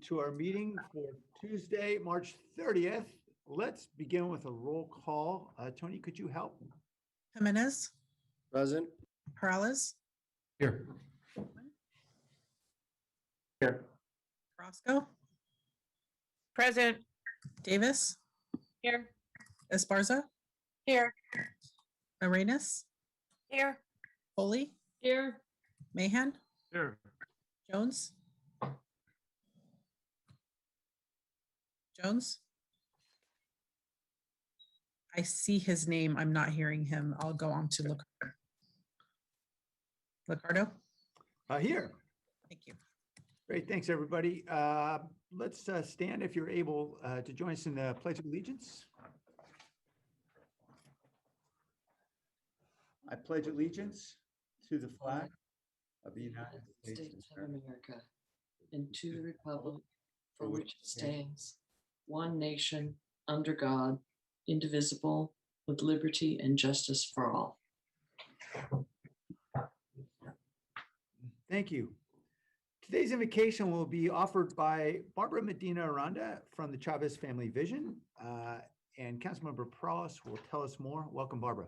to our meeting for Tuesday, March 30th. Let's begin with a roll call. Tony, could you help? Jimenez, Present. Perales, Here. Roscoe, Present. Davis, Here. Esparza, Here. Arenas, Here. Foley, Here. Mahan, Here. Jones. Jones. I see his name. I'm not hearing him. I'll go on to Licardo. Here. Thank you. Great. Thanks, everybody. Let's stand if you're able to join us in the Pledge of Allegiance. I pledge allegiance to the flag of the United States of America and to the republic for which it stands, one nation, under God, indivisible, with liberty and justice for all. Thank you. Today's invocation will be offered by Barbara Medina Aranda from the Chavez Family Vision, and Councilmember Perales will tell us more. Welcome, Barbara.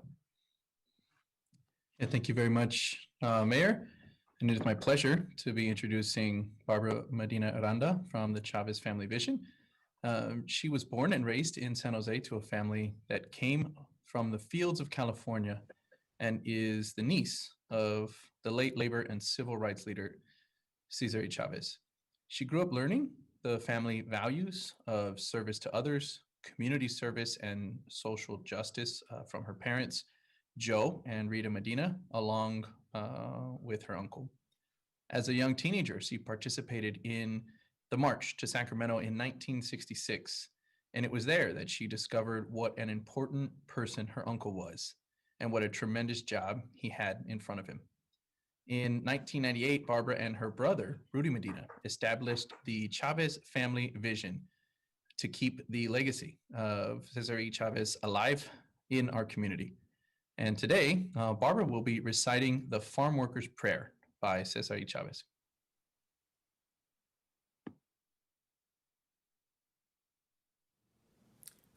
Yeah, thank you very much, Mayor. And it is my pleasure to be introducing Barbara Medina Aranda from the Chavez Family Vision. She was born and raised in San Jose to a family that came from the fields of California and is the niece of the late labor and civil rights leader, Cesar Chavez. She grew up learning the family values of service to others, community service, and social justice from her parents, Joe and Rita Medina, along with her uncle. As a young teenager, she participated in the March to Sacramento in 1966, and it was there that she discovered what an important person her uncle was and what a tremendous job he had in front of him. In 1998, Barbara and her brother, Rudy Medina, established the Chavez Family Vision to keep the legacy of Cesar Chavez alive in our community. And today, Barbara will be reciting the Farm Workers' Prayer by Cesar Chavez.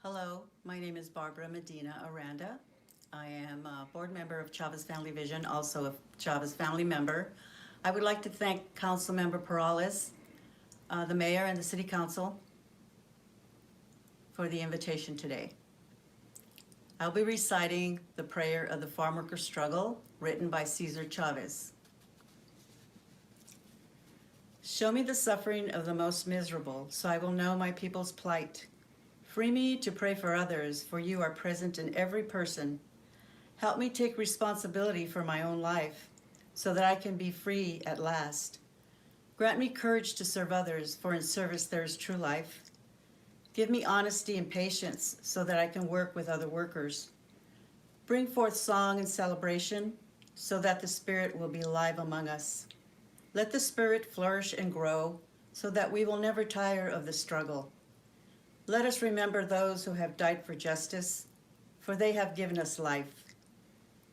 Hello, my name is Barbara Medina Aranda. I am a board member of Chavez Family Vision, also a Chavez family member. I would like to thank Councilmember Perales, the mayor and the city council for the invitation today. I'll be reciting the prayer of the farm worker struggle written by Cesar Chavez. Show me the suffering of the most miserable, so I will know my people's plight. Free me to pray for others, for you are present in every person. Help me take responsibility for my own life, so that I can be free at last. Grant me courage to serve others, for in service there is true life. Give me honesty and patience, so that I can work with other workers. Bring forth song and celebration, so that the Spirit will be alive among us. Let the Spirit flourish and grow, so that we will never tire of the struggle. Let us remember those who have died for justice, for they have given us life.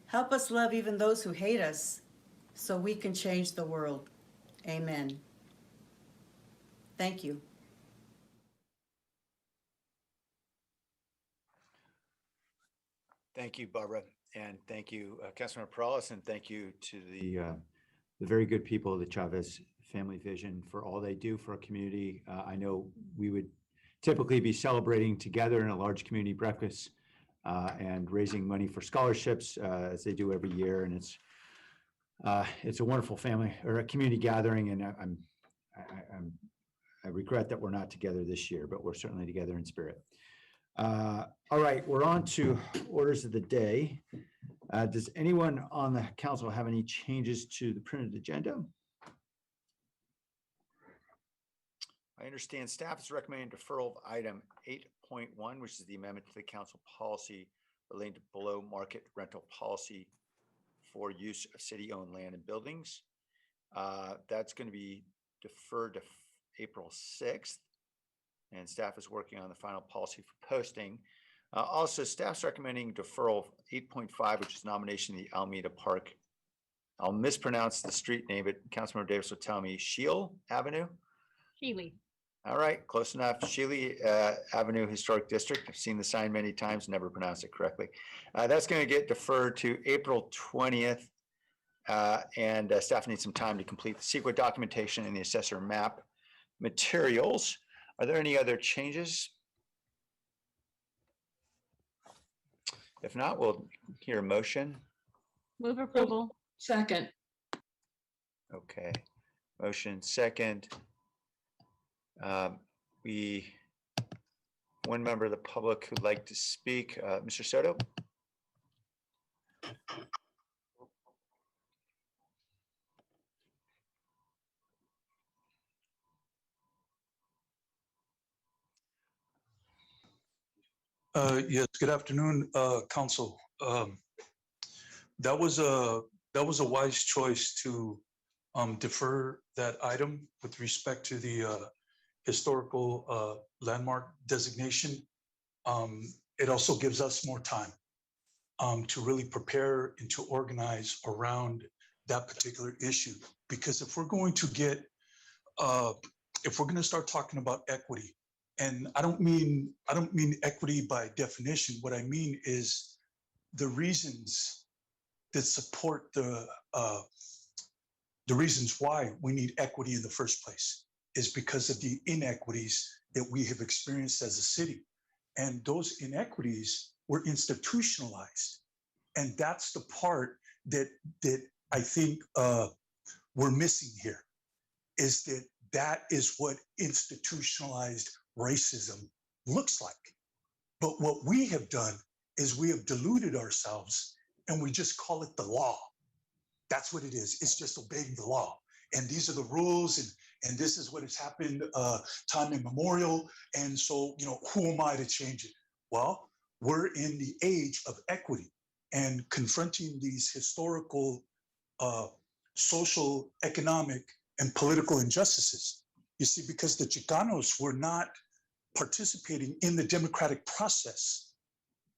Help us love even those who hate us, so we can change the world. Amen. Thank you. Thank you, Barbara, and thank you, Councilmember Perales, and thank you to the very good people of the Chavez Family Vision for all they do for our community. I know we would typically be celebrating together in a large community breakfast and raising money for scholarships as they do every year, and it's a wonderful family or a community gathering, and I regret that we're not together this year, but we're certainly together in spirit. All right, we're on to orders of the day. Does anyone on the council have any changes to the printed agenda? I understand staff is recommending deferral of item 8.1, which is the amendment to the council policy relating to below market rental policy for use of city-owned land and buildings. That's going to be deferred to April 6th. And staff is working on the final policy for posting. Also, staff's recommending deferral of 8.5, which is nomination of the Alameda Park. I'll mispronounce the street name, but Councilmember Davis will tell me Shield Avenue. Healy. All right, close enough. Shealy Avenue Historic District. I've seen the sign many times, never pronounced it correctly. That's going to get deferred to April 20th. And staff needs some time to complete the CEQA documentation and the assessor map materials. Are there any other changes? If not, we'll hear a motion. Move approval. Second. Okay, motion second. One member of the public who'd like to speak, Mr. Soto. Yes, good afternoon, council. That was a wise choice to defer that item with respect to the historical landmark designation. It also gives us more time to really prepare and to organize around that particular issue. Because if we're going to start talking about equity, and I don't mean equity by definition. What I mean is the reasons that support the reasons why we need equity in the first place is because of the inequities that we have experienced as a city. And those inequities were institutionalized. And that's the part that I think we're missing here, is that is what institutionalized racism looks like. But what we have done is we have deluded ourselves and we just call it the law. That's what it is. It's just obeying the law. And these are the rules, and this is what has happened time immemorial. And so, who am I to change it? Well, we're in the age of equity and confronting these historical, social, economic, and political injustices. You see, because the Chicanos were not participating in the democratic process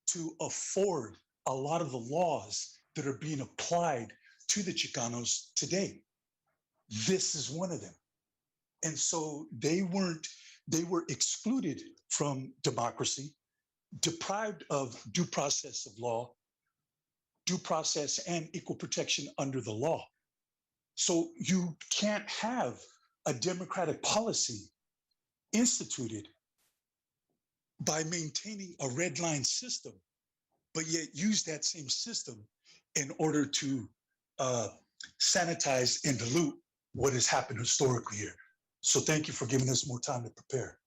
to afford a lot of the laws that are being applied to the Chicanos today. This is one of them. And so they were excluded from democracy, deprived of due process of law, due process and equal protection under the law. So you can't have a democratic policy instituted by maintaining a red line system, but yet use that same system in order to sanitize and dilute what has happened historically here. So thank you for giving us more time to prepare.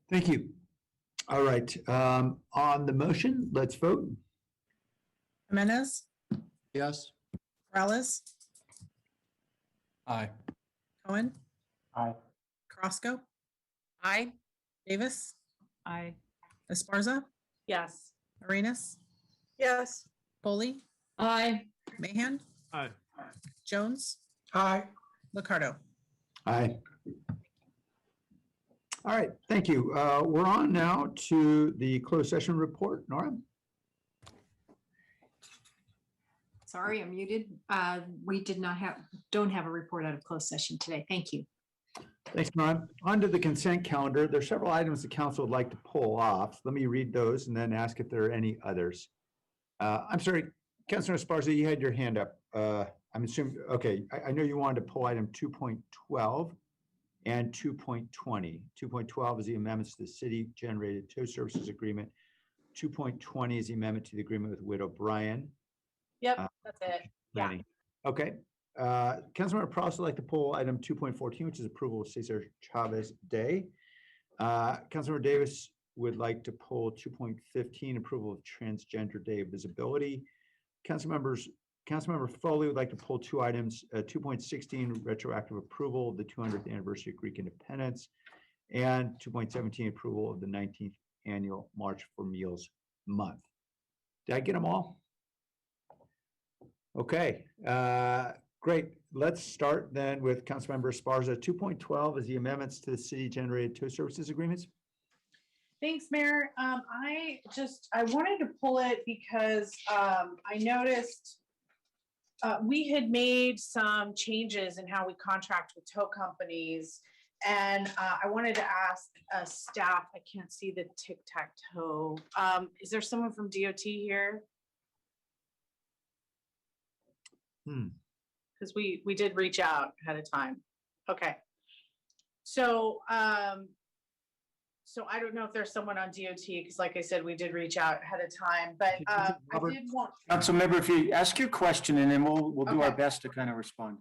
Thank you. All right, on the motion, let's vote. Jimenez, Yes. Morales, Aye. Cohen, Aye. Carrasco, Aye. Davis, Aye. Esparza, Yes. Arenas, Yes. Foley, Aye. Mahan, Aye. Jones, Aye. Liccardo. Aye. All right, thank you. We're on now to the closed session report. Nora? Sorry, I'm muted. We don't have a report out of closed session today. Thank you. Thanks, Nora. On to the consent calendar. There are several items the council would like to pull off. Let me read those and then ask if there are any others. I'm sorry, Councilor Esparza, you had your hand up. I'm assuming, okay, I know you wanted to pull item 2.12 and 2.20. 2.12 is the amendments to the city generated tow services agreement. 2.20 is the amendment to the agreement with Widow Bryan. Yep, that's it. Yeah. Planning. Okay. Councilmember Prost would like to pull item 2.14, which is approval of Cesar Chavez Day. Councilmember Davis would like to pull 2.15, approval of Transgender Day of Visibility. Councilmember Foley would like to pull two items, 2.16, retroactive approval of the 200th anniversary of Greek independence, and 2.17, approval of the 19th annual March for Meals Month. Did I get them all? Okay, great. Let's start then with Councilmember Esparza. 2.12 is the amendments to the city generated tow services agreements. Thanks, Mayor. I wanted to pull it because I noticed we had made some changes in how we contract with tow companies. And I wanted to ask staff, I can't see the tic-tac-toe. Is there someone from DOT here? Because we did reach out ahead of time. Okay. So, so I don't know if there's someone on DOT, because like I said, we did reach out ahead of time, but I did want. Councilmember, if you ask your question and then we'll do our Okay. best to kind of respond.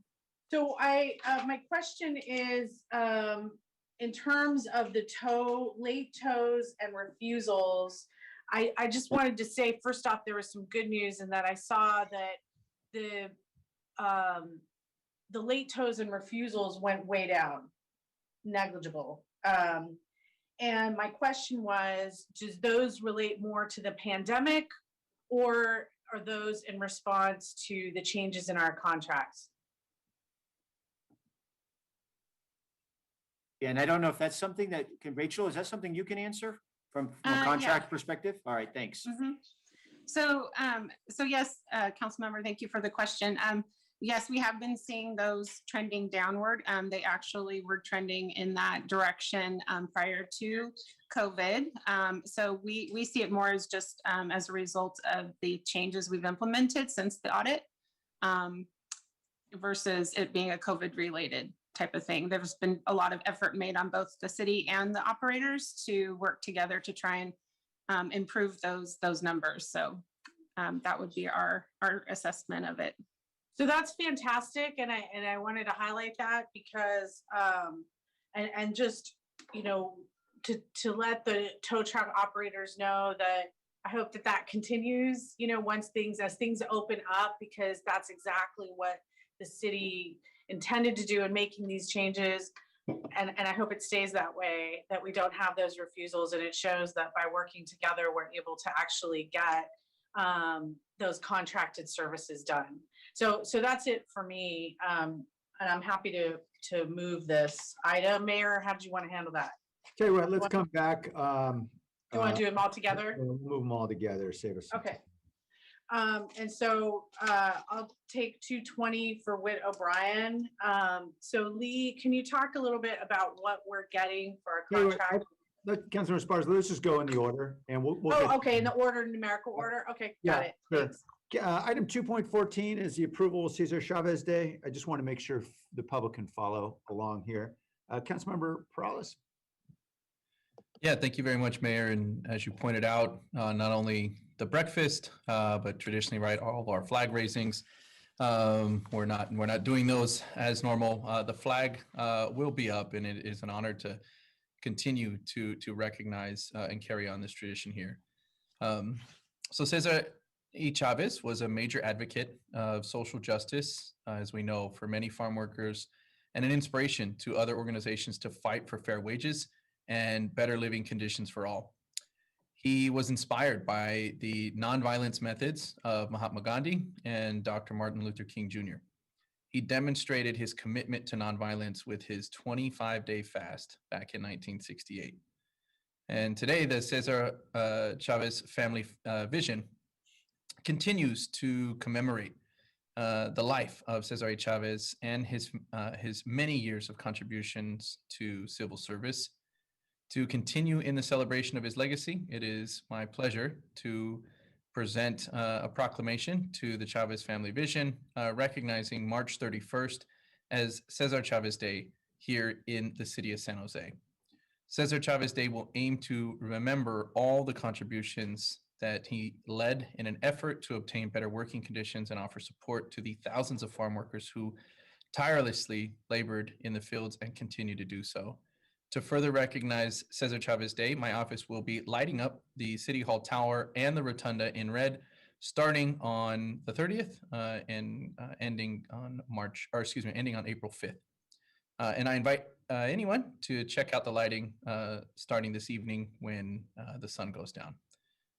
So my question is, in terms of the late tows and refusals, I just wanted to say, first off, there was some good news in that I saw that the late tows and refusals went way down, negligible. And my question was, does those relate more to the pandemic, or are those in response to the changes in our contracts? And I don't know if that's something that Rachel, is that something you can answer from a Yeah. contract perspective? All right, thanks. So yes, Councilmember, thank you for the question. Yes, we have been seeing those trending downward. They actually were trending in that direction prior to COVID. So we see it more as just as a result of the changes we've implemented since the audit versus it being a COVID related type of thing. There's been a lot of effort made on both the city and the operators to work together to try and improve those numbers. So that would be our assessment of it. So that's fantastic, and I wanted to highlight that because and just, you know, to let the tow truck operators know that I hope that continues, you know, as things open up, because that's exactly what the city intended to do in making these changes. And I hope it stays that way, that we don't have those refusals, and it shows that by working together, we're able to actually get those contracted services done. So that's it for me. And I'm happy to move this item. Mayor, how do you want to handle that? Tell you what, let's come back. You want to do them all together? We'll move them all together, save us some Okay. And so I'll take 220 for Whit O'Brien. So Lee, can you talk a little bit about what we're getting for our Tell you what, contract? Councilor Sparks, let's just go in the order and we'll get- Oh, okay, in the order, numerical order. Okay, got Yeah, it. sure. Thanks. Item 2.14 is the approval of Cesar Chavez Day. I just want to make sure the public can follow along here. Councilmember Perales. Yeah, thank you very much, Mayor. And as you pointed out, not only the breakfast, but traditionally, right, all of our flag raisings, we're not doing those as normal. The flag will be up, and it is an honor to continue to recognize and carry on this tradition here. So Cesar Chavez was a major advocate of social justice, as we know, for many farm workers, and an inspiration to other organizations to fight for fair wages and better living conditions for all. He was inspired by the nonviolence methods of Mahatma Gandhi and Dr. Martin Luther King Jr. He demonstrated his commitment to nonviolence with his 25-day fast back in 1968. And today, the Cesar Chavez Family Vision continues to commemorate the life of Cesar Chavez and his many years of contributions to civil service. To continue in the celebration of his legacy, it is my pleasure to present a proclamation to the Chavez Family Vision, recognizing March 31st as Cesar Chavez Day here in the city of San Jose. Cesar Chavez Day will aim to remember all the contributions that he led in an effort to obtain better working conditions and offer support to the thousands of farm workers who tirelessly labored in the fields and continue to do so. To further recognize Cesar Chavez Day, my office will be lighting up the City Hall Tower and the Rotunda in red, starting on the 30th and ending on April 5th. And I invite anyone to check out the lighting starting this evening when the sun goes down.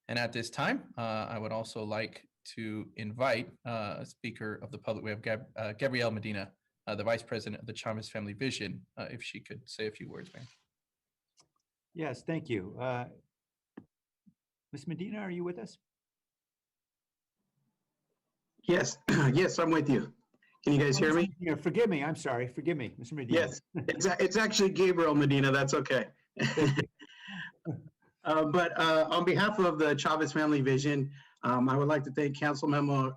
And at this time, I would also like to invite a speaker of the public. We have Gabrielle Medina, the Vice President of the Chavez Family Vision, if she could say a few words, ma'am. Yes, thank you. Ms. Medina, are you with us? Yes, yes, I'm with you. Can you guys hear me? Yeah, forgive me, I'm sorry, forgive me, Mr. Medina. Yes, it's actually Gabriel Medina, that's okay. But on behalf of the Chavez Family Vision, I would like to thank Councilmember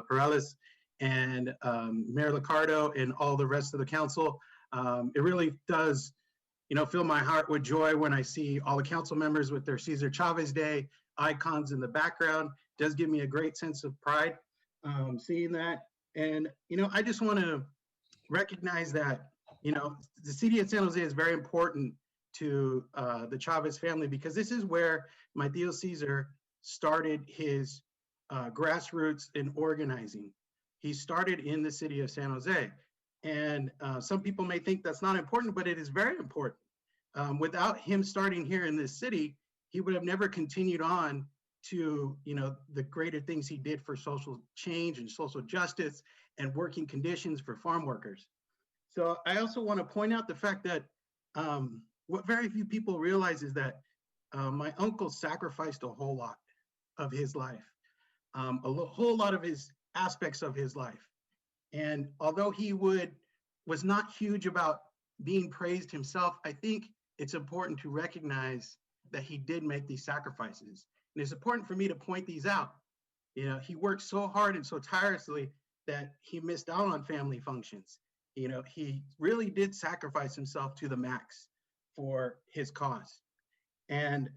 Perales and Mayor Liccardo and all the rest of the council. It really does, fill my heart with joy when I see all the council members with their Cesar Chavez Day icons in the background. It does give me a great sense of pride seeing that. And, I just want to recognize that, the city of San Jose is very important to the Chavez family, because this is where my Theo Cesar started his grassroots in organizing. He started in the city of San Jose. And some people may think that's not important, but it is very important. Without him starting here in this city, he would have never continued on to, the greater things he did for social change and social justice and working conditions for farm workers. So I also want to point out the fact that what very few people realize is that my uncle sacrificed a whole lot of his life, whole lot of his aspects of his life. And although he was not huge about being praised himself, I think it's important to recognize that he did make these sacrifices. And it's important for me to point these out. He worked so hard and so tirelessly that he missed out on family functions. He really did sacrifice himself to the max for his cause. And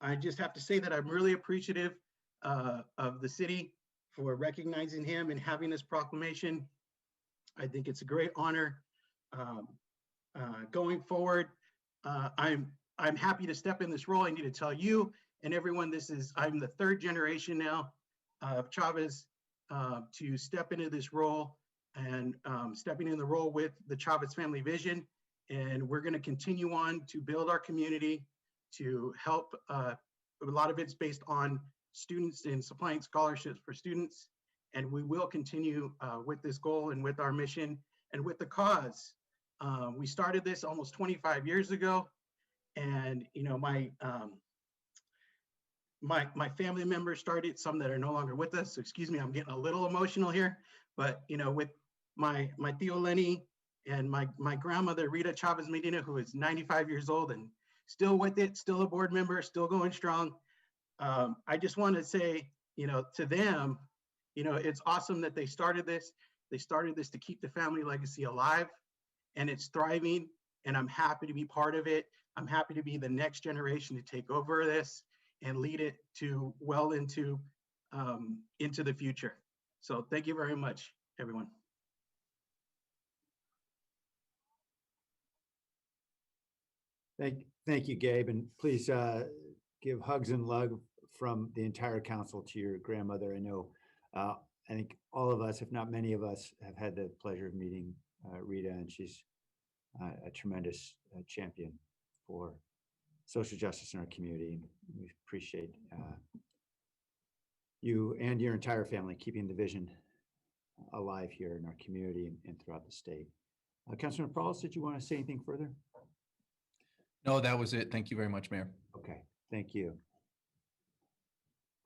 I just have to say that I'm really appreciative of the city for recognizing him and having this proclamation. I think it's a great honor. Going forward, I'm happy to step in this role. I need to tell you and everyone, I'm the third generation now of Chavez to step into this role, and stepping in the role with the Chavez Family Vision. And we're going to continue on to build our community, to help. A lot of it's based on students and supplying scholarships for students. And we will continue with this goal and with our mission and with the cause. We started this almost 25 years ago. And, my family members started, some that are no longer with us. So excuse me, I'm getting a little emotional here. But, with my Theo Lenny and my grandmother, Rita Chavez Medina, who is 95 years old and still with it, still a board member, still going strong. I just want to say, to them, it's awesome that they started this. They started this to keep the family legacy alive, and it's thriving, and I'm happy to be part of it. I'm happy to be the next generation to take over this and lead it to well into the future. So thank you very much, everyone. Thank you, Gabe, and please give hugs and love from the entire council to your grandmother. I know, I think all of us, if not many of us, have had the pleasure of meeting Rita, and she's a tremendous champion for social justice in our community. And we appreciate you and your entire family keeping the vision alive here in our community and throughout the state. Councilman Perales, did you want to say anything further? No, that was it. Thank you very much, Mayor. Okay, thank you.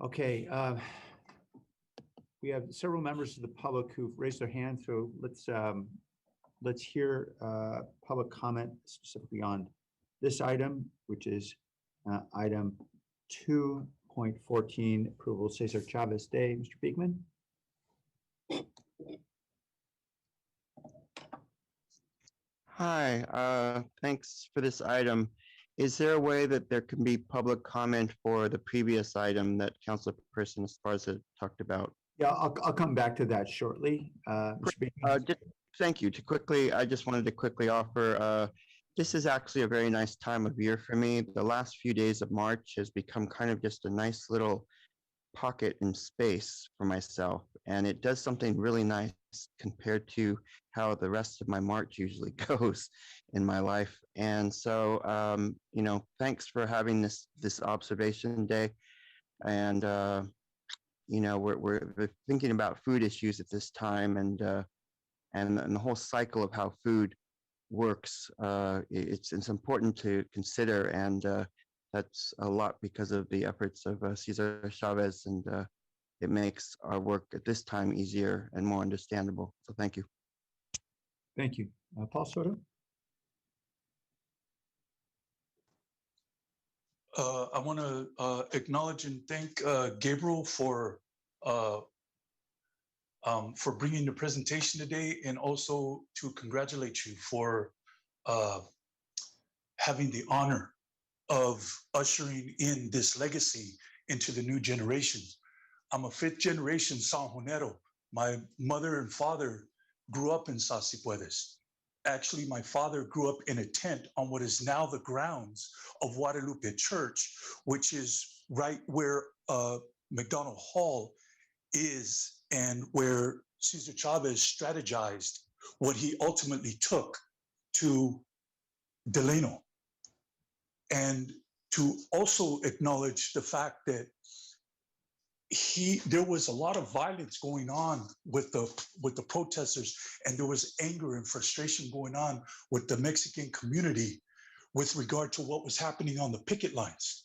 Okay, we have several members of the public who've raised their hands, so let's hear public comment specifically on this item, which is item 2.14, approval Cesar Chavez Day. Mr. Beekman. Hi, thanks for this item. Is there a way that there can be public comment for the previous item that Councilperson Esparza talked about? Yeah, I'll come back to that shortly. Mr. Beekman. Thank you. I just wanted to quickly offer, this is actually a very nice time of year for me. The last few days of March has become kind of just a nice little pocket in space for myself. And it does something really nice compared to how the rest of my March usually goes in my life. And so, thanks for having this observation day. And, we're thinking about food issues at this time, and the whole cycle of how food works. It's important to consider, and that's a lot because of the efforts of Cesar Chavez and it makes our work at this time easier and more understandable. So thank you. Thank you. Paul Soto? I want to acknowledge and thank Gabriel for bringing the presentation today, and also to congratulate you for having the honor of ushering in this legacy into the new generations. I'm a fifth generation Sanjonero. My mother and father grew up in Sasipuedes. Actually, my father grew up in a tent on what is now the grounds of Guadalupe Church, which is right where McDonald Hall is, and where Cesar Chavez strategized what he ultimately took to Delano. And to also acknowledge the fact that there was a lot of violence going on with the protesters, and there was anger and frustration going on with the Mexican community with regard to what was happening on the picket lines.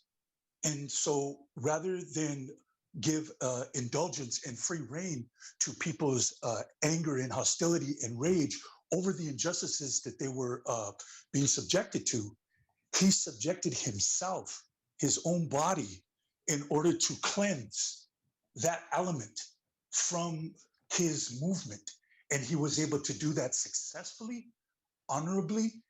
And so rather than give indulgence and free rein to people's anger and hostility and rage over the injustices that they were being subjected to, he subjected himself, his own body, in order to cleanse that element from his movement. And he was able to do that successfully, honorably,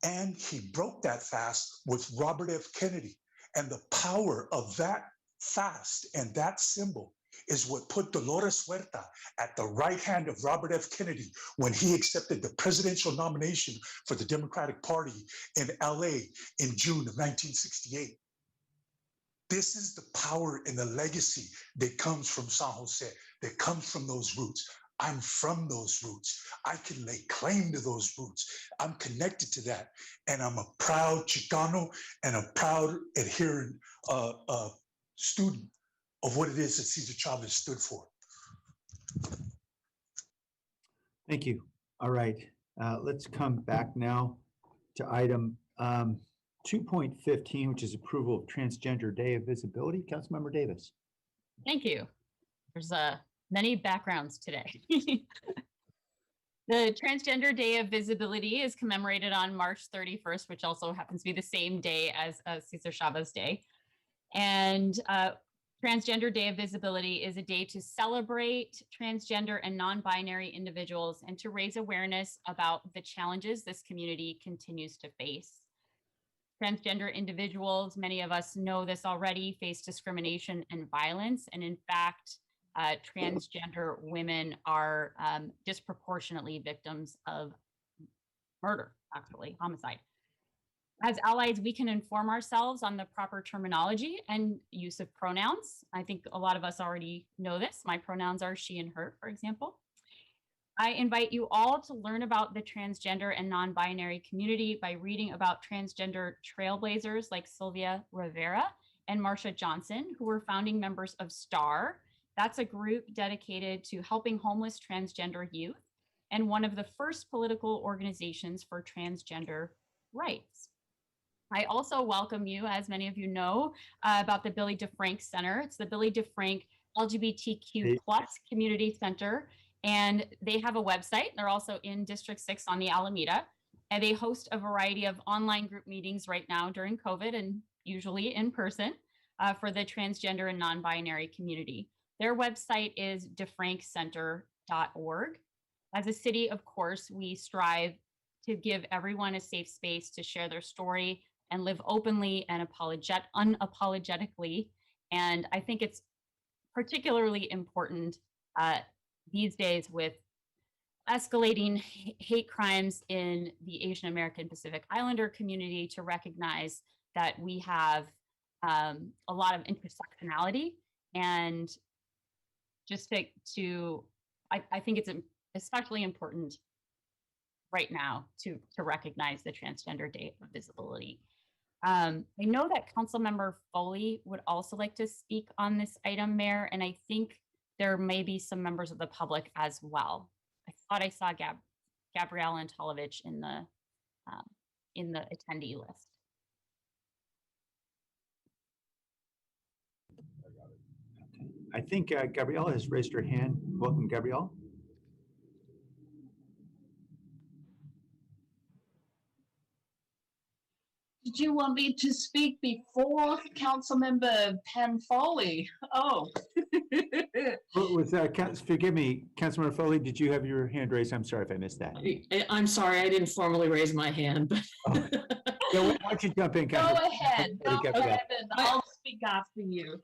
and he broke that fast with Robert F. Kennedy. And the power of that fast and that symbol is what put Dolores Huerta at the right hand of Robert F. Kennedy when he accepted the presidential nomination for the Democratic Party in LA in June of 1968. This is the power and the legacy that comes from San Jose, that comes from those roots. I'm from those roots. I can lay claim to those roots. I'm connected to that. And I'm a proud Chicano and a proud adherent student of what it is that Cesar Chavez stood for. Thank you. All right, let's come back now to item 2.15, which is approval of Transgender Day of Visibility. Councilmember Davis. Thank you. There's many backgrounds today. The Transgender Day of Visibility is commemorated on March 31st, which also happens to be the same day as Cesar Chavez Day. And Transgender Day of Visibility is a day to celebrate transgender and non-binary individuals and to raise awareness about the challenges this community continues to face. Transgender individuals, many of us know this already, face discrimination and violence. And in fact, transgender women are disproportionately victims of murder, actually, homicide. As allies, we can inform ourselves on the proper terminology and use of pronouns. I think a lot of us already know this. My pronouns are she and her, for example. I invite you all to learn about the transgender and non-binary community by reading about transgender trailblazers like Sylvia Rivera and Marsha Johnson, who were founding members of STAR. That's a group dedicated to helping homeless transgender youth and one of the first political organizations for transgender rights. I also welcome you, as many of you know, about the Billy DeFrank Center. It's the Billy DeFrank LGBTQ+ Community Center, and they have a website. They're also in District 6 on the Alameda, and they host a variety of online group meetings right now during COVID and usually in person for the transgender and non-binary community. Their website is defrankcenter.org. As a city, of course, we strive to give everyone a safe space to share their story and live openly and unapologetically. And I think it's particularly important these days with escalating hate crimes in the Asian American Pacific Islander community to recognize that we have a lot of intersectionality. And just I think it's especially important right now to recognize the Transgender Day of Visibility. I know that Councilmember Foley would also like to speak on this item, Mayor, and I think there may be some members of the public as well. I thought I saw Gabrielle Antolovich in the attendee list. I think Gabrielle has raised her hand. Welcome, Gabrielle. Did you want me to speak before Councilmember Pam Foley? Oh. Forgive me, Councilmember Foley, did you have your hand raised? I'm sorry if I missed that. I'm sorry, I didn't formally raise my hand, but. So why don't you jump in? Go Councilmember? ahead, go Gabrielle. ahead, and I'll speak after you.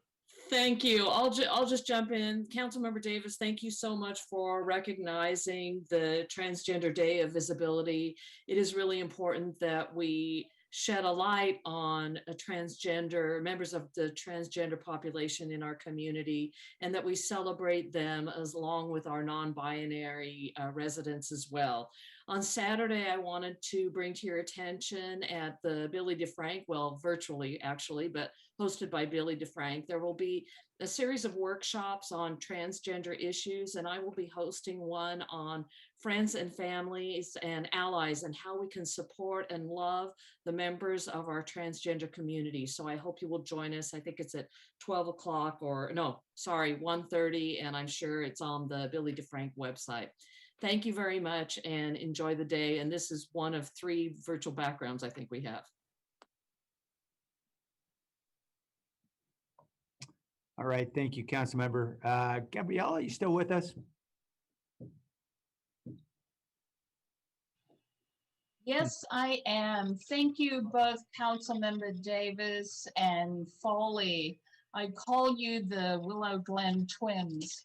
Thank you. I'll just jump in. Councilmember Davis, thank you so much for recognizing the Transgender Day of Visibility. It is really important that we shed a light on members of the transgender population in our community, and that we celebrate them as long with our non-binary residents as well. On Saturday, I wanted to bring to your attention at the Billy DeFrank, well, virtually actually, but hosted by Billy DeFrank, there will be a series of workshops on transgender issues, and I will be hosting one on friends and families and allies and how we can support and love the members of our transgender community. So I hope you will join us. I think it's at 12 o'clock or no, sorry, 1:30, and I'm sure it's on the Billy DeFrank website. Thank you very much and enjoy the day. And this is one of 3 virtual backgrounds I think we have. All right, thank you, Councilmember. Gabrielle, are you still with us? Yes, I am. Thank you both Councilmember Davis and Foley. I call you the Willow Glen twins.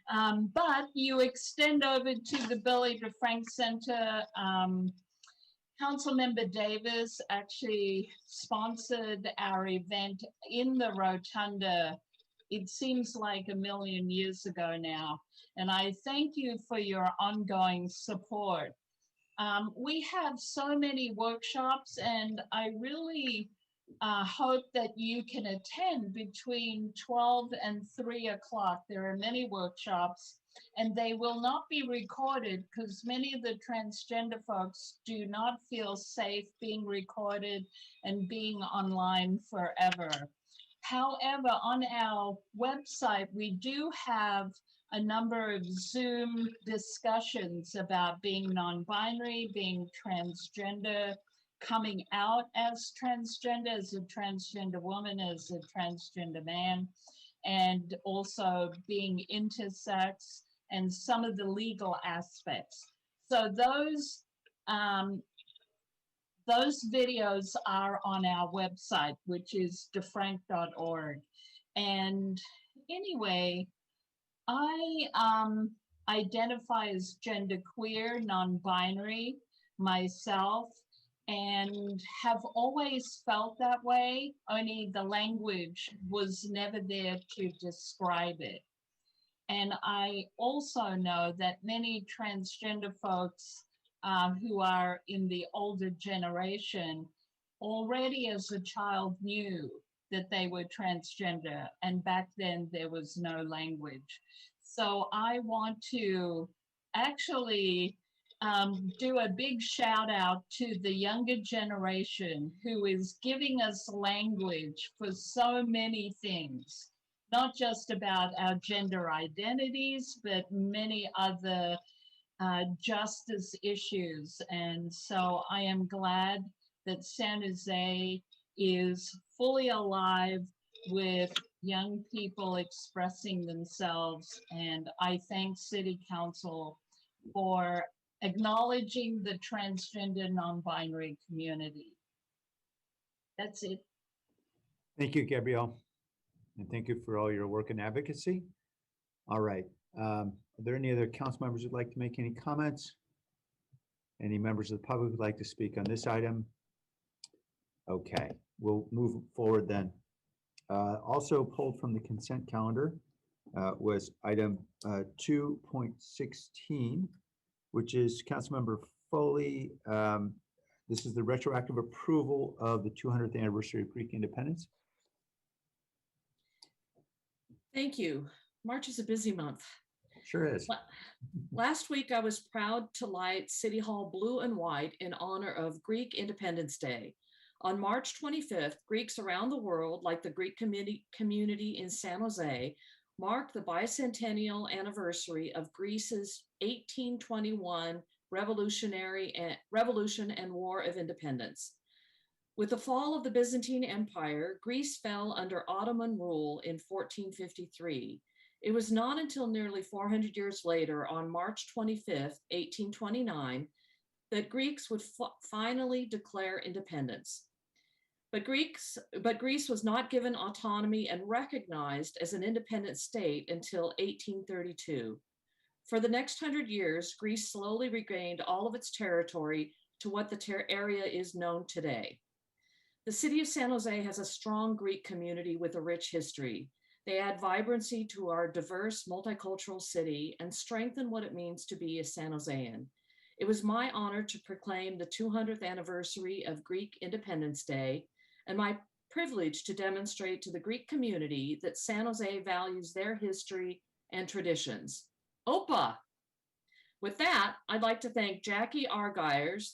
But you extend over to the Billy DeFrank Center. Councilmember Davis actually sponsored our event in the Rotunda. It seems like a million years ago now. And I thank you for your ongoing support. We have so many workshops, and I really hope that you can attend between 12 and 3 o'clock. There are many workshops, and they will not be recorded because many of the transgender folks do not feel safe being recorded and being online forever. However, on our website, we do have a number of Zoom discussions about being non-binary, being transgender, coming out as transgender, as a transgender woman, as a transgender man, and also being intersex, and some of the legal aspects. So those videos are on our website, which is defrank.org. And anyway, I identify as genderqueer, non-binary myself, and have always felt that way, only the language was never there to describe it. And I also know that many transgender folks who are in the older generation already as a child knew that they were transgender, and back then there was no language. So I want to actually do a big shout out to the younger generation who is giving us language for so many things, not just about our gender identities, but many other justice issues. And so I am glad that San Jose is fully alive with young people expressing themselves. And I thank City Council for acknowledging the transgender non-binary community. That's it. Thank you, Gabrielle. And thank you for all your work and advocacy. All right. Are there any other council members who'd like to make any comments? Any members of the public who'd like to speak on this item? Okay, we'll move forward then. Also pulled from the consent calendar was item 2.16, which is Councilmember Foley. This is the retroactive approval of the 200th anniversary of Greek independence. Thank you. March is a busy month. Sure is. Last week, I was proud to light City Hall blue and white in honor of Greek Independence Day. On March 25th, Greeks around the world, like the Greek community in San Jose, marked the bicentennial anniversary of Greece's 1821 revolution and War of Independence. With the fall of the Byzantine Empire, Greece fell under Ottoman rule in 1453. It was not until nearly 400 years later, on March 25th, 1829, that Greeks would finally declare independence. But Greece was not given autonomy and recognized as an independent state until 1832. For the next 100 years, Greece slowly regained all of its territory to what the area is known today. The city of San Jose has a strong Greek community with a rich history. They add vibrancy to our diverse, multicultural city and strengthen what it means to be a San Josean. It was my honor to proclaim the 200th anniversary of Greek Independence Day, and my privilege to demonstrate to the Greek community that San Jose values their history and traditions. Opa! With that, I'd like to thank Jackie Argyers,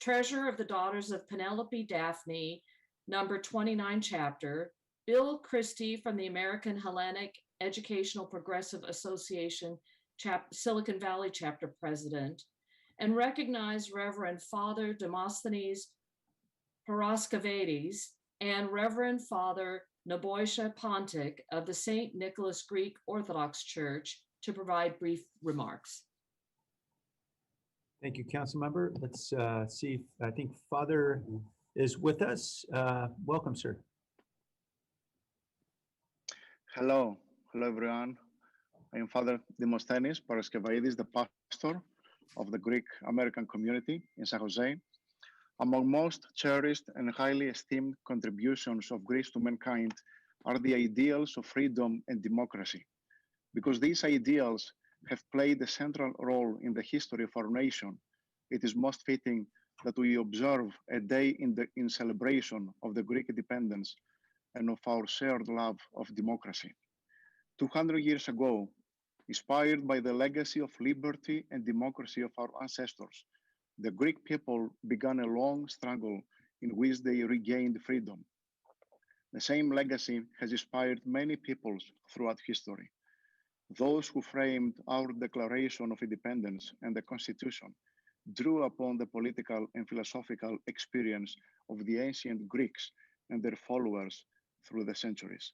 treasurer of the Daughters of Penelope Daphne, number 29 chapter, Bill Christie from the American Hellenic Educational Progressive Association, Silicon Valley chapter president, and recognize Reverend Father Demosthenes Paraskevades and Reverend Father Naboisha Pontic of the St. Nicholas Greek Orthodox Church to provide brief remarks. Thank you, council member. Let's see if I think Father is with us. Welcome, sir. Hello everyone. I am Father Demosthenes Paraskevades, the pastor of the Greek American community in San Jose. Among most cherished and highly esteemed contributions of Greece to mankind are the ideals of freedom and democracy. Because these ideals have played a central role in the history of our nation, it is most fitting that we observe a day in celebration of the Greek independence and of our shared love of democracy. 200 years ago, inspired by the legacy of liberty and democracy of our ancestors, the Greek people began a long struggle in which they regained freedom. The same legacy has inspired many peoples throughout history. Those who framed our Declaration of Independence and the Constitution drew upon the political and philosophical experience of the ancient Greeks and their followers through the centuries.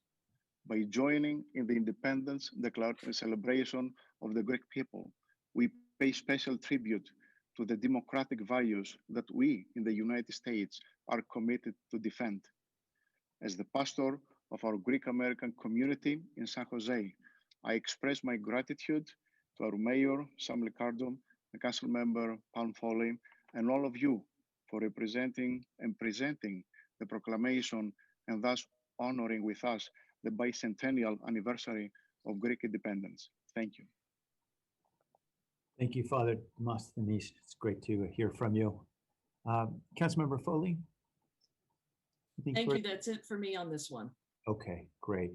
By joining in the independence celebration of the Greek people, we pay special tribute to the democratic values that we in the United States are committed to defend. As the pastor of our Greek American community in San Jose, I express my gratitude to our mayor, Sam Liccardo, the council member, Palm Foley, and all of you for representing and presenting the proclamation and thus honoring with us the bicentennial anniversary of Greek independence. Thank you. Thank you, Father Demosthenes. It's great to hear from you. Councilmember Foley? Thank you. That's it for me on this one. Okay, great.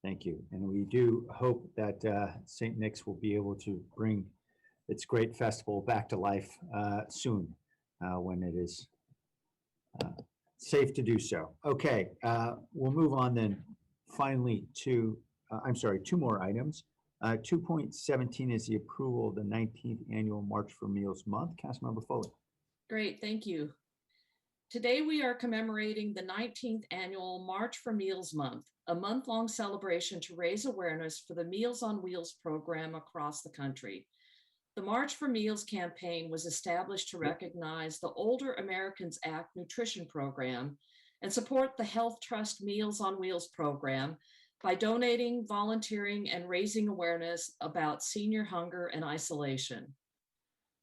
Thank you. And we do hope that St. Nick's will be able to bring its great festival back to life soon when it is safe to do so. Okay, we'll move on then finally to, two more items. 2.17 is the approval of the 19th annual March for Meals month. Councilmember Foley. Great, thank you. Today we are commemorating the 19th annual March for Meals month, a month-long celebration to raise awareness for the Meals on Wheels program across the country. The March for Meals campaign was established to recognize the Older Americans Act nutrition program and support the Health Trust Meals on Wheels program by donating, volunteering, and raising awareness about senior hunger and isolation.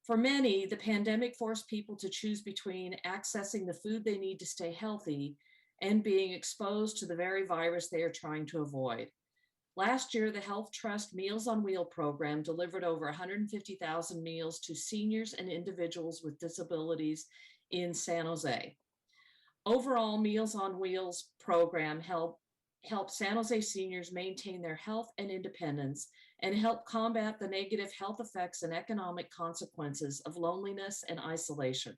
For many, the pandemic forced people to choose between accessing the food they need to stay healthy and being exposed to the very virus they are trying to avoid. Last year, the Health Trust Meals on Wheels program delivered over 150,000 meals to seniors and individuals with disabilities in San Jose. Overall, Meals on Wheels program help San Jose seniors maintain their health and independence and help combat the negative health effects and economic consequences of loneliness and isolation.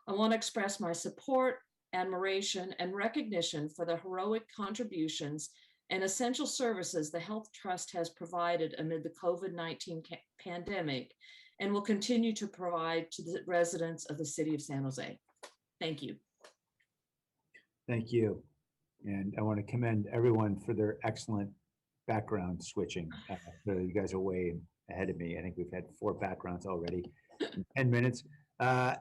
I want to express my support admiration, and recognition for the heroic contributions and essential services the Health Trust has provided amid the COVID-19 pandemic and will continue to provide to the residents of the city of San Jose. Thank you. Thank you. And I want to commend everyone for their excellent background switching. So you guys are way ahead of me. I think we've had 4 backgrounds already in 10 minutes. Councilmember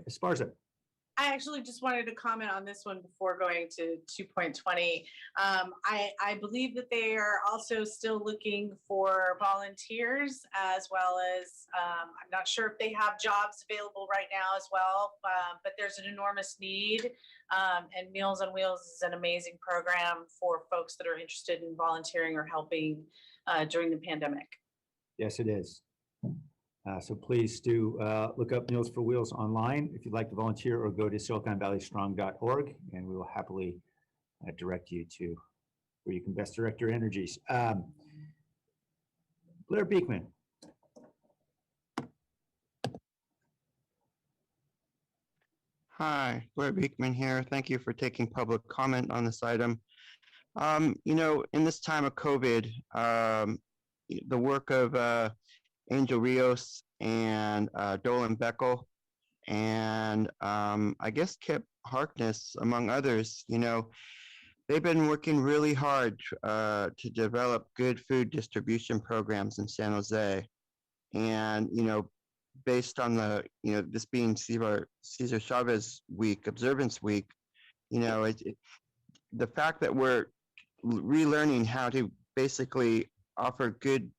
Esparza. I actually just wanted to comment on this one before going to 2.20. I believe that they are also still looking for volunteers, as well as, I'm not sure if they have jobs available right now as well, but there's an enormous need. And Meals on Wheels is an amazing program for folks that are interested in volunteering or helping during the pandemic. Yes, it is. So please do look up Meals for Wheels online if you'd like to volunteer, or go to siliconvalleystrong.org, and we will happily direct you to where you can best direct your energies. Blair Beekman. Hi, Blair Beekman here. Thank you for taking public comment on this item. You know, in this time of COVID, the work of Angel Rios and Dolan Beckel and I guess Kip Harkness, among others, you know, they've been working really hard to develop good food distribution programs in San Jose. And, you know, based on the, you know, this being Cesar Chavez week, Observance Week, you know, the fact that we're relearning how to basically offer good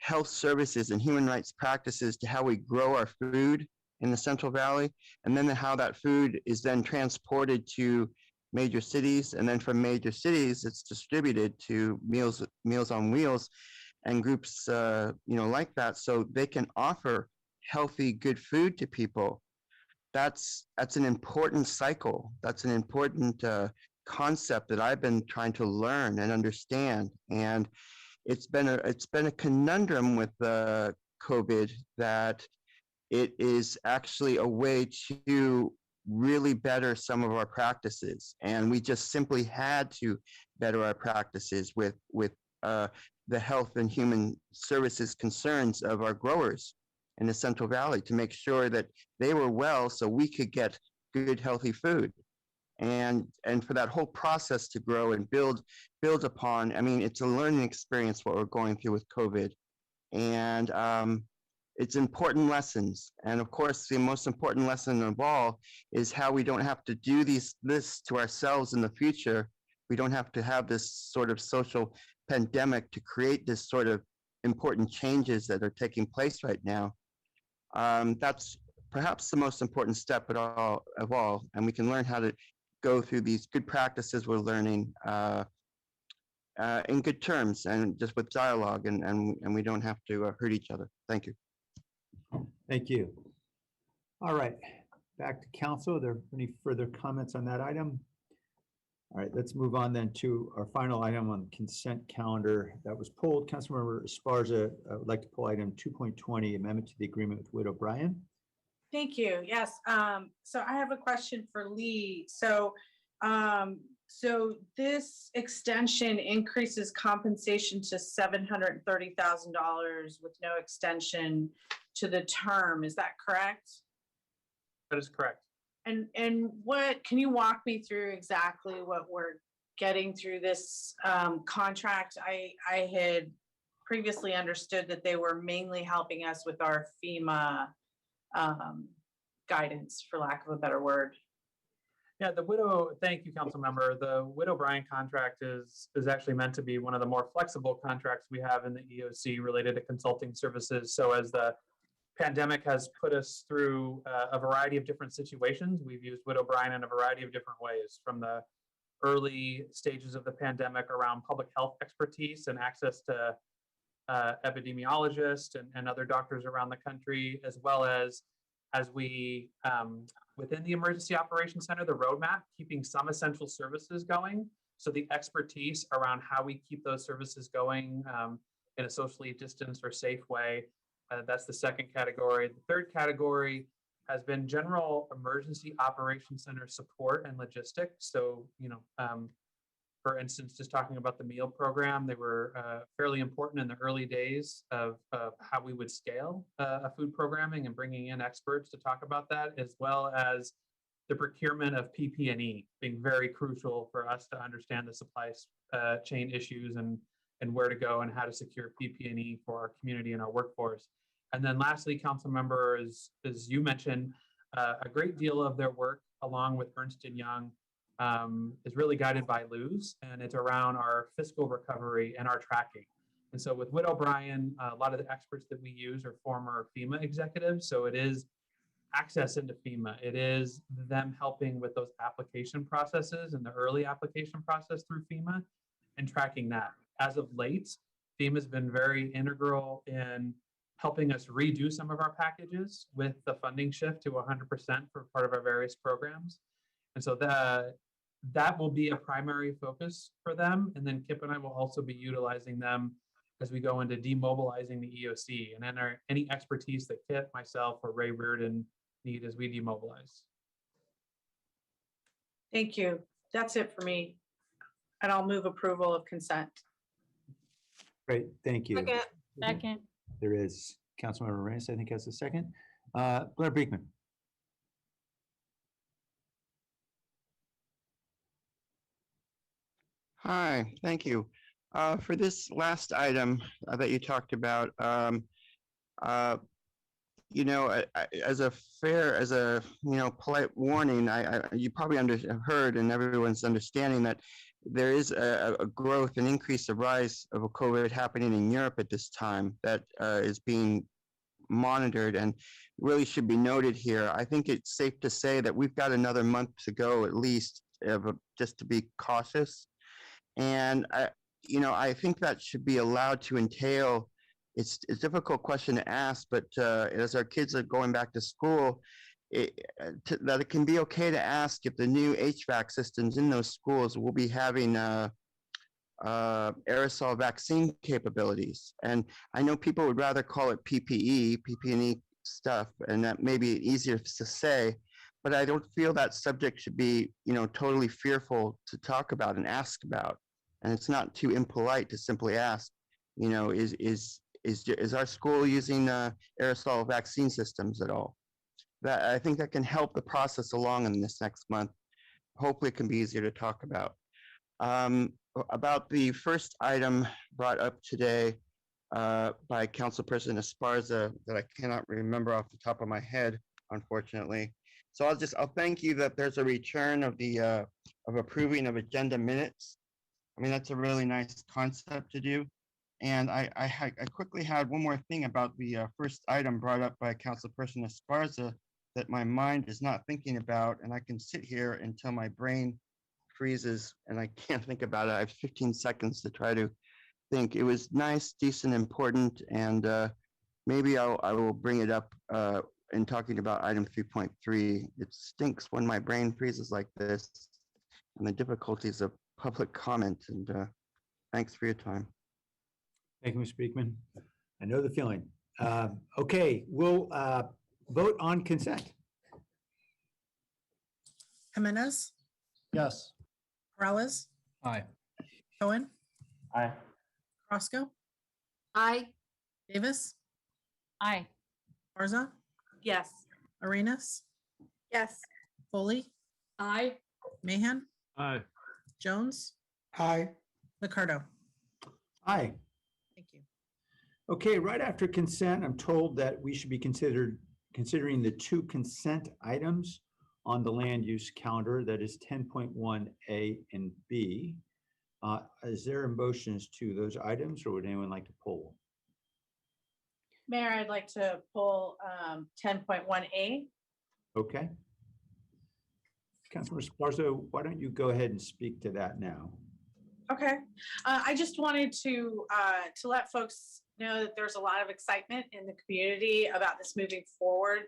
health services and human rights practices to how we grow our food in the Central Valley, and then how that food is then transported to major cities, and then from major cities it's distributed to Meals on Wheels and groups you know, like that, so they can offer healthy, good food to people. That's an important cycle. That's an important concept that I've been trying to learn and understand. And it's been a conundrum with COVID that it is actually a way to really better some of our practices, and we just simply had to better our practices with the health and human services concerns of our growers in the Central Valley to make sure that they were well, so we could get good, healthy food. And for that whole process to grow and build upon, I mean, it's a learning experience what we're going through with COVID, and it's important lessons. And of course, the most important lesson of all is how we don't have to do this to ourselves in the future. We don't have to have this sort of social pandemic to create this sort of important changes that are taking place right now. That's perhaps the most important step of all, and we can learn how to go through these good practices we're learning in good terms and just with dialogue, and we don't have to hurt each other. Thank you. Thank you. All right, back to council. Are there any further comments on that item? All right, let's move on then to our final item on the consent calendar that was pulled. Councilmember Esparza would like to pull item 2.20, amendment to the agreement with Widow Bryan. Thank you. Yes. So I have a question for Lee. So this extension increases compensation to $730,000 with no extension to the term. Is that correct? That is correct. And what can you walk me through exactly what we're getting through this contract? I had previously understood that they were mainly helping us with our FEMA guidance, for lack of a better word. Yeah, thank you, council member. The Widow Bryan contract is actually meant to be one of the more flexible contracts we have in the EOC related to consulting services. So as the pandemic has put us through a variety of different situations, we've used Widow Bryan in a variety of different ways, from the early stages of the pandemic around public health expertise and access to epidemiologists and other doctors around the country, as well as we, within the Emergency Operations Center, the roadmap, keeping some essential services going. So the expertise around how we keep those services going in a socially distanced or safe way, that's the second category. The third category has been general emergency operations center support and logistics. So, for instance, just talking about the meal program, they were fairly important in the early days of how we would scale a food programming and bringing in experts to talk about that, as well as the procurement of PP&E being very crucial for us to understand the supply chain issues and where to go and how to secure PP&E for our community and our workforce. And then lastly, council members, as you mentioned, a great deal of their work along with Ernst & Young is really guided by Luz, and it's around our fiscal recovery and our tracking. And so with Widow Bryan, a lot of the experts that we use are former FEMA executives. So it is access into FEMA. It is them helping with those application processes and the early application process through FEMA and tracking that. As of late, FEMA has been very integral in helping us redo some of our packages with the funding shift to 100% for part of our various programs. And so that will be a primary focus for them. And then Kip and I will also be utilizing them as we go into demobilizing the EOC and then any expertise that Kip, myself, or Ray Reardon need as we demobilize. Thank you. That's it for me. And I'll move approval of consent. Great, thank you. Second. There is Councilmember Reyes, I think, has a second. Blair Beekman. Hi, thank you. For this last item that you talked about, as a polite warning, you probably heard and everyone's understanding that there is a growth and increase of rise of COVID happening in Europe at this time that is being monitored and really should be noted here. I think it's safe to say that we've got another month to go at least, just to be cautious. And I think that should be allowed to entail. It's a difficult question to ask, but as our kids are going back to school, that it can be okay to ask if the new HVAC systems in those schools will be having aerosol vaccine capabilities. And I know people would rather call it PPE stuff, and that may be easier to say, but I don't feel that subject should be, totally fearful to talk about and ask about. And it's not too impolite to simply ask, is our school using aerosol vaccine systems at all? That I think that can help the process along in this next month. Hopefully it can be easier to talk about. About the first item brought up today by Councilperson Esparza that I cannot remember off the top of my head, unfortunately. So I'll thank you that there's a return of the of approving of agenda minutes. I mean, that's a really nice concept to do. And I quickly had one more thing about the first item brought up by Councilperson Esparza that my mind is not thinking about, and I can sit here until my brain freezes and I can't think about it. I have 15 seconds to try to think. It was nice, decent, important, and maybe I will bring it up in talking about item 3.3. It stinks when my brain freezes like this and the difficulties of public comment, and thanks for your time. Thank you, Mr. Beekman. I know the feeling. Okay, we'll vote on consent. Jimenez, Yes. Peralez, Aye. Cohen, Aye. Roscoe, Aye. Davis, Aye. Garza, Yes. Arenas, Yes. Foley, Aye. Mahan, Aye. Jones, Aye. Ricardo. Aye. Thank you. Okay, right after consent, I'm told that we should be considering the two consent items on the land use calendar, that is 10.1A and B. Is there motions to those items, or would anyone like to poll? Mayor, I'd like to pull 10.1A. Okay. Councilor Esparza, why don't you go ahead and speak to that now? Okay, I just wanted to let folks know that there's a lot of excitement in the community about this moving forward.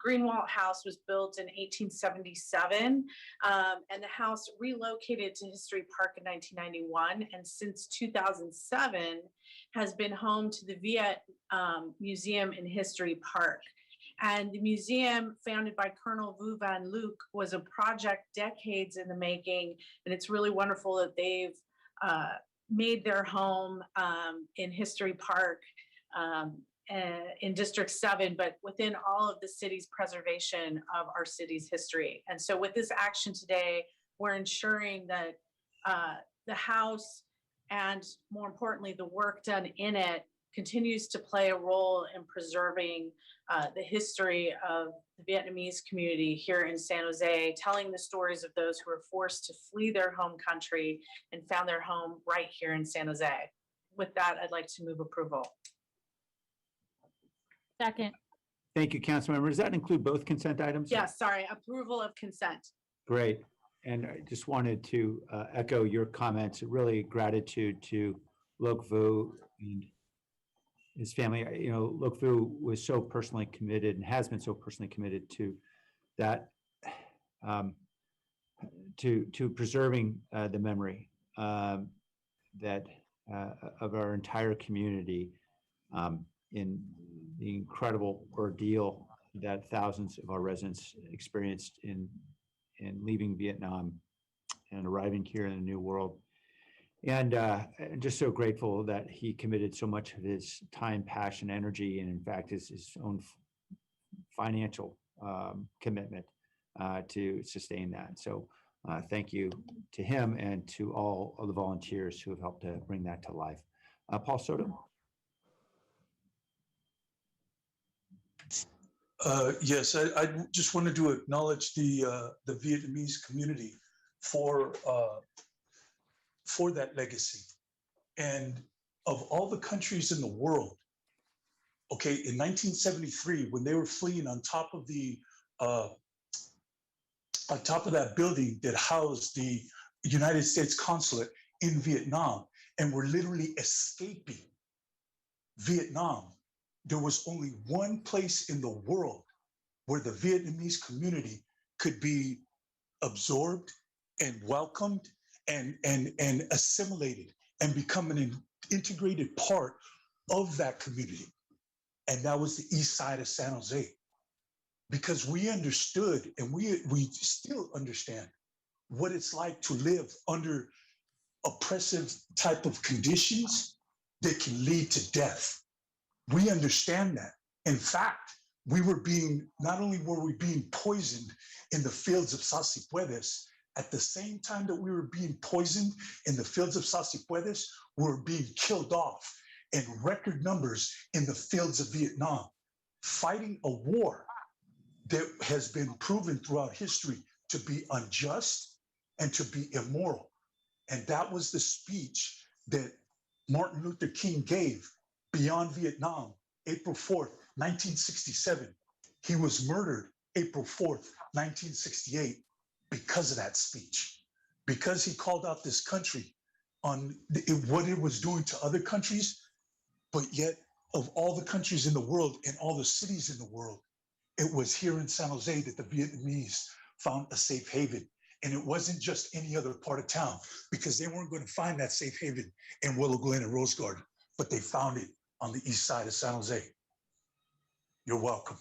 Greenwald House was built in 1877, and the house relocated to History Park in 1991, and since 2007 has been home to the Viet Museum in History Park. And the museum, founded by Colonel Vu Van Luke, was a project decades in the making. And it's really wonderful that they've made their home in History Park in District 7, but within all of the city's preservation of our city's history. And so with this action today, we're ensuring that the house, and more importantly, the work done in it, continues to play a role in preserving the history of the Vietnamese community here in San Jose, telling the stories of those who were forced to flee their home country and found their home right here in San Jose. With that, I'd like to move approval. Second. Thank you, Councilmember. Does that include both consent items? Yes, sorry, approval of consent. Great. And I just wanted to echo your comments. Really gratitude to Loc Vu and his family. You know, Loc Vu was so personally committed and has been so personally committed to that, to preserving the memory that of our entire community in the incredible ordeal that thousands of our residents experienced in leaving Vietnam and arriving here in the New World. And just so grateful that he committed so much of his time, passion, energy, and in fact his own financial commitment to sustain that. So thank you to him and to all of the volunteers who have helped to bring that to life. Paul Soto. Yes, I just wanted to acknowledge the Vietnamese community for that legacy. And of all the countries in the world, okay, in 1973, when they were fleeing on top of that building that housed the United States consulate in Vietnam, and were literally escaping Vietnam, there was only one place in the world where the Vietnamese community could be absorbed and welcomed and assimilated and become an integrated part of that community. And that was the east side of San Jose. Because we understood, and we still understand, what it's like to live under oppressive type of conditions that can lead to death. We understand that. In fact, not only were we being poisoned in the fields of Salsipuedes, at the same time that we were being poisoned in the fields of Salsipuedes, we were being killed off in record numbers in the fields of Vietnam, fighting a war that has been proven throughout history to be unjust and to be immoral. And that was the speech that Martin Luther King gave beyond Vietnam, April 4th, 1967. He was murdered April 4th, 1968, because of that speech, because he called out this country on what it was doing to other countries, but yet of all the countries in the world and all the cities in the world, it was here in San Jose that the Vietnamese found a safe haven. And it wasn't just any other part of town, because they weren't going to find that safe haven in Willow Glen and Rose Garden, but they found it on the east side of San Jose. You're welcome.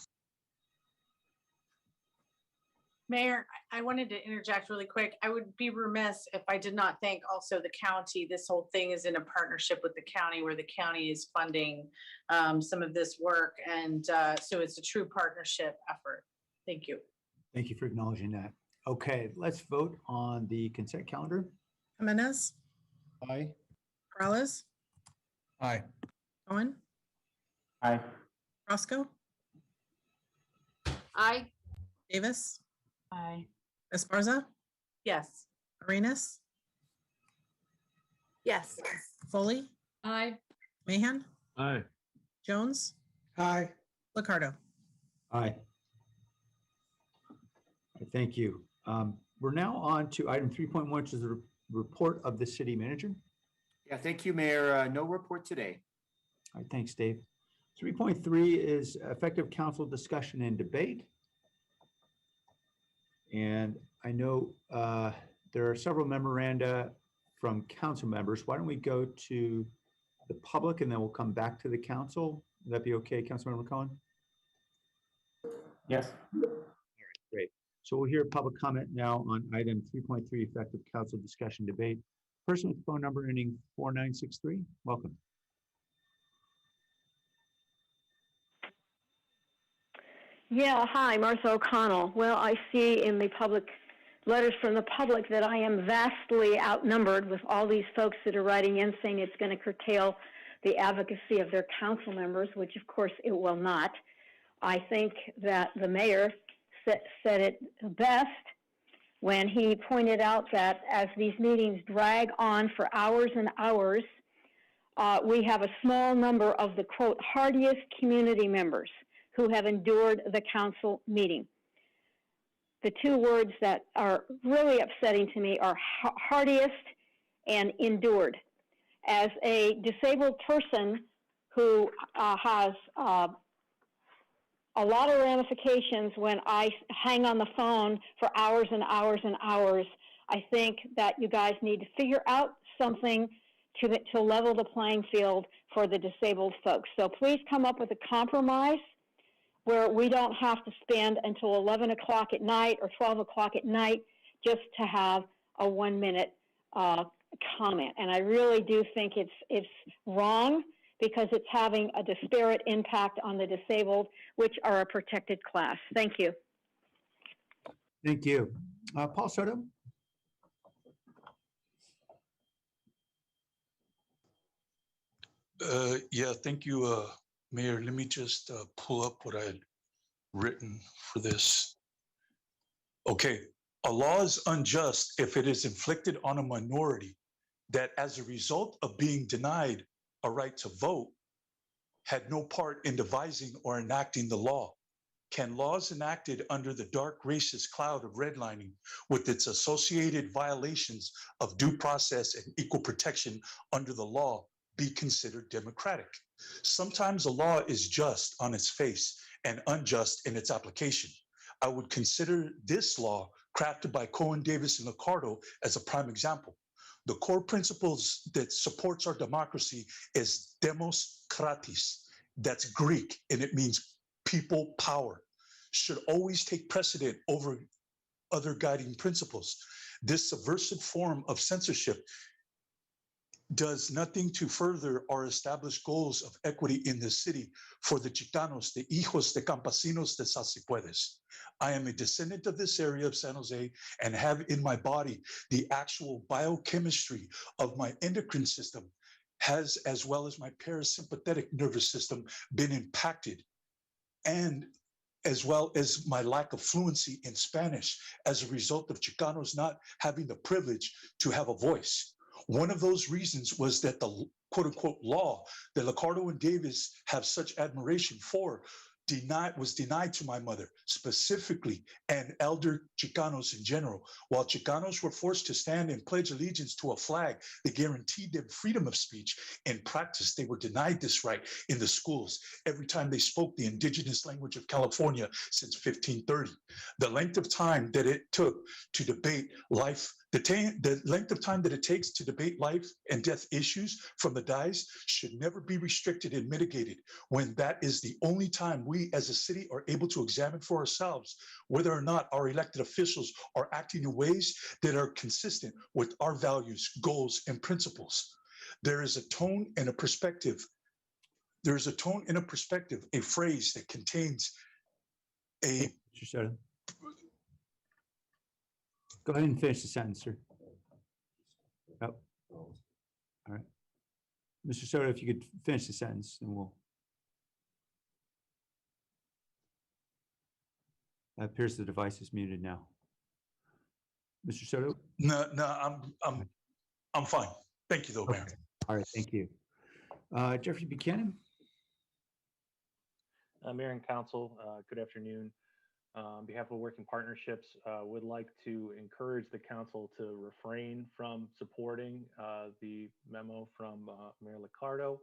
Mayor, I wanted to interject really quick. I would be remiss if I did not thank also the county. This whole thing is in a partnership with the county, where the county is funding some of this work. And so it's a true partnership effort. Thank you. Thank you for acknowledging that. Okay, let's vote on the consent calendar. Jimenez, Aye. Morales, Aye. Cohen, Aye. Roscoe, Aye. Davis, Aye. Esparza, Yes. Arenas, Yes. Foley, Aye. Mahan, Aye. Jones, Aye. Liccardo. Aye. Thank you. We're now on to item 3.1, which is the report of the city manager. Yeah, thank you, Mayor. No report today. All right, thanks, Dave. 3.3 is effective council discussion and debate. And I know there are several memoranda from council members. Why don't we go to the public and then we'll come back to the council? Would that be okay, Councilmember Cohen? Yes. Great. So we'll hear public comment now on item 3.3, effective council discussion debate. Person with phone number ending 4963, welcome. Yeah, hi, Martha O'Connell. Well, I see in the public letters from the public that I am vastly outnumbered with all these folks that are writing in saying it's going to curtail the advocacy of their council members, which of course it will not. I think that the mayor said it best when he pointed out that as these meetings drag on for hours and hours, we have a small number of the, quote, hardiest community members who have endured the council meeting. The two words that are really upsetting to me are hardiest and endured. As a disabled person who has a lot of ramifications when I hang on the phone for hours and hours and hours, I think that you guys need to figure out something to level the playing field for the disabled folks. So please come up with a compromise where we don't have to spend until 11 o'clock at night or 12 o'clock at night just to have a 1-minute comment. And I really do think it's wrong because it's having a disparate impact on the disabled, which are a protected class. Thank you. Thank you. Paul Soto? Yeah, thank you, Mayor. Let me just pull up what I had written for this. Okay, a law is unjust if it is inflicted on a minority that as a result of being denied a right to vote had no part in devising or enacting the law. Can laws enacted under the dark racist cloud of redlining with its associated violations of due process and equal protection under the law be considered democratic? Sometimes a law is just on its face and unjust in its application. I would consider this law crafted by Cohen, Davis, and Liccardo as a prime example. The core principles that supports our democracy is demos kratis. That's Greek, and it means people power. Should always take precedent over other guiding principles. This subversive form of censorship does nothing to further our established goals of equity in the city for the Chicanos, the hijos de campesinos de Sasipuedes. I am a descendant of this area of San Jose and have in my body the actual biochemistry of my endocrine system has, as well as my parasympathetic nervous system, been impacted, and as well as my lack of fluency in Spanish as a result of Chicanos not having the privilege to have a voice. One of those reasons was that the quote unquote law that Liccardo and Davis have such admiration for was denied to my mother specifically, and elder Chicanos in general. While Chicanos were forced to stand and pledge allegiance to a flag that guaranteed them freedom of speech, in practice they were denied this right in the schools every time they spoke the indigenous language of California since 1530. The length of time that it took to debate life, the length of time that it takes to debate life and death issues from the dais should never be restricted and mitigated, when that is the only time we as a city are able to examine for ourselves whether or not our elected officials are acting in ways that are consistent with our values, goals, and principles. There is a tone and a perspective. There is a tone and a perspective, a phrase that contains a... Go ahead and finish the sentence, sir. Oh. All right. Mr. Soto, if you could finish the sentence, and we'll... It appears the device is muted now. Mr. Soto? No, I'm fine. Thank you, though, Mayor. All right, thank you. Jeffrey Buchanan? Mayor and Council, good afternoon. On behalf of Working Partnerships, would like to encourage the Council to refrain from supporting the memo from Mayor Liccardo.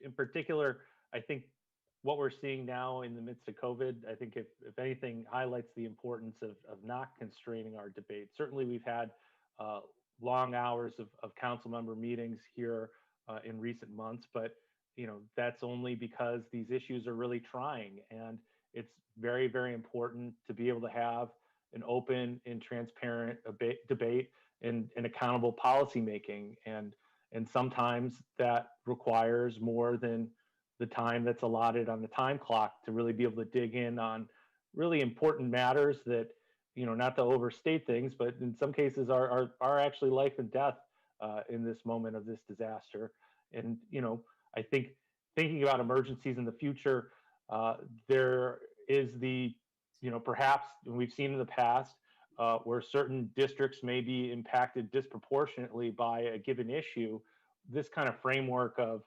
In particular, I think what we're seeing now in the midst of COVID, I think if anything, highlights the importance of not constraining our debate. Certainly we've had long hours of council member meetings here in recent months, but that's only because these issues are really trying. And it's very, very important to be able to have an open and transparent debate and accountable policymaking. And sometimes that requires more than the time that's allotted on the time clock to really be able to dig in on really important matters that, not to overstate things, but in some cases are actually life and death in this moment of this disaster. And, I think thinking about emergencies in the future, there is the, perhaps we've seen in the past where certain districts may be impacted disproportionately by a given issue. This kind of framework of,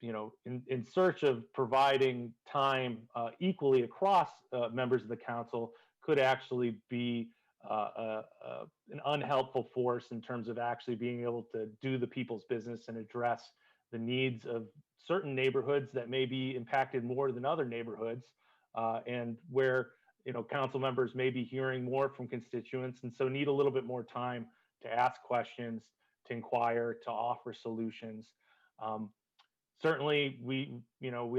in search of providing time equally across members of the council could actually be an unhelpful force in terms of actually being able to do the people's business and address the needs of certain neighborhoods that may be impacted more than other neighborhoods, and where council members may be hearing more from constituents and so need a little bit more time to ask questions, to inquire, to offer solutions. Certainly, we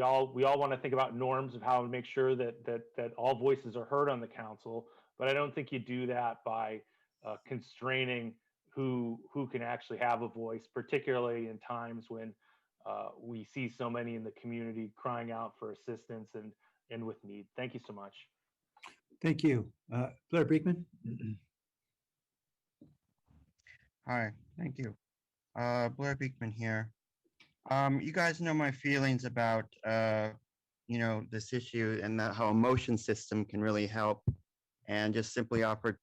all want to think about norms of how to make sure that all voices are heard on the council, but I don't think you do that by constraining who can actually have a voice, particularly in times when we see so many in the community crying out for assistance and with need. Thank you so much. Thank you. Blair Beekman. Hi, thank you. Blair Beekman here. You guys know my feelings about, this issue and that how a motion system can really help, and just simply offer,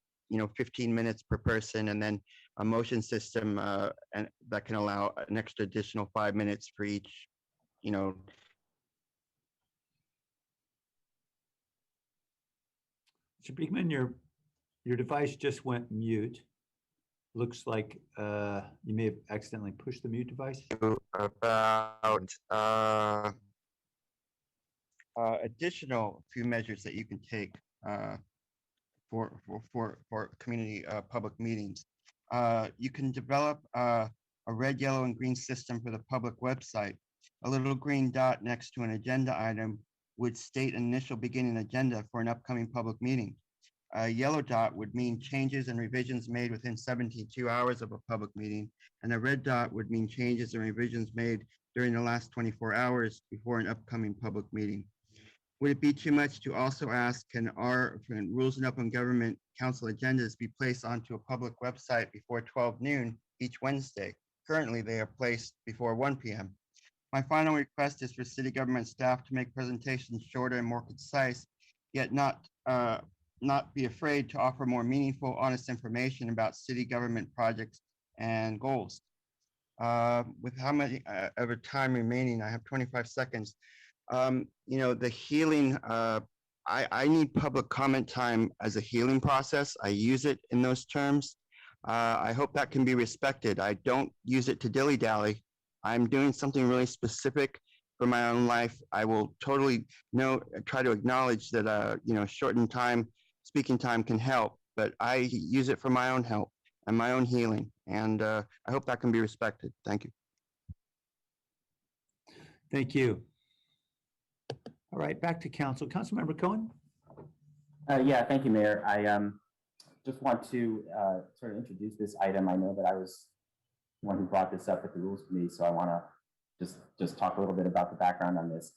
15 minutes per person, and then a motion system and that can allow an extra additional 5 minutes for each, Mr. Beekman, your device just went mute. Looks like you may have accidentally pushed the mute device. About additional few measures that you can take for community public meetings. You can develop a red, yellow, and green system for the public website. A little green dot next to an agenda item would state an initial beginning agenda for an upcoming public meeting. A yellow dot would mean changes and revisions made within 72 hours of a public meeting, and a red dot would mean changes and revisions made during the last 24 hours before an upcoming public meeting. Would it be too much to also ask, can our Rules and Open Government Council agendas be placed onto a public website before 12 noon each Wednesday? Currently, they are placed before 1 p.m. My final request is for city government staff to make presentations shorter and more concise, yet not be afraid to offer more meaningful, honest information about city government projects and goals. With how much of time remaining, I have 25 seconds. The healing, I need public comment time as a healing process. I use it in those terms. I hope that can be respected. I don't use it to dilly-dally. I'm doing something really specific for my own life. I will totally try to acknowledge that, shortened time, speaking time can help, but I use it for my own help and my own healing. And I hope that can be respected. Thank you. Thank you. All right, back to council. Councilmember Cohen. Yeah, thank you, Mayor. I just want to sort of introduce this item. I know that I was the one who brought this up at the Rules Committee, so I want to just talk a little bit about the background on this.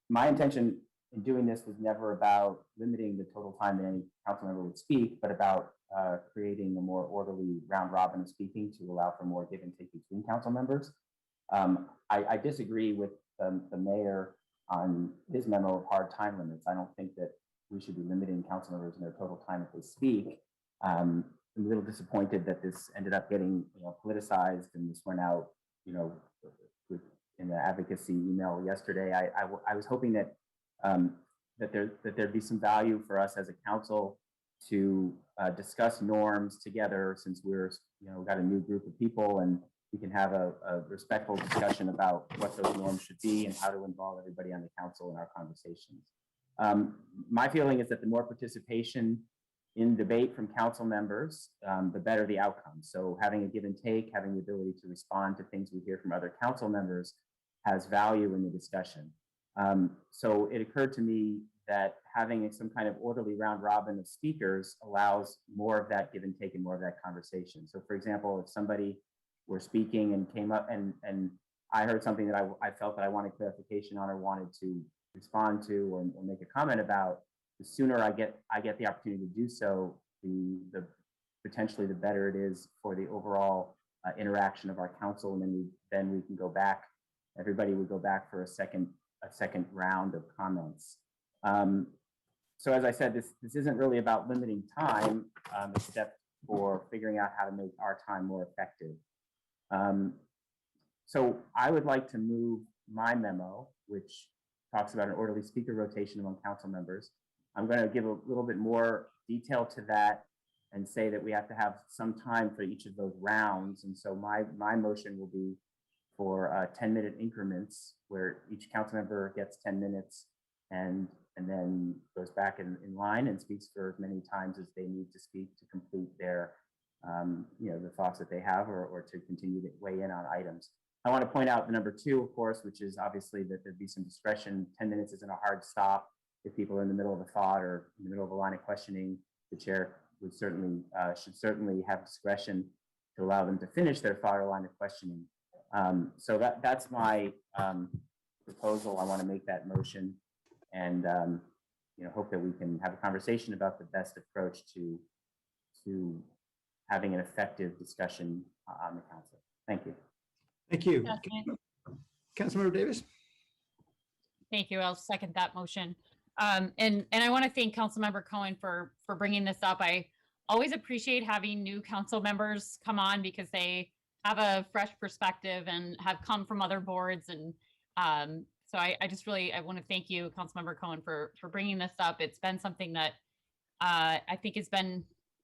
My intention in doing this was never about limiting the total time that any council member would speak, but about creating a more orderly round robin of speaking to allow for more give and take between council members. I disagree with the mayor on his memo of hard time limits. I don't think that we should be limiting council members in their total time if they speak. I'm a little disappointed that this ended up getting politicized, and this went out in the advocacy email yesterday. I was hoping that that there'd be some value for us as a council to discuss norms together, since we're got a new group of people, and we can have a respectful discussion about what those norms should be and how to involve everybody on the council in our conversations. My feeling is that the more participation in debate from council members, the better the outcome. So having a give and take, having the ability to respond to things we hear from other council members has value in the discussion. So it occurred to me that having some kind of orderly round robin of speakers allows more of that give and take and more of that conversation. So for example, if somebody were speaking and came up and I heard something that I felt that I wanted clarification on or wanted to respond to or make a comment about, the sooner I get the opportunity to do so, the potentially the better it is for the overall interaction of our council, and then we can go back. Everybody would go back for a second round of comments. So as I said, this isn't really about limiting time, except for figuring out how to make our time more effective. So I would like to move my memo, which talks about an orderly speaker rotation among council members. I'm going to give a little bit more detail to that and say that we have to have some time for each of those rounds. And so my motion will be for 10-minute increments where each council member gets 10 minutes and then goes back in line and speaks for as many times as they need to speak to complete their, the thoughts that they have or to continue to weigh in on items. I want to point out the number 2, of course, which is obviously that there'd be some discretion. 10 minutes isn't a hard stop. If people are in the middle of a thought or in the middle of a line of questioning, the chair would should certainly have discretion to allow them to finish their thought or line of questioning. So that's my proposal. I want to make that motion, and hope that we can have a conversation about the best approach to having an effective discussion on the council. Thank you. Thank you. Councilmember Davis. Thank you. I'll second that motion. And I want to thank Councilmember Cohen for bringing this up. I always appreciate having new council members come on because they have a fresh perspective and have come from other boards. And so I want to thank you, Councilmember Cohen, for bringing this up. It's been something that I think has been,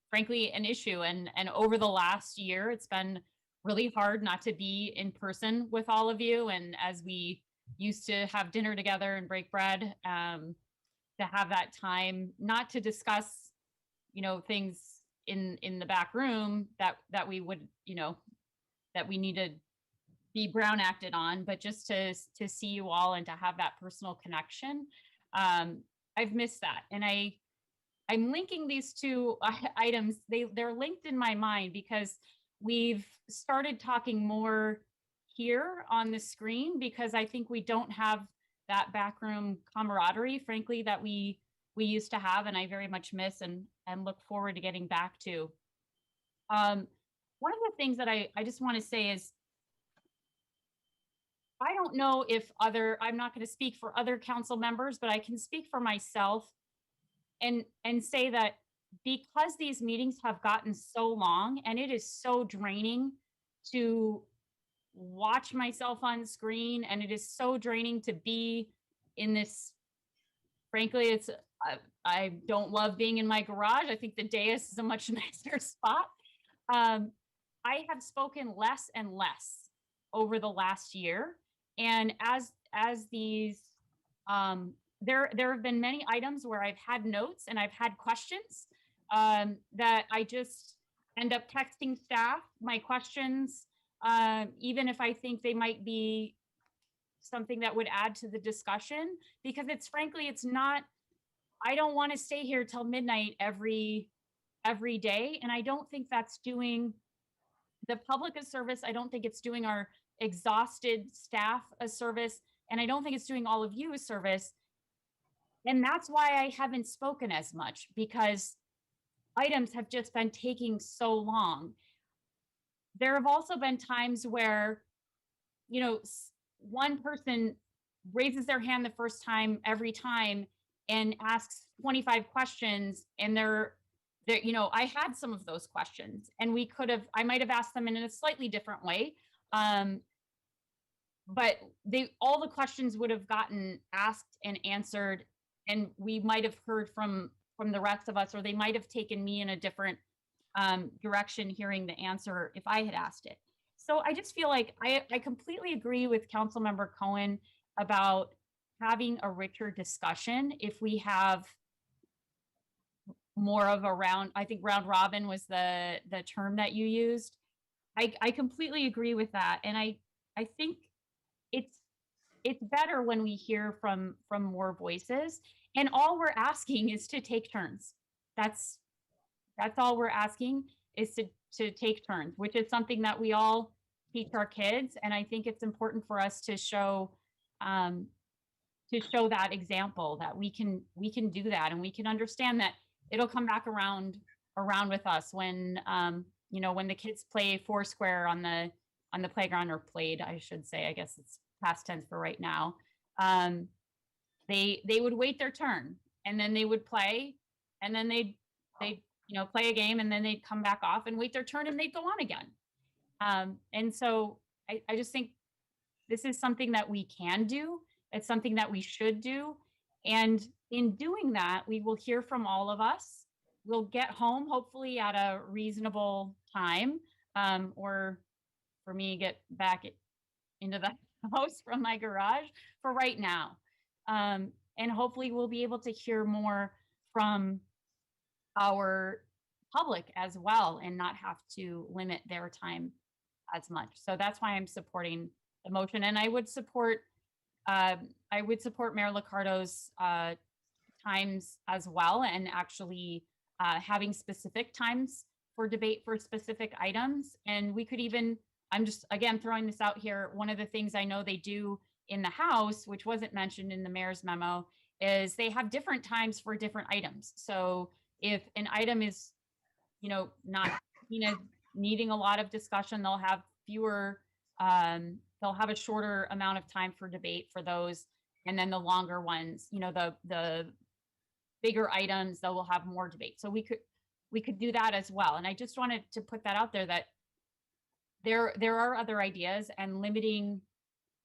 frankly, an issue. And over the last year, it's been really hard not to be in person with all of you. And as we used to have dinner together and break bread, to have that time, not to discuss, things in the back room that we would, that we need to be Brown acted on, but just to see you all and to have that personal connection. I've missed that. And I'm linking these two items. They're linked in my mind because we've started talking more here on the screen because I think we don't have that backroom camaraderie, frankly, that we used to have, and I very much miss and look forward to getting back to. One of the things that I just want to say is, I don't know if I'm not going to speak for other council members, but I can speak for myself and say that because these meetings have gotten so long and it is so draining to watch myself on screen, and it is so draining to be in this, frankly, I don't love being in my garage. I think the dais is a much nicer spot. I have spoken less and less over the last year. And as these, there have been many items where I've had notes and I've had questions that I just end up texting staff my questions, even if I think they might be something that would add to the discussion, because it's not, I don't want to stay here till midnight every day. And I don't think that's doing the public a service. I don't think it's doing our exhausted staff a service. And I don't think it's doing all of you a service. And that's why I haven't spoken as much, because items have just been taking so long. There have also been times where, one person raises their hand the first time every time and asks 25 questions, and I had some of those questions, and I might have asked them in a slightly different way. But all the questions would have gotten asked and answered, and we might have heard from the rest of us, or they might have taken me in a different direction hearing the answer if I had asked it. So I just feel like I completely agree with Councilmember Cohen about having a richer discussion if we have more of a round. I think round robin was the term that you used. I completely agree with that. And I think it's it's better when we hear from more voices. And all we're asking is to take turns. That's all we're asking, is to take turns, which is something that we all teach our kids. And I think it's important for us to show that example, that we can do that, and we can understand that it'll come back around with us when when the kids play Foursquare on the playground, or played, I should say, I guess it's past tense for right now. They would wait their turn, and then they would play, and then they'd play a game, and then they'd come back off and wait their turn, and they'd go on again. And so I just think this is something that we can do. It's something that we should do. And in doing that, we will hear from all of us. We'll get home hopefully at a reasonable time, or for me, get back into the house from my garage for right now. And hopefully we'll be able to hear more from our public as well, and not have to limit their time as much. So that's why I'm supporting the motion. And I would support Mayor Liccardo's times as well, and actually having specific times for debate for specific items. And we could even, I'm just, again, throwing this out here, one of the things I know they do in the House, which wasn't mentioned in the mayor's memo, is they have different times for different items. So if an item is, not needing a lot of discussion, they'll have fewer, they'll have a shorter amount of time for debate for those. And then the longer ones, the bigger items, they will have more debate. So we could do that as well. And I just wanted to put that out there, that there are other ideas, and limiting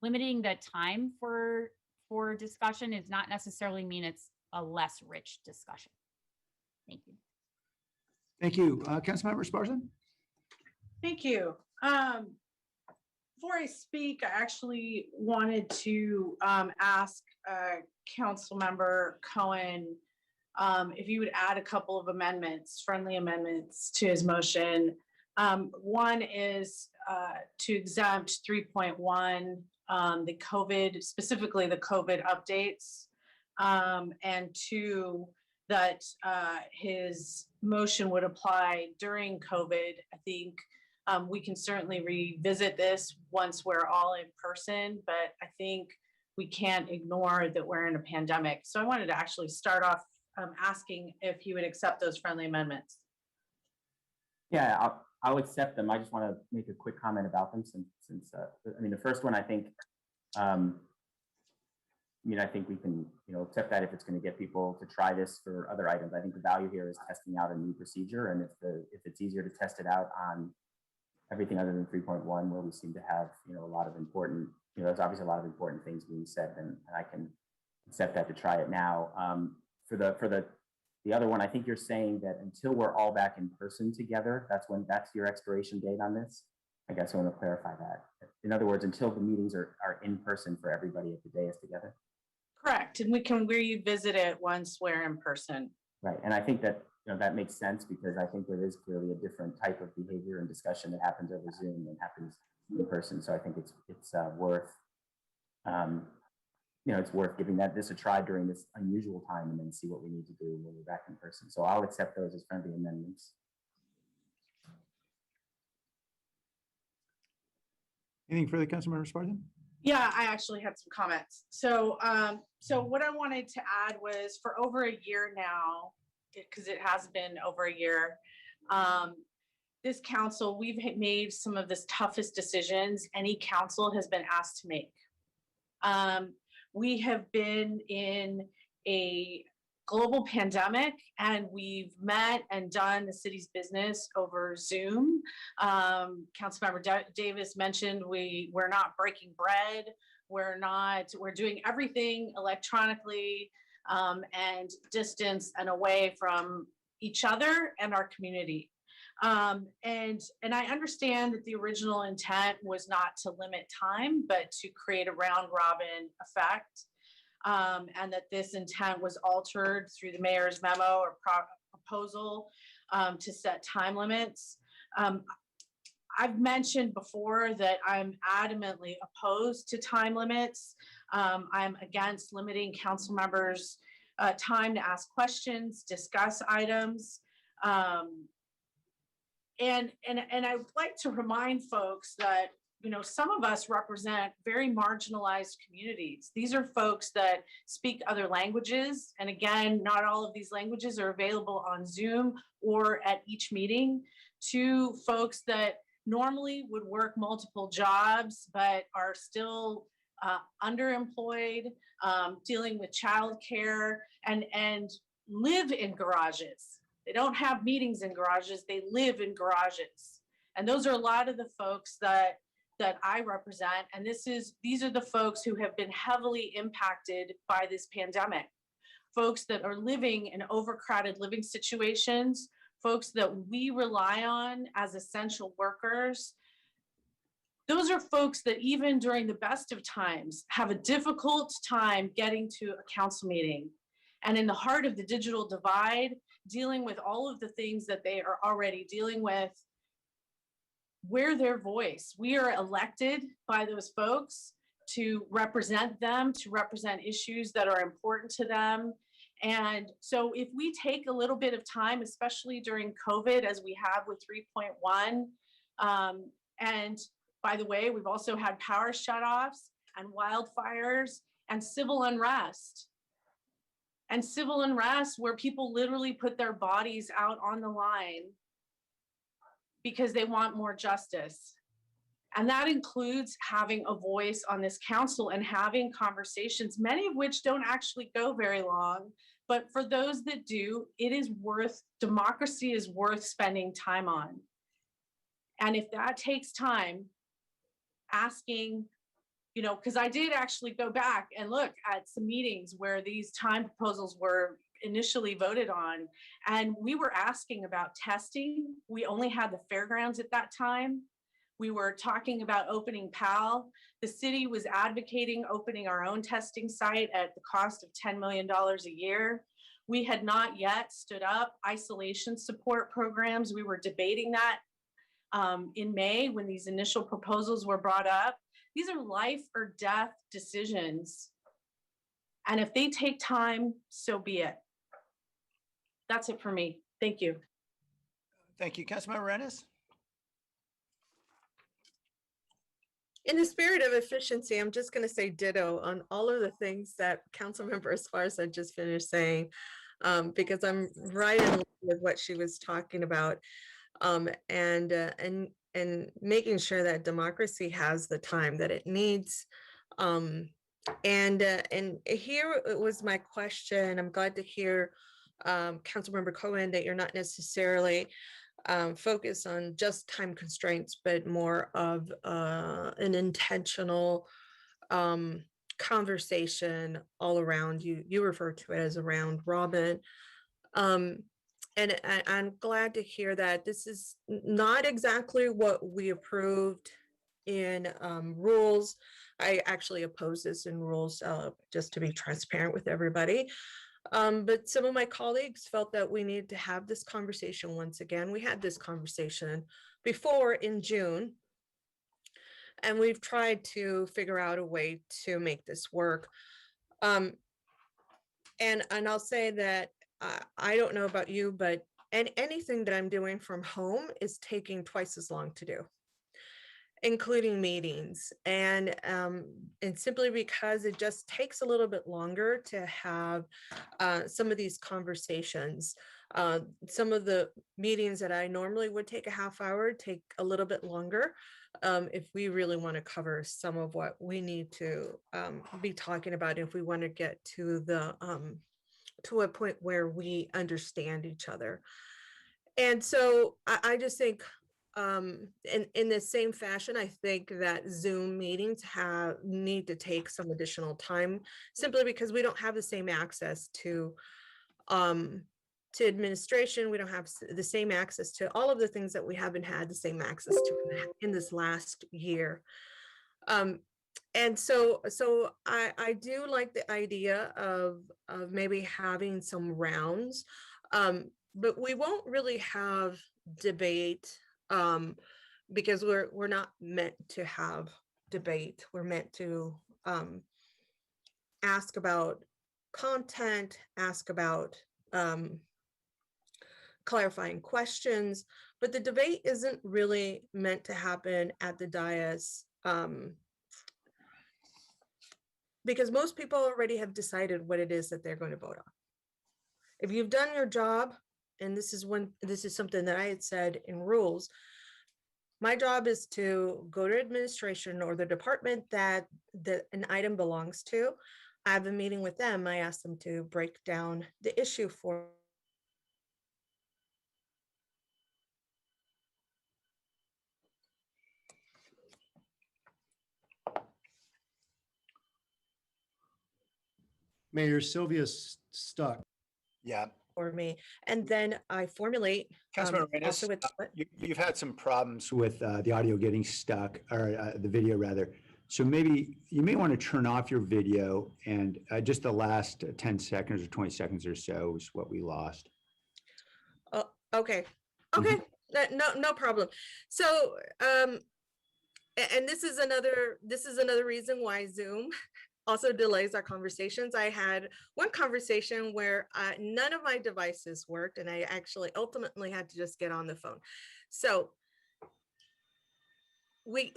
the time for discussion is not necessarily mean it's a less rich discussion. Thank you. Thank you. Councilmember Sparson? Thank you. Before I speak, I actually wanted to ask Councilmember Cohen if you would add a couple of amendments, friendly amendments to his motion. One is to exempt 3.1, the COVID, specifically the COVID updates, and two, that his motion would apply during COVID. I think we can certainly revisit this once we're all in person, but I think we can't ignore that we're in a pandemic. So I wanted to actually start off asking if he would accept those friendly amendments. Yeah, I'll accept them. I just want to make a quick comment about them since the first one, I think, I think we can, accept that if it's going to get people to try this for other items. I think the value here is testing out a new procedure, and if it's easier to test it out on everything other than 3.1, where we seem to have, a lot of important, there's obviously a lot of important things being said, and I can accept that to try it now. For the other one, I think you're saying that until we're all back in person together, that's your expiration date on this. I guess I want to clarify that. In other words, until the meetings are in person for everybody at the dais together. Correct, and we can revisit it once we're in person. Right, and I think that that makes sense, because I think there is clearly a different type of behavior and discussion that happens over Zoom than happens in person. So I think it's worth it's worth giving this a try during this unusual time, and then see what we need to do when we're back in person. So I'll accept those as friendly amendments. Anything further, Councilmember Sparson? Yeah, I actually had some comments. So, so what I wanted to add was, for over a year now, because it has been over a year, this council, we've made some of the toughest decisions any council has been asked to make. We have been in a global pandemic, and we've met and done the city's business over Zoom. Councilmember Davis mentioned we're not breaking bread. We're doing everything electronically, and distance and away from each other and our community. And I understand that the original intent was not to limit time, but to create a round robin effect. And that this intent was altered through the mayor's memo or proposal to set time limits. I've mentioned before that I'm adamantly opposed to time limits. I'm against limiting council members' time to ask questions, discuss items. And I would like to remind folks that, you know, some of us represent very marginalized communities. These are folks that speak other languages. And again, not all of these languages are available on Zoom or at each meeting. To folks that normally would work multiple jobs, but are still underemployed, dealing with childcare, and live in garages. They don't have meetings in garages, they live in garages. And those are a lot of the folks that I represent. And these are the folks who have been heavily impacted by this pandemic. Folks that are living in overcrowded living situations, folks that we rely on as essential workers. Those are folks that even during the best of times have a difficult time getting to a council meeting. And in the heart of the digital divide, dealing with all of the things that they are already dealing with, we're their voice. We are elected by those folks to represent them, to represent issues that are important to them. And so if we take a little bit of time, especially during COVID, as we have with 3.1, and by the way, we've also had power shutoffs and wildfires and civil unrest. And civil unrest where people literally put their bodies out on the line because they want more justice. And that includes having a voice on this council and having conversations, many of which don't actually go very long. But for those that do, democracy is worth spending time on. And if that takes time, asking, you know, because I did actually go back and look at some meetings where these time proposals were initially voted on, and we were asking about testing. We only had the fairgrounds at that time. We were talking about opening PAL. The city was advocating opening our own testing site at the cost of $10 million a year. We had not yet stood up isolation support programs. We were debating that in May when these initial proposals were brought up. These are life or death decisions. And if they take time, so be it. That's it for me. Thank you. Thank you, Councilmember Rennes. In the spirit of efficiency, I'm just going to say ditto on all of the things that Councilmember Esparza just finished saying, because I'm right in line with what she was talking about, and making sure that democracy has the time that it needs. And here was my question. I'm glad to hear, Councilmember Cohen, that you're not necessarily focused on just time constraints, but more of an intentional conversation all around. You refer to it as a round robin. And I'm glad to hear that this is not exactly what we approved in rules. I actually oppose this in rules, just to be transparent with everybody. But some of my colleagues felt that we needed to have this conversation once again. We had this conversation before in June, and we've tried to figure out a way to make this work. And I'll say that I don't know about you, but anything that I'm doing from home is taking twice as long to do, including meetings. And simply because it just takes a little bit longer to have some of these conversations. Some of the meetings that I normally would take a half hour take a little bit longer if we really want to cover some of what we need to be talking about, if we want to get to the to a point where we understand each other. And so I just think in the same fashion, I think that Zoom meetings need to take some additional time, simply because we don't have the same access to administration. We don't have the same access to all of the things that we haven't had the same access to in this last year. And so I do like the idea of maybe having some rounds, but we won't really have debate because we're not meant to have debate. We're meant to ask about content, ask about clarifying questions, but the debate isn't really meant to happen at the dais because most people already have decided what it is that they're going to vote on. If you've done your job, and this is something that I had said in rules, my job is to go to administration or the department that an item belongs to. I have a meeting with them. I ask them to break down the issue for Mayor Sylvia's stuck. Yeah. for me, and then I formulate Councilmember also Reyes, with you've had some problems with the audio getting stuck, or the video rather. So maybe you may want to turn off your video, and just the last 10 seconds or 20 seconds or so is what we lost. Okay. No problem. So and this is another reason why Zoom also delays our conversations. I had one conversation where none of my devices worked, and I actually ultimately had to just get on the phone. So we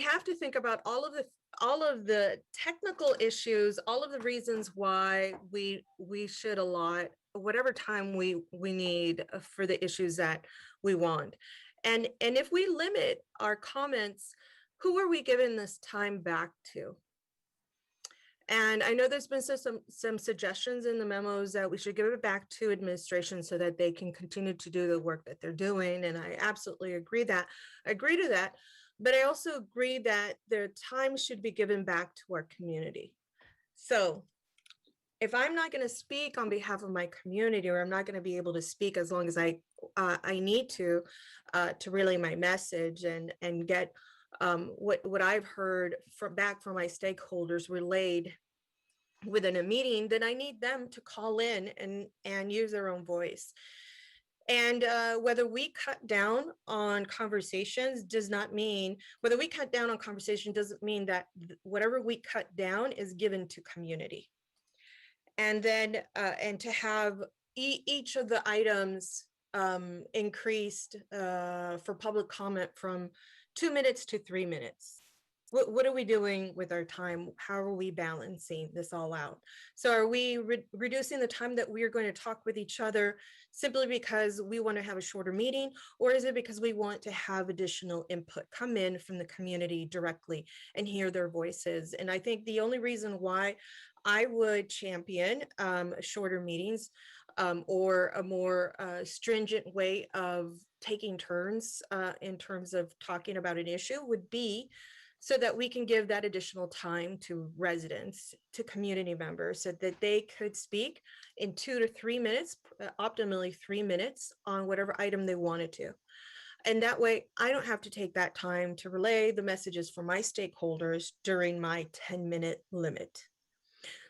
have to think about all of the technical issues, all of the reasons why we should allot whatever time we need for the issues that we want. And if we limit our comments, who are we giving this time back to? And I know there's been some suggestions in the memos that we should give it back to administration so that they can continue to do the work that they're doing. And I absolutely agree to that. But I also agree that their time should be given back to our community. So if I'm not going to speak on behalf of my community, or I'm not going to be able to speak as long as I need to relay my message and get what I've heard back from my stakeholders relayed within a meeting, then I need them to call in and use their own voice. And whether we cut down on conversations doesn't mean that whatever we cut down is given to community. And then and to have each of the items increased for public comment from 2 minutes to 3 minutes. What are we doing with our time? How are we balancing this all out? So are we reducing the time that we are going to talk with each other simply because we want to have a shorter meeting? Or is it because we want to have additional input come in from the community directly and hear their voices? And I think the only reason why I would champion shorter meetings or a more stringent way of taking turns in terms of talking about an issue would be so that we can give that additional time to residents, to community members, so that they could speak in 2 to 3 minutes, optimally 3 minutes, on whatever item they wanted to. And that way, I don't have to take that time to relay the messages for my stakeholders during my 10-minute limit.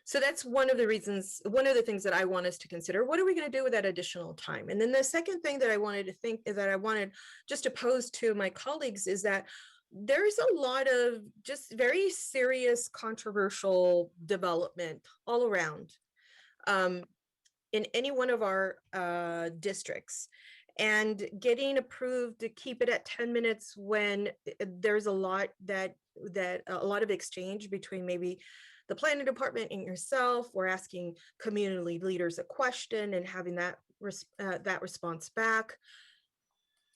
So that's one of the things that I want us to consider. What are we going to do with that additional time? And then the second thing that I wanted just to pose to my colleagues is that there's a lot of just very serious controversial development all around in any one of our districts. And getting approved to keep it at 10 minutes when there's a lot of exchange between maybe the planning department and yourself, or asking community leaders a question and having that response back,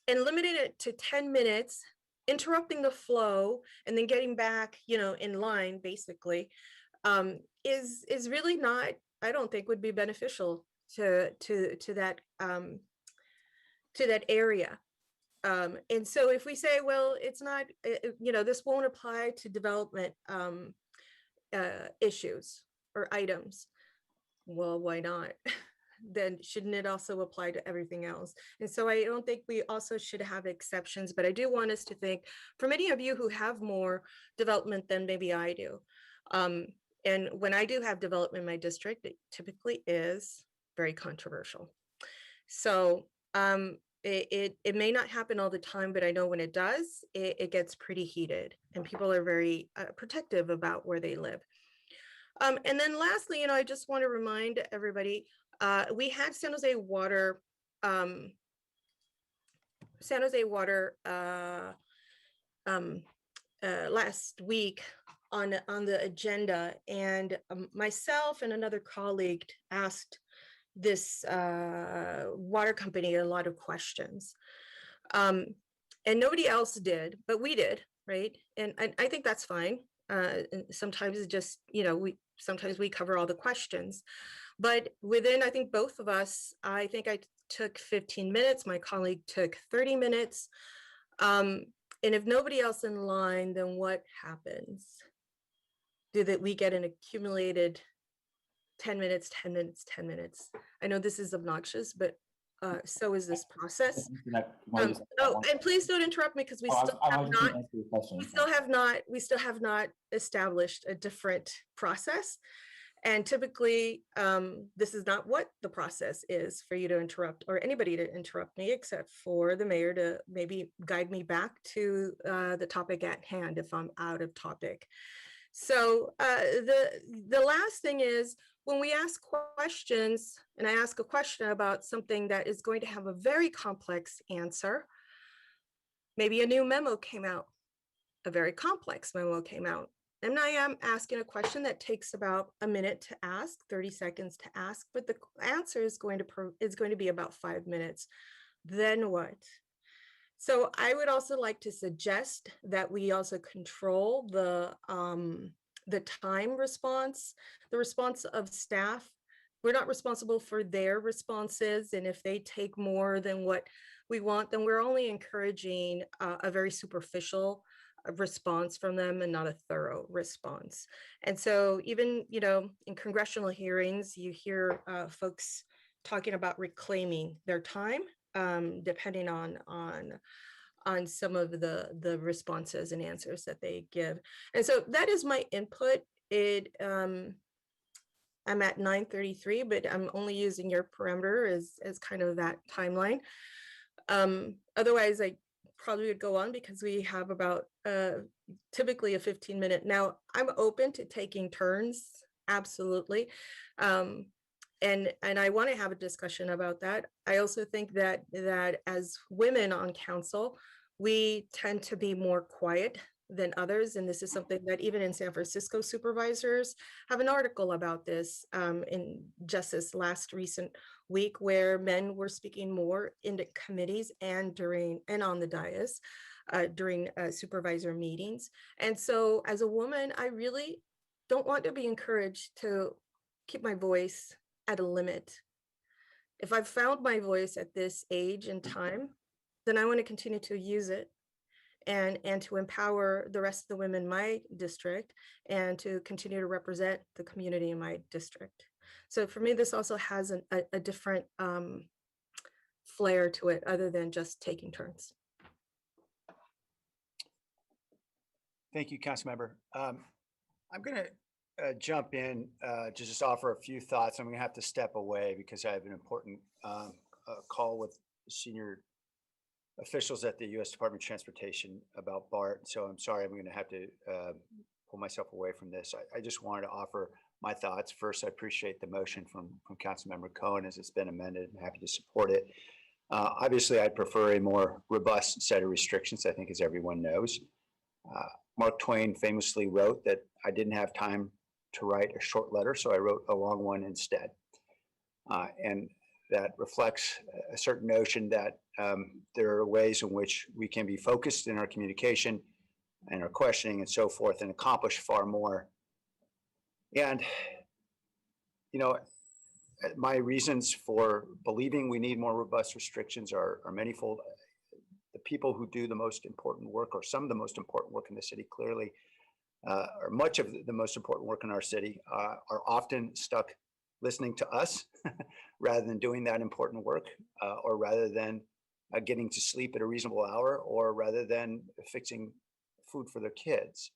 and limiting it to 10 minutes, interrupting the flow, and then getting back, in line, basically, is really not, I don't think, would be beneficial to that area. And so if we say, well, it's not, this won't apply to development issues or items, well, why not? Then shouldn't it also apply to everything else? And so I don't think we also should have exceptions, but I do want us to think, for many of you who have more development than maybe I do, and when I do have development in my district, it typically is very controversial. So it may not happen all the time, but I know when it does, it gets pretty heated, and people are very protective about where they live. And then lastly, I just want to remind everybody, we had San Jose Water last week on the agenda, and myself and another colleague asked this water company a lot of questions, and nobody else did, but we did, right? And I think that's fine. And sometimes it just, sometimes we cover all the questions, but within, I think both of us, I think I took 15 minutes, my colleague took 30 minutes. And if nobody else in line, then what happens? We get an accumulated 10 minutes, 10 minutes, 10 minutes. I know this is obnoxious, but so is this process. Oh, and please don't interrupt me, because we still have not established a different process. And typically, this is not what the process is for you to interrupt, or anybody to interrupt me, except for the mayor to maybe guide me back to the topic at hand if I'm out of topic. So the last thing is, when we ask questions, and I ask a question about something that is going to have a very complex answer, maybe a new memo came out, a very complex memo came out, and I am asking a question that takes about a minute to ask, 30 seconds to ask, but the answer is going to be about 5 minutes. Then what? So I would also like to suggest that we also control the time response, the response of staff. We're not responsible for their responses, and if they take more than what we want, then we're only encouraging a very superficial response from them and not a thorough response. And so even, in congressional hearings, you hear folks talking about reclaiming their time, depending on some of the responses and answers that they give. And so that is my input. I'm at 9:33, but I'm only using your parameter as kind of that timeline. Otherwise, I probably would go on, because we have about typically a 15-minute. Now, I'm open to taking turns, absolutely. And I want to have a discussion about that. I also think that as women on council, we tend to be more quiet than others. And this is something that even in San Francisco, supervisors have an article about this in just this last recent week, where men were speaking more in the committees and on the dais during supervisor meetings. And so as a woman, I really don't want to be encouraged to keep my voice at a limit. If I've found my voice at this age and time, then I want to continue to use it, and to empower the rest of the women in my district, and to continue to represent the community in my district. So for me, this also has a different flair to it, other than just taking turns. Thank you, Councilmember. I'm going to jump in to just offer a few thoughts. I'm going to have to step away because I have an important call with senior officials at the U.S. Department of Transportation about BART. So I'm sorry, I'm going to have to pull myself away from this. I just wanted to offer my thoughts. First, I appreciate the motion from Councilmember Cohen as it's been amended. I'm happy to support it. Obviously, I'd prefer a more robust set of restrictions, I think, as everyone knows. Mark Twain famously wrote that I didn't have time to write a short letter, so I wrote a long one instead. And that reflects a certain notion that there are ways in which we can be focused in our communication and our questioning and so forth, and accomplish far more. And, my reasons for believing we need more robust restrictions are manifold. The people who do the most important work, or some of the most important work in the city, clearly, or much of the most important work in our city, are often stuck listening to us rather than doing that important work, or rather than getting to sleep at a reasonable hour, or rather than fixing food for their kids.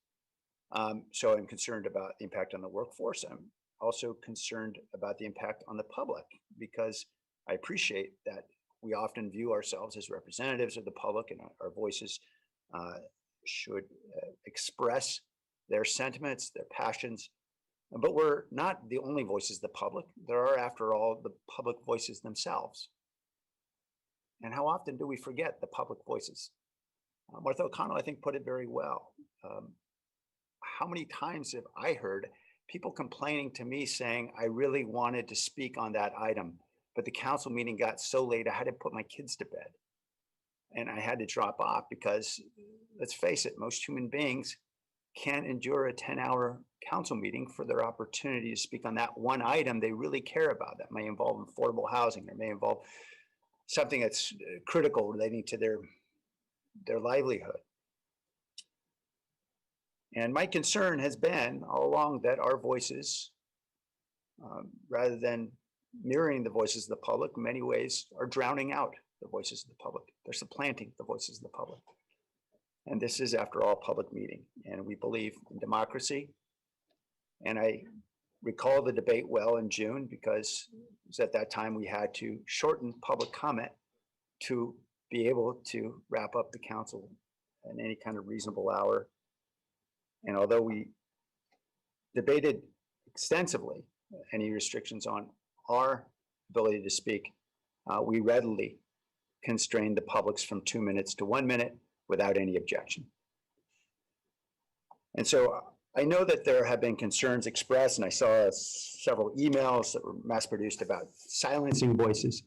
So I'm concerned about the impact on the workforce. I'm also concerned about the impact on the public, because I appreciate that we often view ourselves as representatives of the public, and our voices should express their sentiments, their passions. But we're not the only voices of the public. There are, after all, the public voices themselves. And how often do we forget the public voices? Martha O'Connell, I think, put it very well. How many times have I heard people complaining to me saying, I really wanted to speak on that item, but the council meeting got so late, I had to put my kids to bed. And I had to drop off because, let's face it, most human beings can't endure a 10-hour council meeting for their opportunity to speak on that one item they really care about. That may involve affordable housing, or may involve something that's critical relating to their livelihood. And my concern has been all along that our voices, rather than mirroring the voices of the public, in many ways are drowning out the voices of the public. They're supplanting the voices of the public. And this is, after all, a public meeting, and we believe in democracy. And I recall the debate well in June, because it was at that time we had to shorten public comment to be able to wrap up the council in any kind of reasonable hour. And although we debated extensively any restrictions on our ability to speak, we readily constrained the public's from 2 minutes to 1 minute without any objection. And so I know that there have been concerns expressed, and I saw several emails that were mass produced about silencing voices.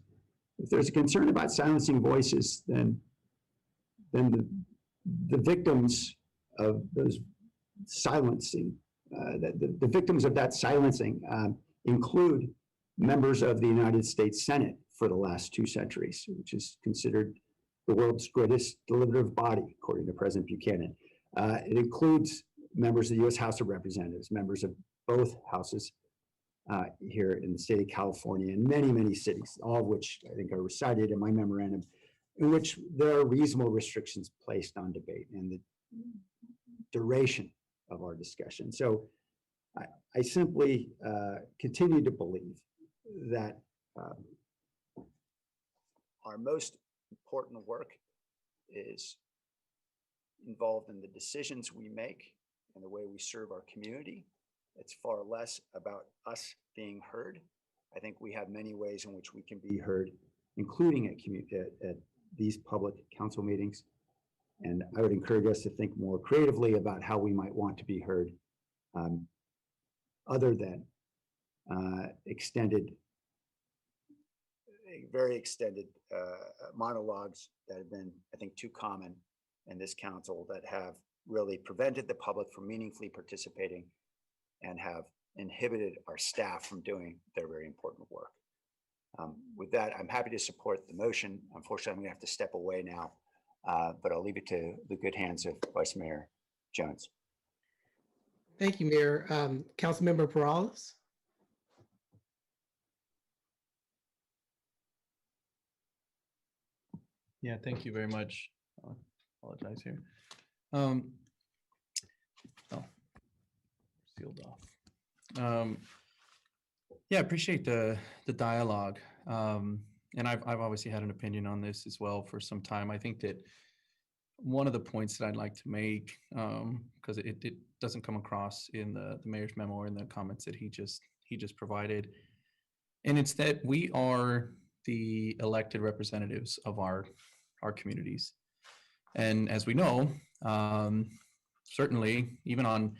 If there's a concern about silencing voices, then the victims of those silencing, the victims of that silencing include members of the United States Senate for the last 2 centuries, which is considered the world's greatest deliberative body, according to President Buchanan. It includes members of the U.S. House of Representatives, members of both houses here in the state of California, and many, many cities, all of which I think are recited in my memorandum, in which there are reasonable restrictions placed on debate and the duration of our discussion. So I simply continue to believe that our most important work is involved in the decisions we make and the way we serve our community. It's far less about us being heard. I think we have many ways in which we can be heard, including at these public council meetings. And I would encourage us to think more creatively about how we might want to be heard, other than very extended monologues that have been, I think, too common in this council, that have really prevented the public from meaningfully participating and have inhibited our staff from doing their very important work. With that, I'm happy to support the motion. Unfortunately, I'm going to have to step away now, but I'll leave it to the good hands of Vice Mayor Jones. Thank you, Mayor. Councilmember Perales. Yeah, thank you very much. Apologize here. Sealed off. Yeah, appreciate the dialogue. And I've obviously had an opinion on this as well for some time. I think that one of the points that I'd like to make, because it doesn't come across in the mayor's memo or in the comments that he just provided, and it's that we are the elected representatives of our communities. And as we know, certainly even on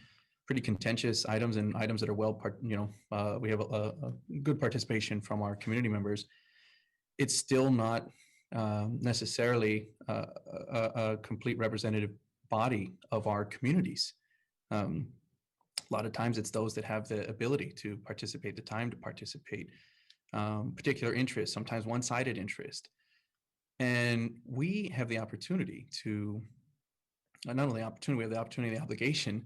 pretty contentious items and items that are we have a good participation from our community members, it's still not necessarily a complete representative body of our communities. A lot of times it's those that have the ability to participate, the time to participate, particular interest, sometimes one-sided interest. And we have the opportunity to, not only the opportunity, we have the opportunity, the obligation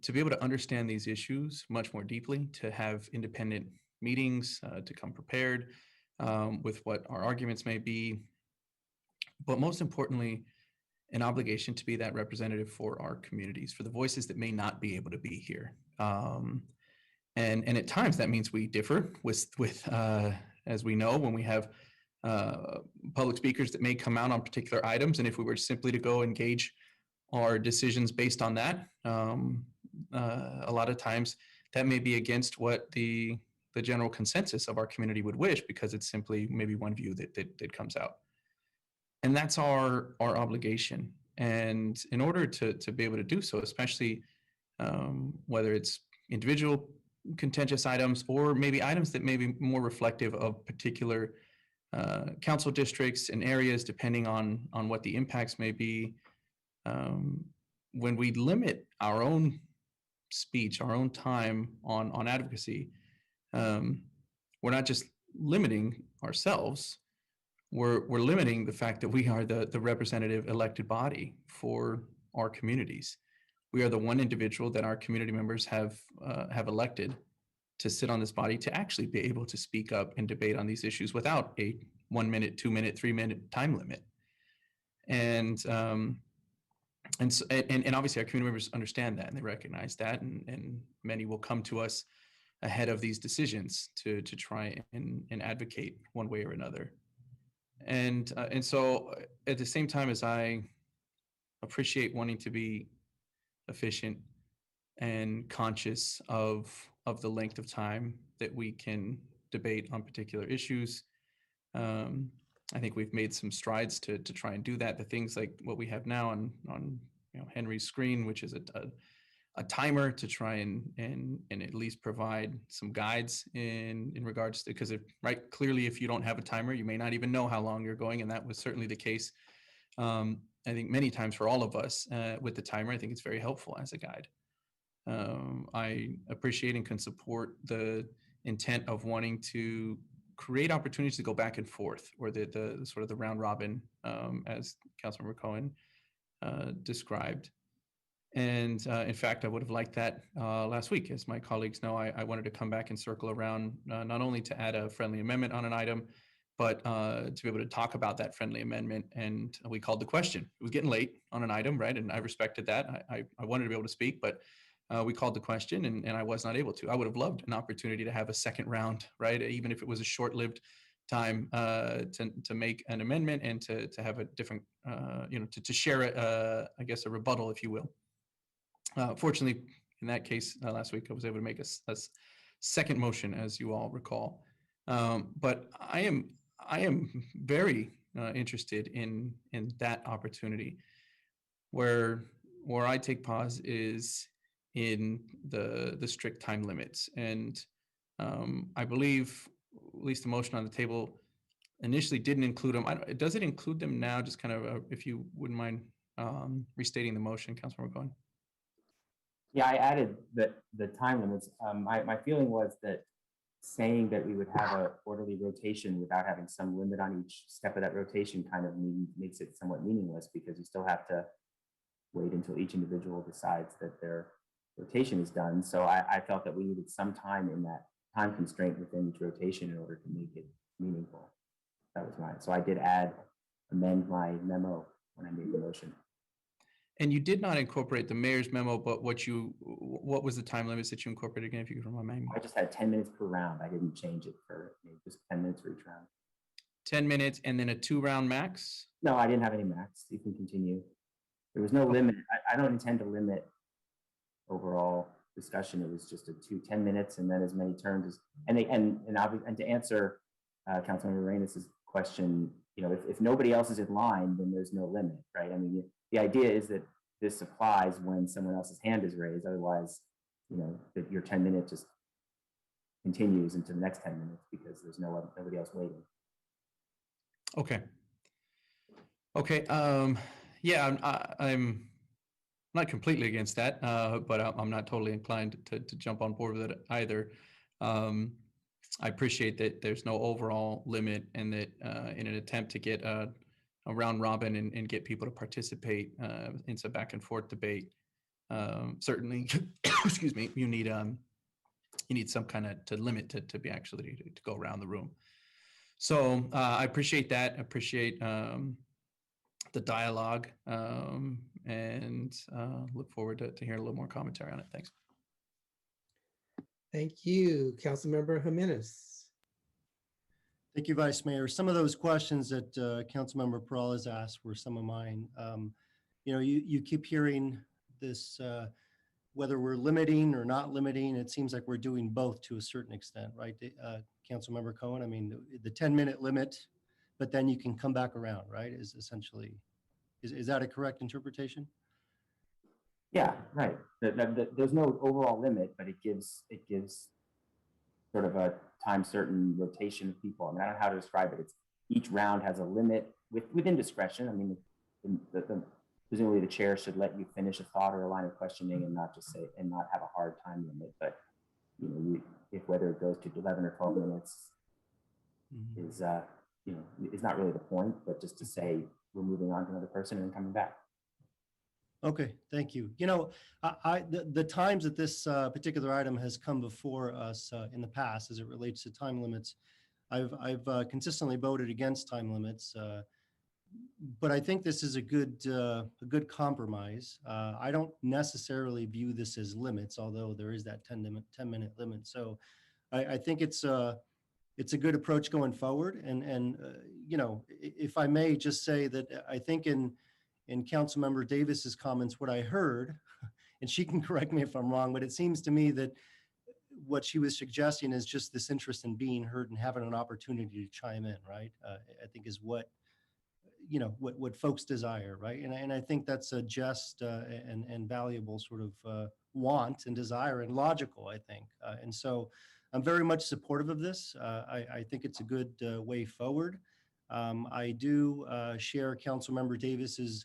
to be able to understand these issues much more deeply, to have independent meetings, to come prepared with what our arguments may be, but most importantly, an obligation to be that representative for our communities, for the voices that may not be able to be here. And at times that means we differ with as we know, when we have public speakers that may come out on particular items. And if we were simply to go engage our decisions based on that, a lot of times that may be against what the general consensus of our community would wish, because it's simply maybe one view that comes out. And that's our obligation. And in order to be able to do so, especially whether it's individual contentious items or maybe items that may be more reflective of particular council districts and areas, depending on what the impacts may be, when we limit our own speech, our own time on advocacy, we're not just limiting ourselves, we're limiting the fact that we are the representative elected body for our communities. We are the one individual that our community members have elected to sit on this body to actually be able to speak up and debate on these issues without a 1 minute, 2 minute, 3 minute time limit. And obviously our community members understand that and they recognize that, and many will come to us ahead of these decisions to try and advocate one way or another. And so at the same time as I appreciate wanting to be efficient and conscious of the length of time that we can debate on particular issues, I think we've made some strides to try and do that. The things like what we have now on Henry's screen, which is a timer to try and at least provide some guides in regards to, because clearly if you don't have a timer, you may not even know how long you're going, and that was certainly the case. I think many times for all of us with the timer. I think it's very helpful as a guide. I appreciate and can support the intent of wanting to create opportunities to go back and forth, or the sort of the round robin, as Councilmember Cohen described. And in fact, I would have liked that last week. As my colleagues know, I wanted to come back and circle around, not only to add a friendly amendment on an item, but to be able to talk about that friendly amendment. And we called the question. It was getting late on an item, right? And I respected that. I wanted to be able to speak, but we called the question and I was not able to. I would have loved an opportunity to have a second round, right? Even if it was a short-lived time to make an amendment and to have a different, to share I guess a rebuttal, if you will. Fortunately, in that case, last week, I was able to make a second motion, as you all recall. But I am very interested in that opportunity. Where I take pause is in the strict time limits, and I believe at least the motion on the table initially didn't include them. Does it include them now? Just kind of, if you wouldn't mind restating the motion, Councilmember Cohen. Yeah, I added the time limits. My feeling was that saying that we would have a orderly rotation without having some limit on each step of that rotation kind of makes it somewhat meaningless, because you still have to wait until each individual decides that their rotation is done. So I felt that we needed some time in that time constraint within each rotation in order to make it meaningful. That was mine. So I did amend my memo when I made the motion. And you did not incorporate the mayor's memo, but what was the time limits that you incorporated again, if you could remind me? I just had 10 minutes per round. I didn't change it for just 10 minutes for each round. 10 minutes and then a 2-round max? No, I didn't have any max. You can continue. There was no limit. I don't intend to limit overall discussion. It was just 10 minutes and then as many turns as, and to answer Councilmember Reynos's question, if nobody else is in line, then there's no limit, right? I mean, the idea is that this applies when someone else's hand is raised. Otherwise, that your 10 minutes just continues into the next 10 minutes because there's nobody else waiting. Okay. Yeah, I'm not completely against that, but I'm not totally inclined to jump on board with it either. I appreciate that there's no overall limit, and that in an attempt to get a round robin and get people to participate in some back and forth debate, certainly, excuse me, you need some kind of to limit to be actually to go around the room. So I appreciate that. I appreciate the dialogue, and look forward to hearing a little more commentary on it. Thanks. Thank you, Councilmember Jimenez. Thank you, Vice Mayor. Some of those questions that Councilmember Peralez asked were some of mine. You keep hearing this, whether we're limiting or not limiting, it seems like we're doing both to a certain extent, right? Councilmember Cohen, I mean, the 10-minute limit, but then you can come back around, right? Is essentially, is that a correct interpretation? Yeah, right. There's no overall limit, but it gives sort of a time certain rotation of people. I mean, I don't know how to describe it. It's each round has a limit within discretion. I mean, presumably the chair should let you finish a thought or a line of questioning and not just say, and not have a hard time limit. But if whether it goes to 11 or 12 minutes is not really the point, but just to say we're moving on to another person and then coming back. Okay, thank you. The times that this particular item has come before us in the past, as it relates to time limits, I've consistently voted against time limits, but I think this is a good compromise. I don't necessarily view this as limits, although there is that 10-minute limit. So I think it's a good approach going forward. And if I may just say that I think in Councilmember Davis's comments, what I heard, and she can correct me if I'm wrong, but it seems to me that what she was suggesting is just this interest in being heard and having an opportunity to chime in, right? I think is what folks desire, right? And I think that's a just and valuable sort of want and desire and logical, I think. And so I'm very much supportive of this. I think it's a good way forward. I do share Councilmember Davis's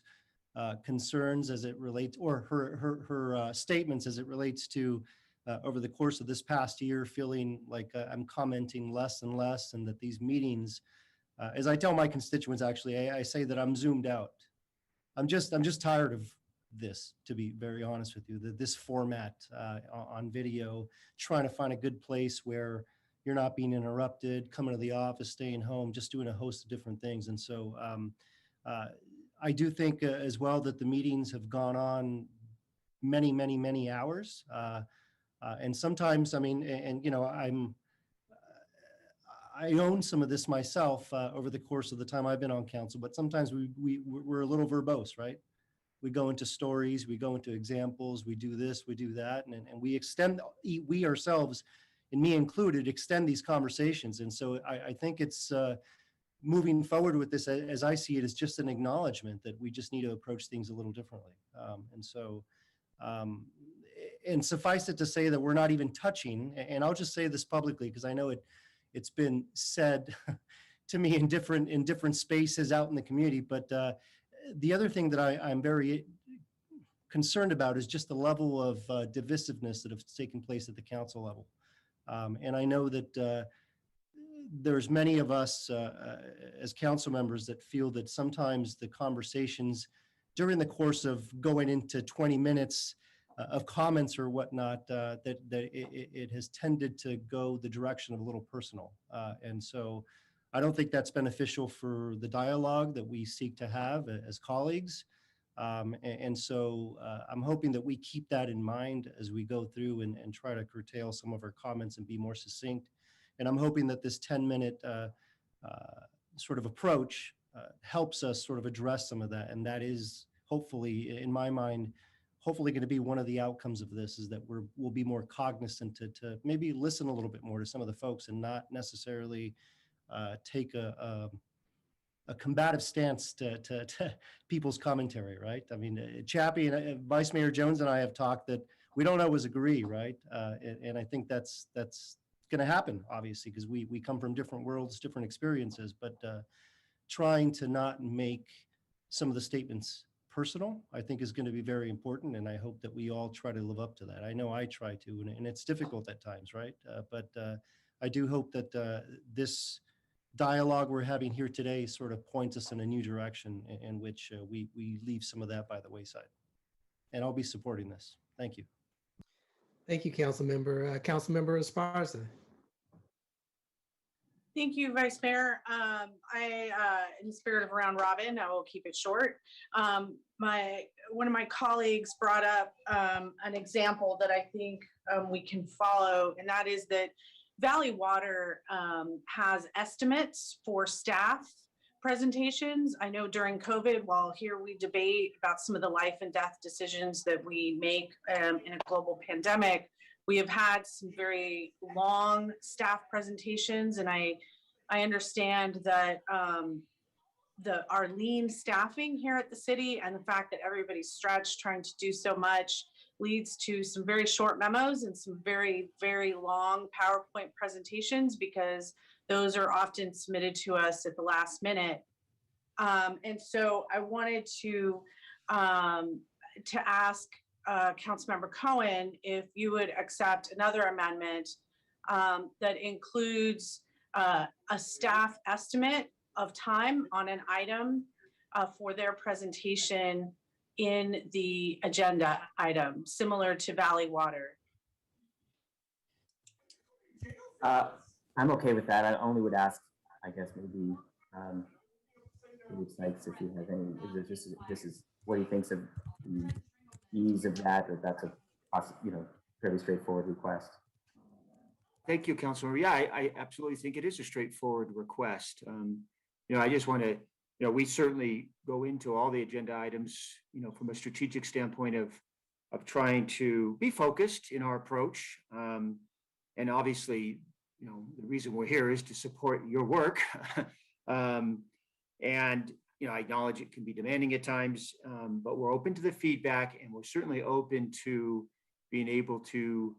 concerns as it relates, or her statements as it relates to over the course of this past year, feeling like I'm commenting less and less, and that these meetings, as I tell my constituents, actually, I say that I'm zoomed out. I'm just tired of this, to be very honest with you, this format on video, trying to find a good place where you're not being interrupted, coming to the office, staying home, just doing a host of different things. And so I do think as well that the meetings have gone on many, many, many hours. And sometimes, I mean, I own some of this myself over the course of the time I've been on council, but sometimes we're a little verbose, right? We go into stories, we go into examples, we do this, we do that, and we extend, we ourselves, and me included, extend these conversations. And so I think it's moving forward with this, as I see it, is just an acknowledgement that we just need to approach things a little differently. And suffice it to say that we're not even touching, and I'll just say this publicly because I know it's been said to me in different spaces out in the community, but the other thing that I'm very concerned about is just the level of divisiveness that has taken place at the council level. And I know that there's many of us as council members that feel that sometimes the conversations during the course of going into 20 minutes of comments or whatnot, that it has tended to go the direction of a little personal. And so I don't think that's beneficial for the dialogue that we seek to have as colleagues. And so I'm hoping that we keep that in mind as we go through and try to curtail some of our comments and be more succinct. And I'm hoping that this 10-minute sort of approach helps us sort of address some of that. And that is hopefully, in my mind, hopefully going to be one of the outcomes of this, is that we'll be more cognizant to maybe listen a little bit more to some of the folks and not necessarily take a combative stance to people's commentary, right? I mean, Chappie and Vice Mayor Jones and I have talked that we don't always agree, right? And I think that's going to happen, obviously, because we come from different worlds, different experiences, but trying to not make some of the statements personal, I think, is going to be very important. And I hope that we all try to live up to that. I know I try to, and it's difficult at times, right? But I do hope that this dialogue we're having here today sort of points us in a new direction in which we leave some of that by the wayside. And I'll be supporting this. Thank you. Thank you, Councilmember. Councilmember Esparza. Thank you, Vice Mayor. In the spirit of round robin, I will keep it short. One of my colleagues brought up an example that I think we can follow, and that is that Valley Water has estimates for staff presentations. I know during COVID, while here we debate about some of the life and death decisions that we make in a global pandemic, we have had some very long staff presentations, and I understand that our lean staffing here at the city and the fact that everybody's stretched trying to do so much leads to some very short memos and some very, very long PowerPoint presentations, because those are often submitted to us at the last minute. And so I wanted to ask Councilmember Cohen if you would accept another amendment that includes a staff estimate of time on an item for their presentation in the agenda item, similar to Valley Water. I'm okay with that. I only would ask, I guess, maybe Sykes, if you have any, this is what he thinks of the ease of that, or that's a fairly straightforward request. Thank you, Councilor. Yeah, I absolutely think it is a straightforward request. I just want to, we certainly go into all the agenda items, from a strategic standpoint of trying to be focused in our approach. And obviously, the reason we're here is to support your work. And, I acknowledge it can be demanding at times, but we're open to the feedback, and we're certainly open to being able to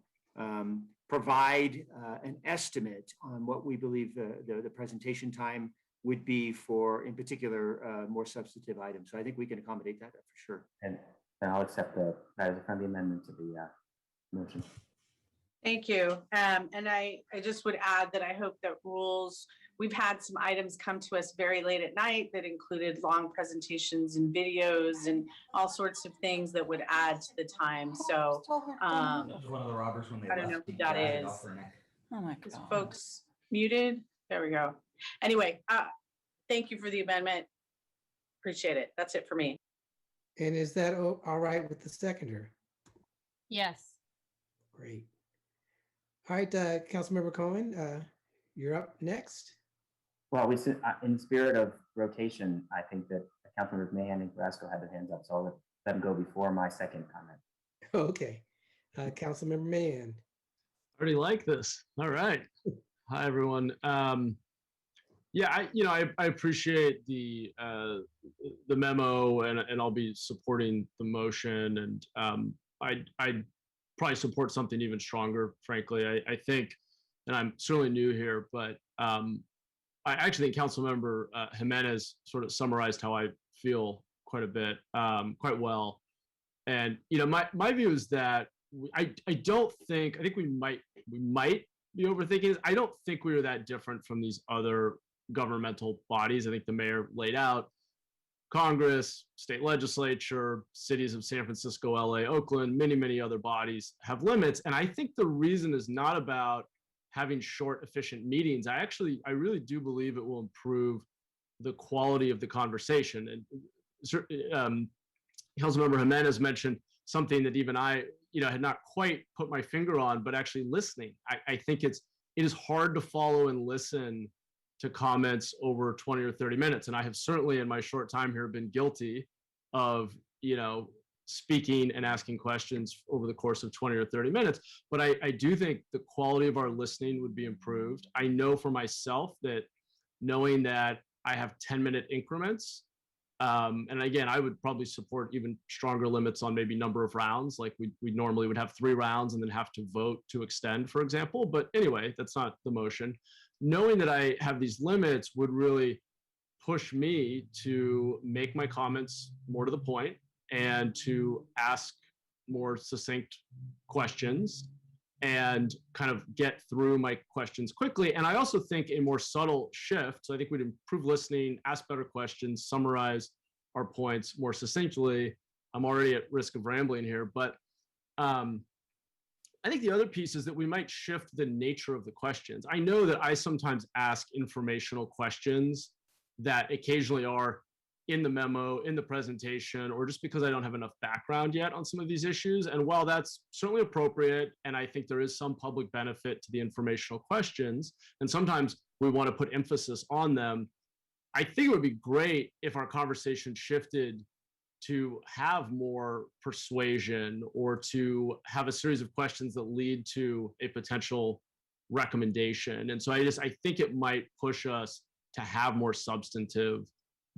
provide an estimate on what we believe the presentation time would be for, in particular, more substantive items. So I think we can accommodate that for sure. And I'll accept that as a friendly amendment to the motion. Thank you. And I just would add that I hope that we've had some items come to us very late at night that included long presentations and videos and all sorts of things that would add to the time. So That was one of the robbers when they I don't know left, who he that grabbed it is. off her neck. Oh my God. Is folks muted? There we go. Anyway, thank you for the amendment. Appreciate it. That's it for me. And is that all right with the seconder? Yes. Great. All right, Councilmember Cohen, you're up next. Well, in spirit of rotation, I think that Councilmembers Mahan and Carrasco had their hands up, so I'll let them go before my second comment. Okay. Councilmember Mahan. I already like this. All right. Hi, everyone. Yeah, I appreciate the memo, and I'll be supporting the motion, and I'd probably support something even stronger, frankly. I think, and I'm certainly new here, but I actually think Councilmember Jimenez sort of summarized how I feel quite a bit, quite well. And my view is that I think we might be overthinking this. I don't think we are that different from these other governmental bodies. I think the mayor laid out Congress, state legislature, cities of San Francisco, LA, Oakland, many other bodies have limits. And I think the reason is not about having short, efficient meetings. I really do believe it will improve the quality of the conversation. And Councilmember Jimenez mentioned something that even I, had not quite put my finger on, but actually listening. I think it is hard to follow and listen to comments over 20 or 30 minutes. And I have certainly in my short time here been guilty of, speaking and asking questions over the course of 20 or 30 minutes. But I do think the quality of our listening would be improved. I know for myself that knowing that I have 10-minute increments, and again, I would probably support even stronger limits on maybe number of rounds. Like we normally would have 3 rounds and then have to vote to extend, for example. But anyway, that's not the motion. Knowing that I have these limits would really push me to make my comments more to the point and to ask more succinct questions and kind of get through my questions quickly. And I also think a more subtle shift, so I think we'd improve listening, ask better questions, summarize our points more succinctly. I'm already at risk of rambling here, but I think the other piece is that we might shift the nature of the questions. I know that I sometimes ask informational questions that occasionally are in the memo, in the presentation, or just because I don't have enough background yet on some of these issues. And while that's certainly appropriate, and I think there is some public benefit to the informational questions, and sometimes we want to put emphasis on them, I think it would be great if our conversation shifted to have more persuasion or to have a series of questions that lead to a potential recommendation. And so I think it might push us to have more substantive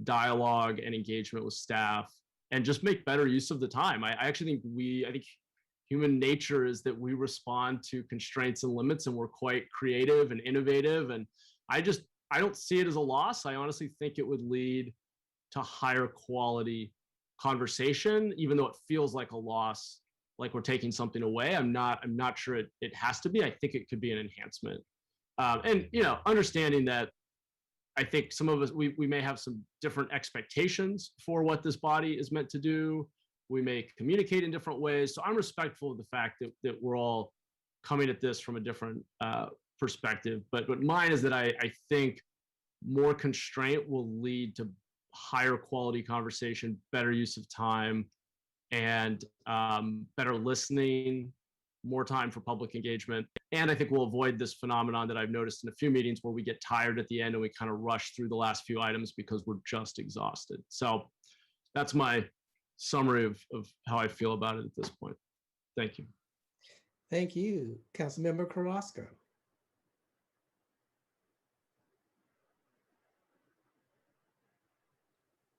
dialogue and engagement with staff and just make better use of the time. I actually think I think human nature is that we respond to constraints and limits, and we're quite creative and innovative. And I don't see it as a loss. I honestly think it would lead to higher quality conversation, even though it feels like a loss, like we're taking something away. I'm not sure it has to be. I think it could be an enhancement. And understanding that I think some of us, we may have some different expectations for what this body is meant to do. We may communicate in different ways. So I'm respectful of the fact that we're all coming at this from a different perspective. But mine is that I think more constraint will lead to higher quality conversation, better use of time, and better listening, more time for public engagement. And I think we'll avoid this phenomenon that I've noticed in a few meetings where we get tired at the end and we kind of rush through the last few items because we're just exhausted. So that's my summary of how I feel about it at this point. Thank you. Thank you. Councilmember Carrasco.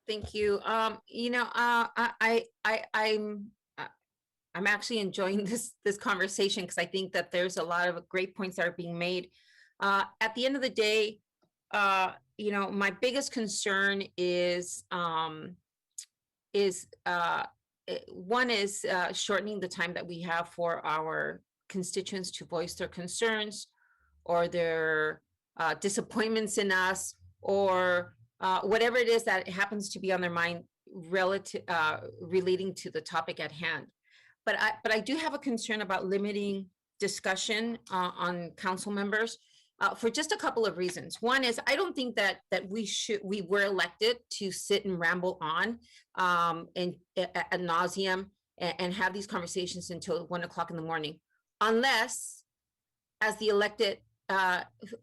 Thank you. I'm actually enjoying this conversation because I think that there's a lot of great points that are being made. At the end of the day, my biggest concern is one is shortening the time that we have for our constituents to voice their concerns or their disappointments in us, or whatever it is that happens to be on their mind relating to the topic at hand. But I do have a concern about limiting discussion on council members for just a couple of reasons. One is I don't think that we were elected to sit and ramble on and ad nauseum and have these conversations until 1 o'clock in the morning, unless as the elected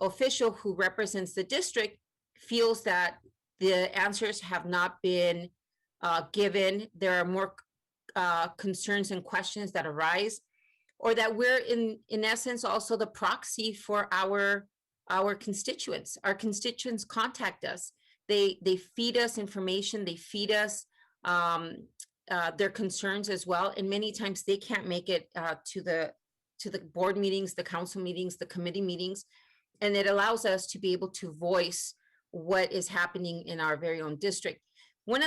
official who represents the district feels that the answers have not been given, there are more concerns and questions that arise, or that we're in essence also the proxy for our constituents. Our constituents contact us. They feed us information. They feed us their concerns as well. And many times they can't make it to the board meetings, the council meetings, the committee meetings, and it allows us to be able to voice what is happening in our very own district. I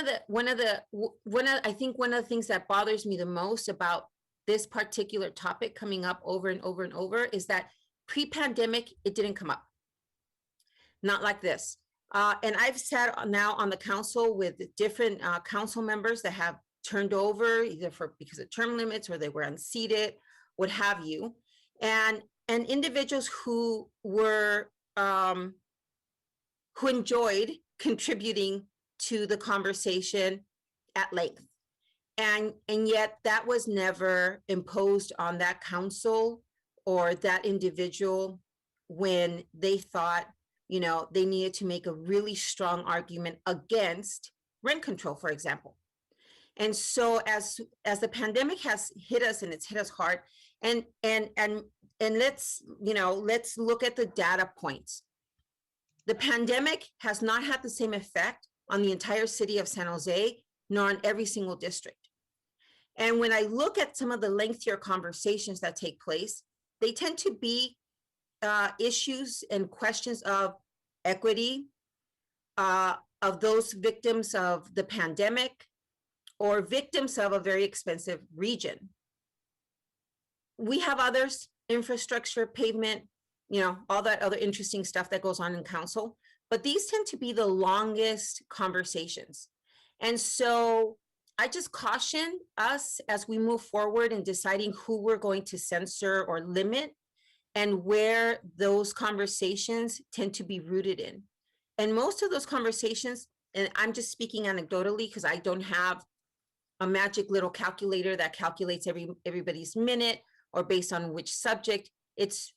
think one of the things that bothers me the most about this particular topic coming up over and over and over is that pre-pandemic, it didn't come up. Not like this. And I've sat now on the council with different council members that have turned over either because of term limits or they were unseated, what have you. And individuals who were, who enjoyed contributing to the conversation at length. And yet that was never imposed on that council or that individual when they thought, they needed to make a really strong argument against rent control, for example. And so as the pandemic has hit us, and it's hit us hard, and let's look at the data points. The pandemic has not had the same effect on the entire city of San Jose, nor on every single district. And when I look at some of the lengthier conversations that take place, they tend to be issues and questions of equity, of those victims of the pandemic, or victims of a very expensive region. We have others, infrastructure, pavement, all that other interesting stuff that goes on in council, but these tend to be the longest conversations. And so I just caution us as we move forward in deciding who we're going to censor or limit and where those conversations tend to be rooted in. And most of those conversations, and I'm just speaking anecdotally because I don't have a magic little calculator that calculates everybody's minute or based on which subject. It's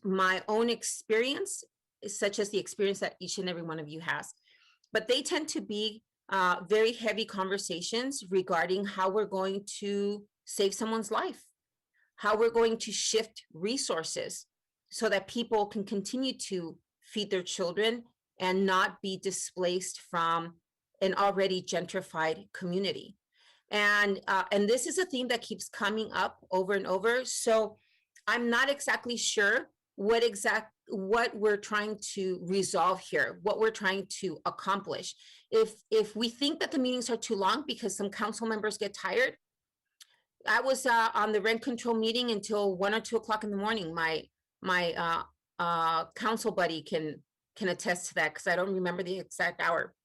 my own experience, such as the experience that each and every one of you has. But they tend to be very heavy conversations regarding how we're going to save someone's life, how we're going to shift resources so that people can continue to feed their children and not be displaced from an already gentrified community. And this is a theme that keeps coming up over and over. So I'm not exactly sure what we're trying to resolve here, what we're trying to accomplish. If we think that the meetings are too long because some council members get tired, I was on the rent control meeting until 1 or 2 o'clock in the morning. My council buddy can attest to that because I don't remember the exact hour.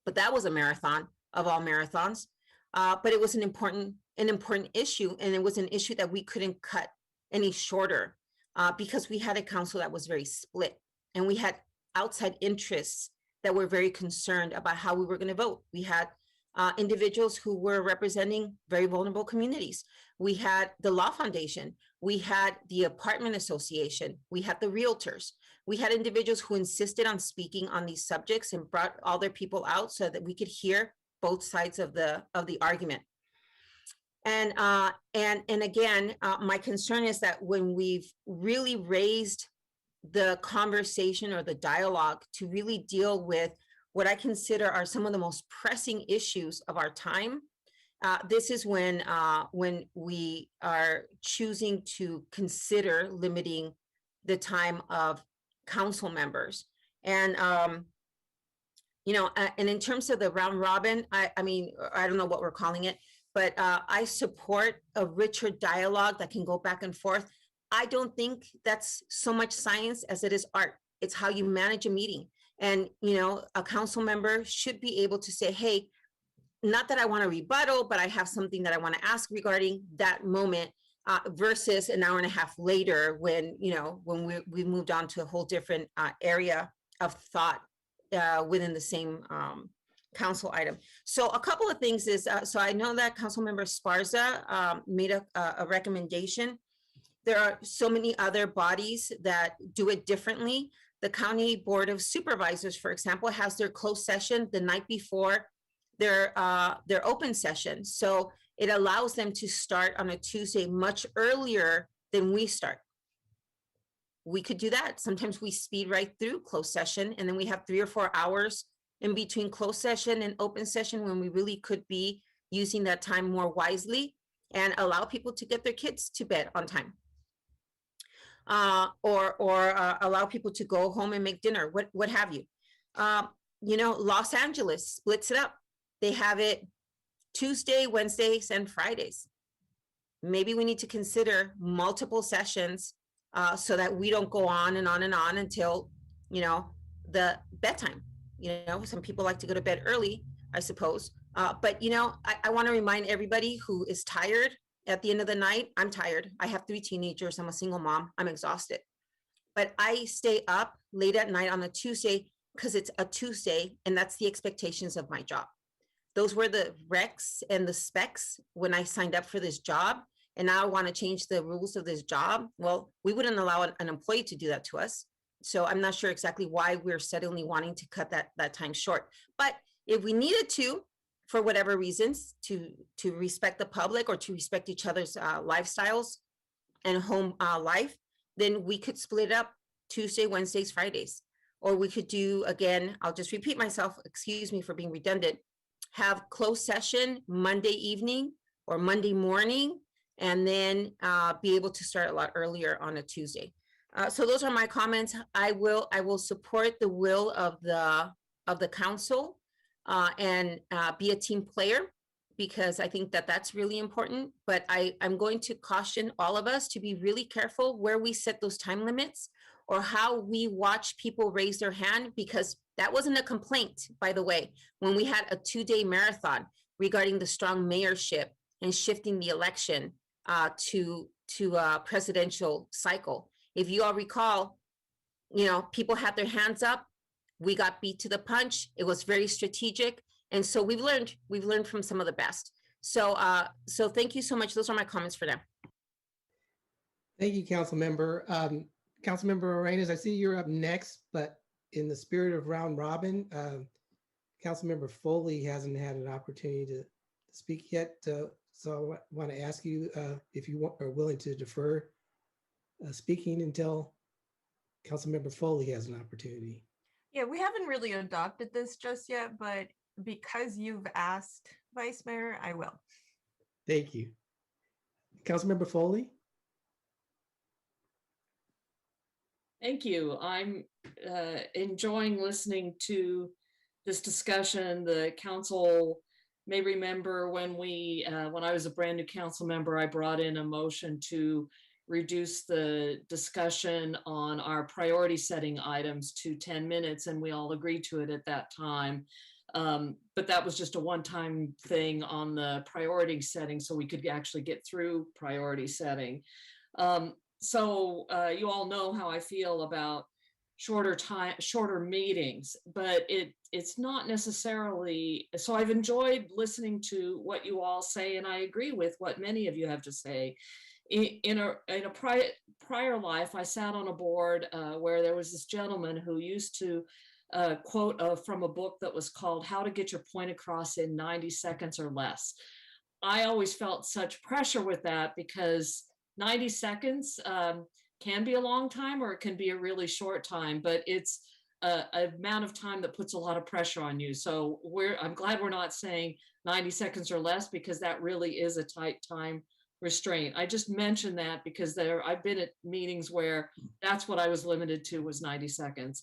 But that was a marathon of all marathons. But it was an important issue, and it was an issue that we couldn't cut any shorter because we had a council that was very split, and we had outside interests that were very concerned about how we were going to vote. We had individuals who were representing very vulnerable communities. We had the Law Foundation. We had the Apartment Association. We had the realtors. We had individuals who insisted on speaking on these subjects and brought all their people out so that we could hear both sides of the argument. And again, my concern is that when we've really raised the conversation or the dialogue to really deal with what I consider are some of the most pressing issues of our time, this is when we are choosing to consider limiting the time of council members. And and in terms of the round robin, I mean, I don't know what we're calling it, but I support a richer dialogue that can go back and forth. I don't think that's so much science as it is art. It's how you manage a meeting. And, a council member should be able to say, hey, not that I want to rebuttal, but I have something that I want to ask regarding that moment versus an hour and a half later when we moved on to a whole different area of thought within the same council item. So a couple of things is, so I know that Councilmember Esparza made a recommendation. There are so many other bodies that do it differently. The County Board of Supervisors, for example, has their closed session the night before their open session. So it allows them to start on a Tuesday much earlier than we start. We could do that. Sometimes we speed right through closed session, and then we have 3 or 4 hours in between closed session and open session when we really could be using that time more wisely and allow people to get their kids to bed on time. Or allow people to go home and make dinner, what have you. Los Angeles splits it up. They have it Tuesday, Wednesdays, and Fridays. Maybe we need to consider multiple sessions so that we don't go on and on and on until, the bedtime. Some people like to go to bed early, I suppose. But, I want to remind everybody who is tired at the end of the night. I'm tired. I have 3 teenagers. I'm a single mom. I'm exhausted. But I stay up late at night on a Tuesday because it's a Tuesday, and that's the expectations of my job. Those were the recs and the specs when I signed up for this job. And now I want to change the rules of this job. Well, we wouldn't allow an employee to do that to us. So I'm not sure exactly why we're suddenly wanting to cut that time short. But if we needed to, for whatever reasons, to respect the public or to respect each other's lifestyles and home life, then we could split up Tuesday, Wednesdays, Fridays. Or we could do, again, I'll just repeat myself, excuse me for being redundant, have closed session Monday evening or Monday morning, and then be able to start a lot earlier on a Tuesday. So those are my comments. I will support the will of the council and be a team player, because I think that that's really important. But I'm going to caution all of us to be really careful where we set those time limits or how we watch people raise their hand, because that wasn't a complaint, by the way, when we had a 2-day marathon regarding the strong mayorship and shifting the election to a presidential cycle. If you all recall, people had their hands up We got beat to the punch. It was very strategic. And so we've learned from some of the best. So thank you so much. Those are my comments for now. Thank you, Council Member. Councilmember Arenas, I see you're up next, but in the spirit of round robin, Councilmember Foley hasn't had an opportunity to speak yet. So I want to ask you if you are willing to defer speaking until Councilmember Foley has an opportunity. Yeah, we haven't really adopted this just yet, but because you've asked, Vice Mayor, I will. Thank you. Councilmember Foley? Thank you. I'm enjoying listening to this discussion. The council may remember when I was a brand new council member, I brought in a motion to reduce the discussion on our priority setting items to 10 minutes, and we all agreed to it at that time. But that was just a one-time thing on the priority setting, so we could actually get through priority setting. So you all know how I feel about shorter meetings, but it's not necessarily, so I've enjoyed listening to what you all say, and I agree with what many of you have to say. In a prior life, I sat on a board where there was this gentleman who used to quote from a book that was called How to Get Your Point Across in 90 Seconds or Less. I always felt such pressure with that because 90 seconds can be a long time or it can be a really short time, but it's an amount of time that puts a lot of pressure on you. So I'm glad we're not saying 90 seconds or less, because that really is a tight time restraint. I just mentioned that because I've been at meetings where that's what I was limited to, was 90 seconds.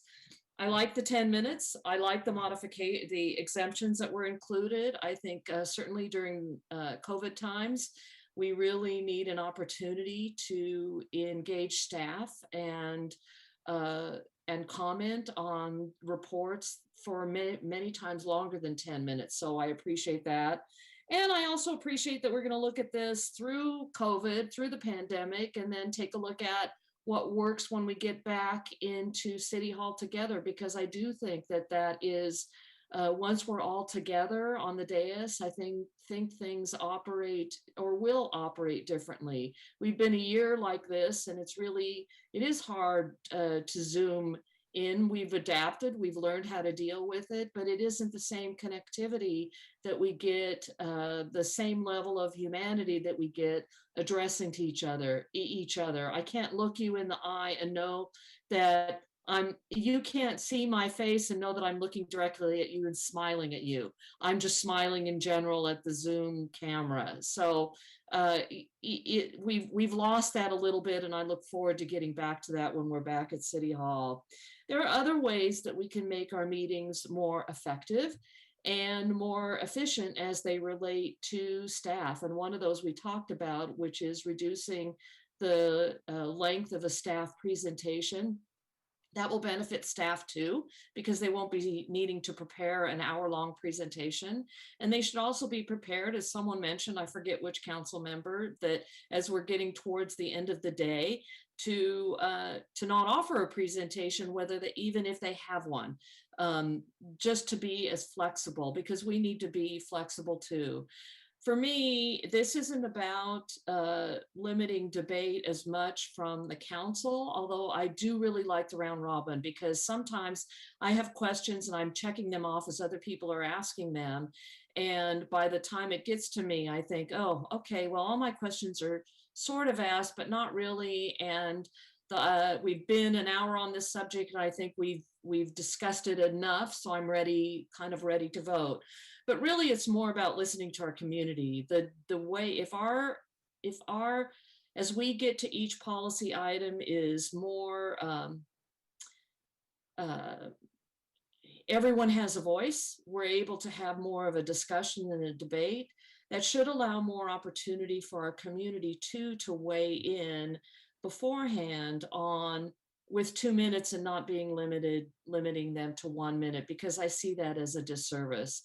I like the 10 minutes. I like the exemptions that were included. I think certainly during COVID times, we really need an opportunity to engage staff and comment on reports for many times longer than 10 minutes. So I appreciate that. And I also appreciate that we're going to look at this through COVID, through the pandemic, and then take a look at what works when we get back into City Hall together, because I do think that is, once we're all together on the dais, I think things operate or will operate differently. We've been a year like this, and it is hard to Zoom in. We've adapted, we've learned how to deal with it, but it isn't the same connectivity that we get, the same level of humanity that we get addressing to each other. I can't look you in the eye and know that you can't see my face and know that I'm looking directly at you and smiling at you. I'm just smiling in general at the Zoom camera. So we've lost that a little bit, and I look forward to getting back to that when we're back at City Hall. There are other ways that we can make our meetings more effective and more efficient as they relate to staff. And one of those we talked about, which is reducing the length of a staff presentation. That will benefit staff too, because they won't be needing to prepare an hour-long presentation. And they should also be prepared, as someone mentioned, I forget which council member, that as we're getting towards the end of the day, to not offer a presentation, even if they have one, just to be as flexible, because we need to be flexible too. For me, this isn't about limiting debate as much from the council, although I do really like the round robin, because sometimes I have questions and I'm checking them off as other people are asking them. And by the time it gets to me, I think, oh, okay, well, all my questions are sort of asked, but not really. And we've been an hour on this subject, and I think we've discussed it enough, so I'm kind of ready to vote. But really, it's more about listening to our community. The way, as we get to each policy item is more, everyone has a voice, we're able to have more of a discussion and a debate. That should allow more opportunity for our community to weigh in beforehand with 2 minutes and not being limiting them to 1 minute, because I see that as a disservice.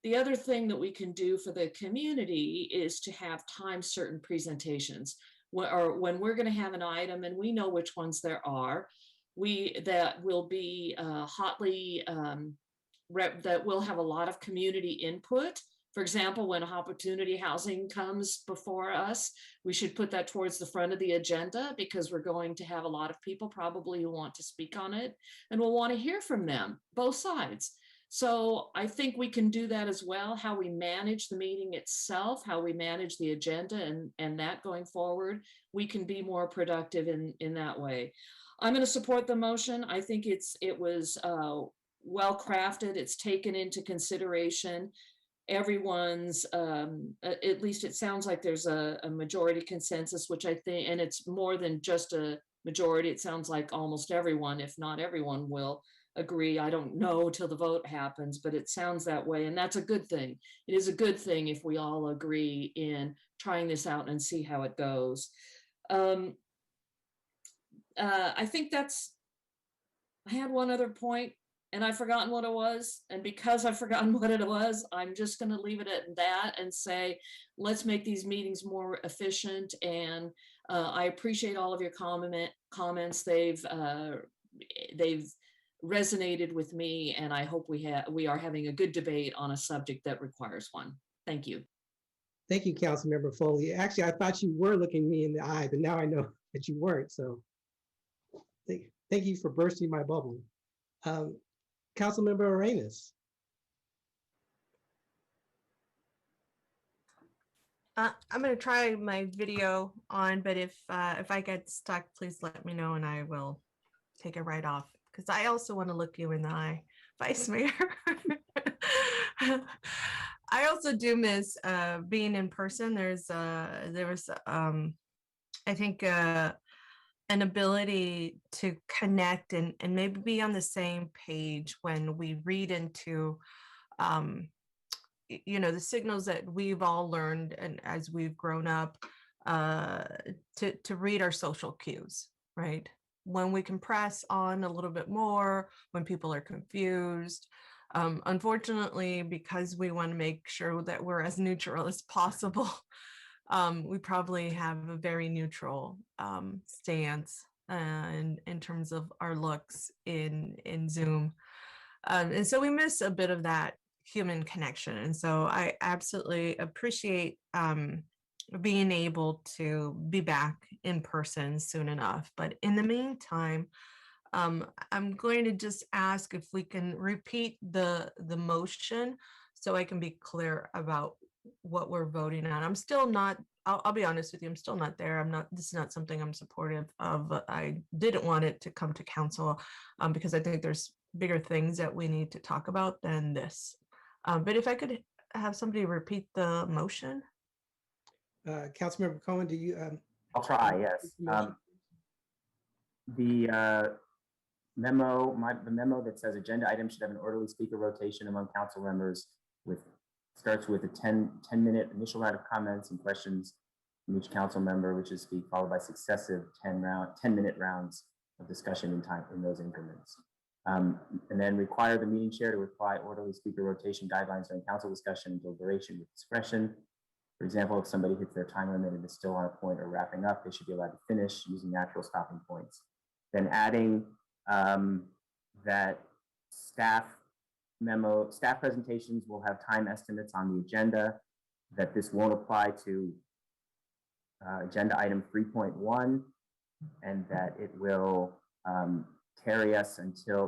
The other thing that we can do for the community is to have time certain presentations, or when we're going to have an item and we know which ones there are. that will be hotly that will have a lot of community input. For example, when opportunity housing comes before us, we should put that towards the front of the agenda because we're going to have a lot of people probably who want to speak on it, and we'll want to hear from them, both sides. So I think we can do that as well, how we manage the meeting itself, how we manage the agenda and that going forward, we can be more productive in that way. I'm going to support the motion. I think it was well crafted. It's taken into consideration everyone's, at least it sounds like there's a majority consensus, which I think, and it's more than just a majority. It sounds like almost everyone, if not everyone, will agree. I don't know till the vote happens, but it sounds that way. And that's a good thing. It is a good thing if we all agree in trying this out and see how it goes. I think I had one other point and I've forgotten what it was. And because I've forgotten what it was, I'm just going to leave it at that and say, let's make these meetings more efficient. And I appreciate all of your comments. They've resonated with me, and I hope we are having a good debate on a subject that requires one. Thank you. Thank you, Councilmember Foley. Actually, I thought you were looking me in the eye, but now I know that you weren't. So thank you for bursting my bubble. Councilmember Arenas. I'm going to try my video on, but if I get stuck, please let me know and I will take it right off, because I also want to look you in the eye, Vice Mayor. I also do miss being in person. There was I think an ability to connect and maybe be on the same page when we read into the signals that we've all learned and as we've grown up to read our social cues, right? When we can press on a little bit more, when people are confused. Unfortunately, because we want to make sure that we're as neutral as possible, we probably have a very neutral stance in terms of our looks in Zoom. And so we miss a bit of that human connection. And so I absolutely appreciate being able to be back in person soon enough. But in the meantime, I'm going to just ask if we can repeat the motion so I can be clear about what we're voting on. I'm still not, I'll be honest with you, I'm still not there. This is not something I'm supportive of. I didn't want it to come to council because I think there's bigger things that we need to talk about than this. But if I could have somebody repeat the motion. Councilmember Cohen, do you? I'll try, yes. The memo that says agenda items should have an orderly speaker rotation among council members starts with a 10-minute initial round of comments and questions from each council member, which is speak, followed by successive 10-minute rounds of discussion in those increments. And then require the meeting chair to apply orderly speaker rotation guidelines during council discussion and deliberation with discretion. For example, if somebody hits their time limit and is still on a point or wrapping up, they should be allowed to finish using natural stopping points. Then adding that staff presentations will have time estimates on the agenda, that this won't apply to agenda item 3.1, and that it will carry us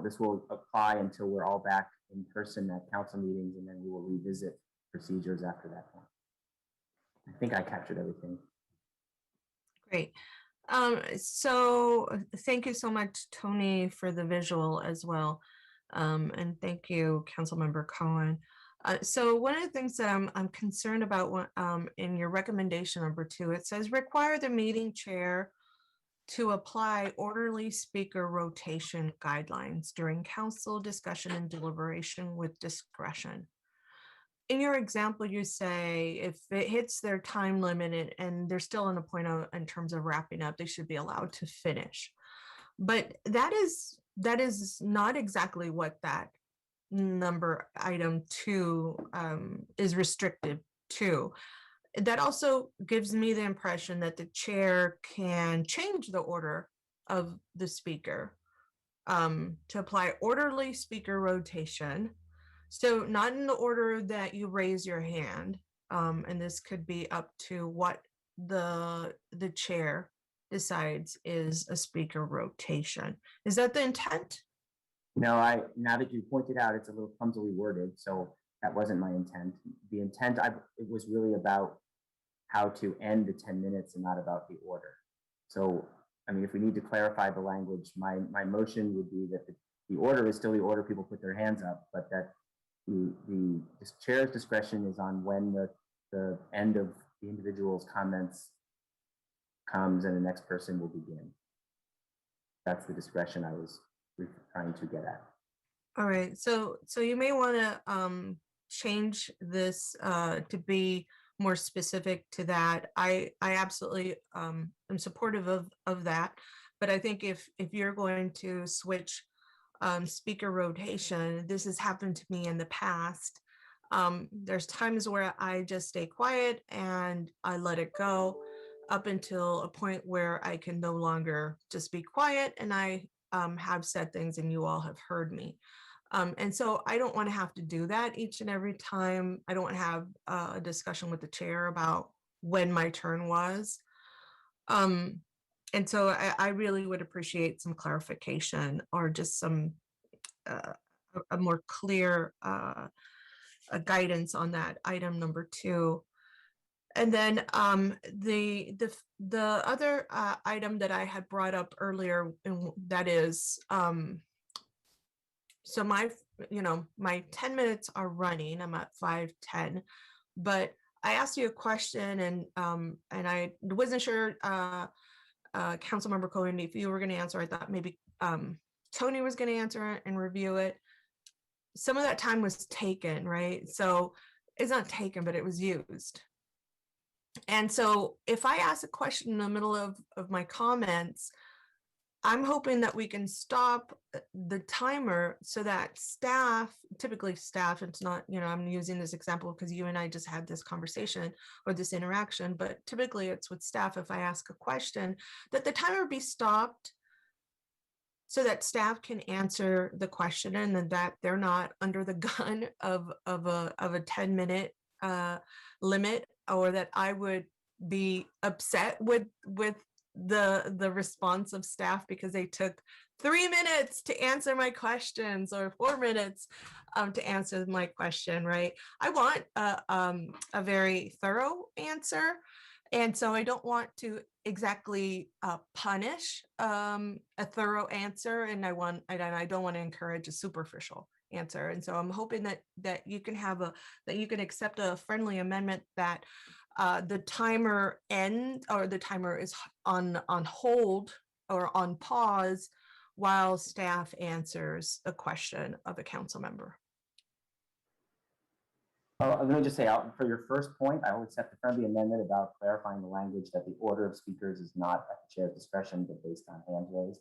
this will apply until we're all back in person at council meetings, and then we will revisit procedures after that point. I think I captured everything. Great. So thank you so much, Tony, for the visual as well. And thank you, Councilmember Cohen. So one of the things that I'm concerned about in your recommendation number 2, it says require the meeting chair to apply orderly speaker rotation guidelines during council discussion and deliberation with discretion. In your example, you say if it hits their time limit and they're still on a point in terms of wrapping up, they should be allowed to finish. But that is not exactly what that number item 2 is restricted to. That also gives me the impression that the chair can change the order of the speaker to apply orderly speaker rotation. So not in the order that you raise your hand, and this could be up to what the chair decides is a speaker rotation. Is that the intent? No, now that you pointed out, it's a little clumsily worded, so that wasn't my intent. The intent, it was really about how to end the 10 minutes and not about the order. So, I mean, if we need to clarify the language, my motion would be that the order is still the order people put their hands up, but that the chair's discretion is on when the end of the individual's comments comes and the next person will begin. That's the discretion I was trying to get at. All right, so you may want to change this to be more specific to that. I absolutely am supportive of that, but I think if you're going to switch speaker rotation, this has happened to me in the past. There's times where I just stay quiet and I let it go up until a point where I can no longer just be quiet, and I have said things and you all have heard me. And so I don't want to have to do that each and every time. I don't want to have a discussion with the chair about when my turn was. And so I really would appreciate some clarification or just some a more clear guidance on that item number 2. And then the other item that I had brought up earlier, and that is, so my 10 minutes are running. I'm at 5:10, but I asked you a question, and I wasn't sure, Councilmember Cohen, if you were going to answer. I thought maybe Tony was going to answer it and review it. Some of that time was taken, right? So it's not taken, but it was used. And so if I ask a question in the middle of my comments, I'm hoping that we can stop the timer so that staff, typically staff, it's not, I'm using this example because you and I just had this conversation or this interaction, but typically it's with staff. If I ask a question, that the timer be stopped so that staff can answer the question, and that they're not under the gun of a 10-minute limit, or that I would be upset with the response of staff because they took 3 minutes to answer my questions, or 4 minutes to answer my question, right? I want a very thorough answer. And so I don't want to exactly punish a thorough answer, and I don't want to encourage a superficial answer. And so I'm hoping that you can accept a friendly amendment that the timer the timer is on hold or on pause while staff answers a question of a council member. Let me just say, for your first point, I will accept the friendly amendment about clarifying the language that the order of speakers is not at the chair's discretion, but based on hands raised.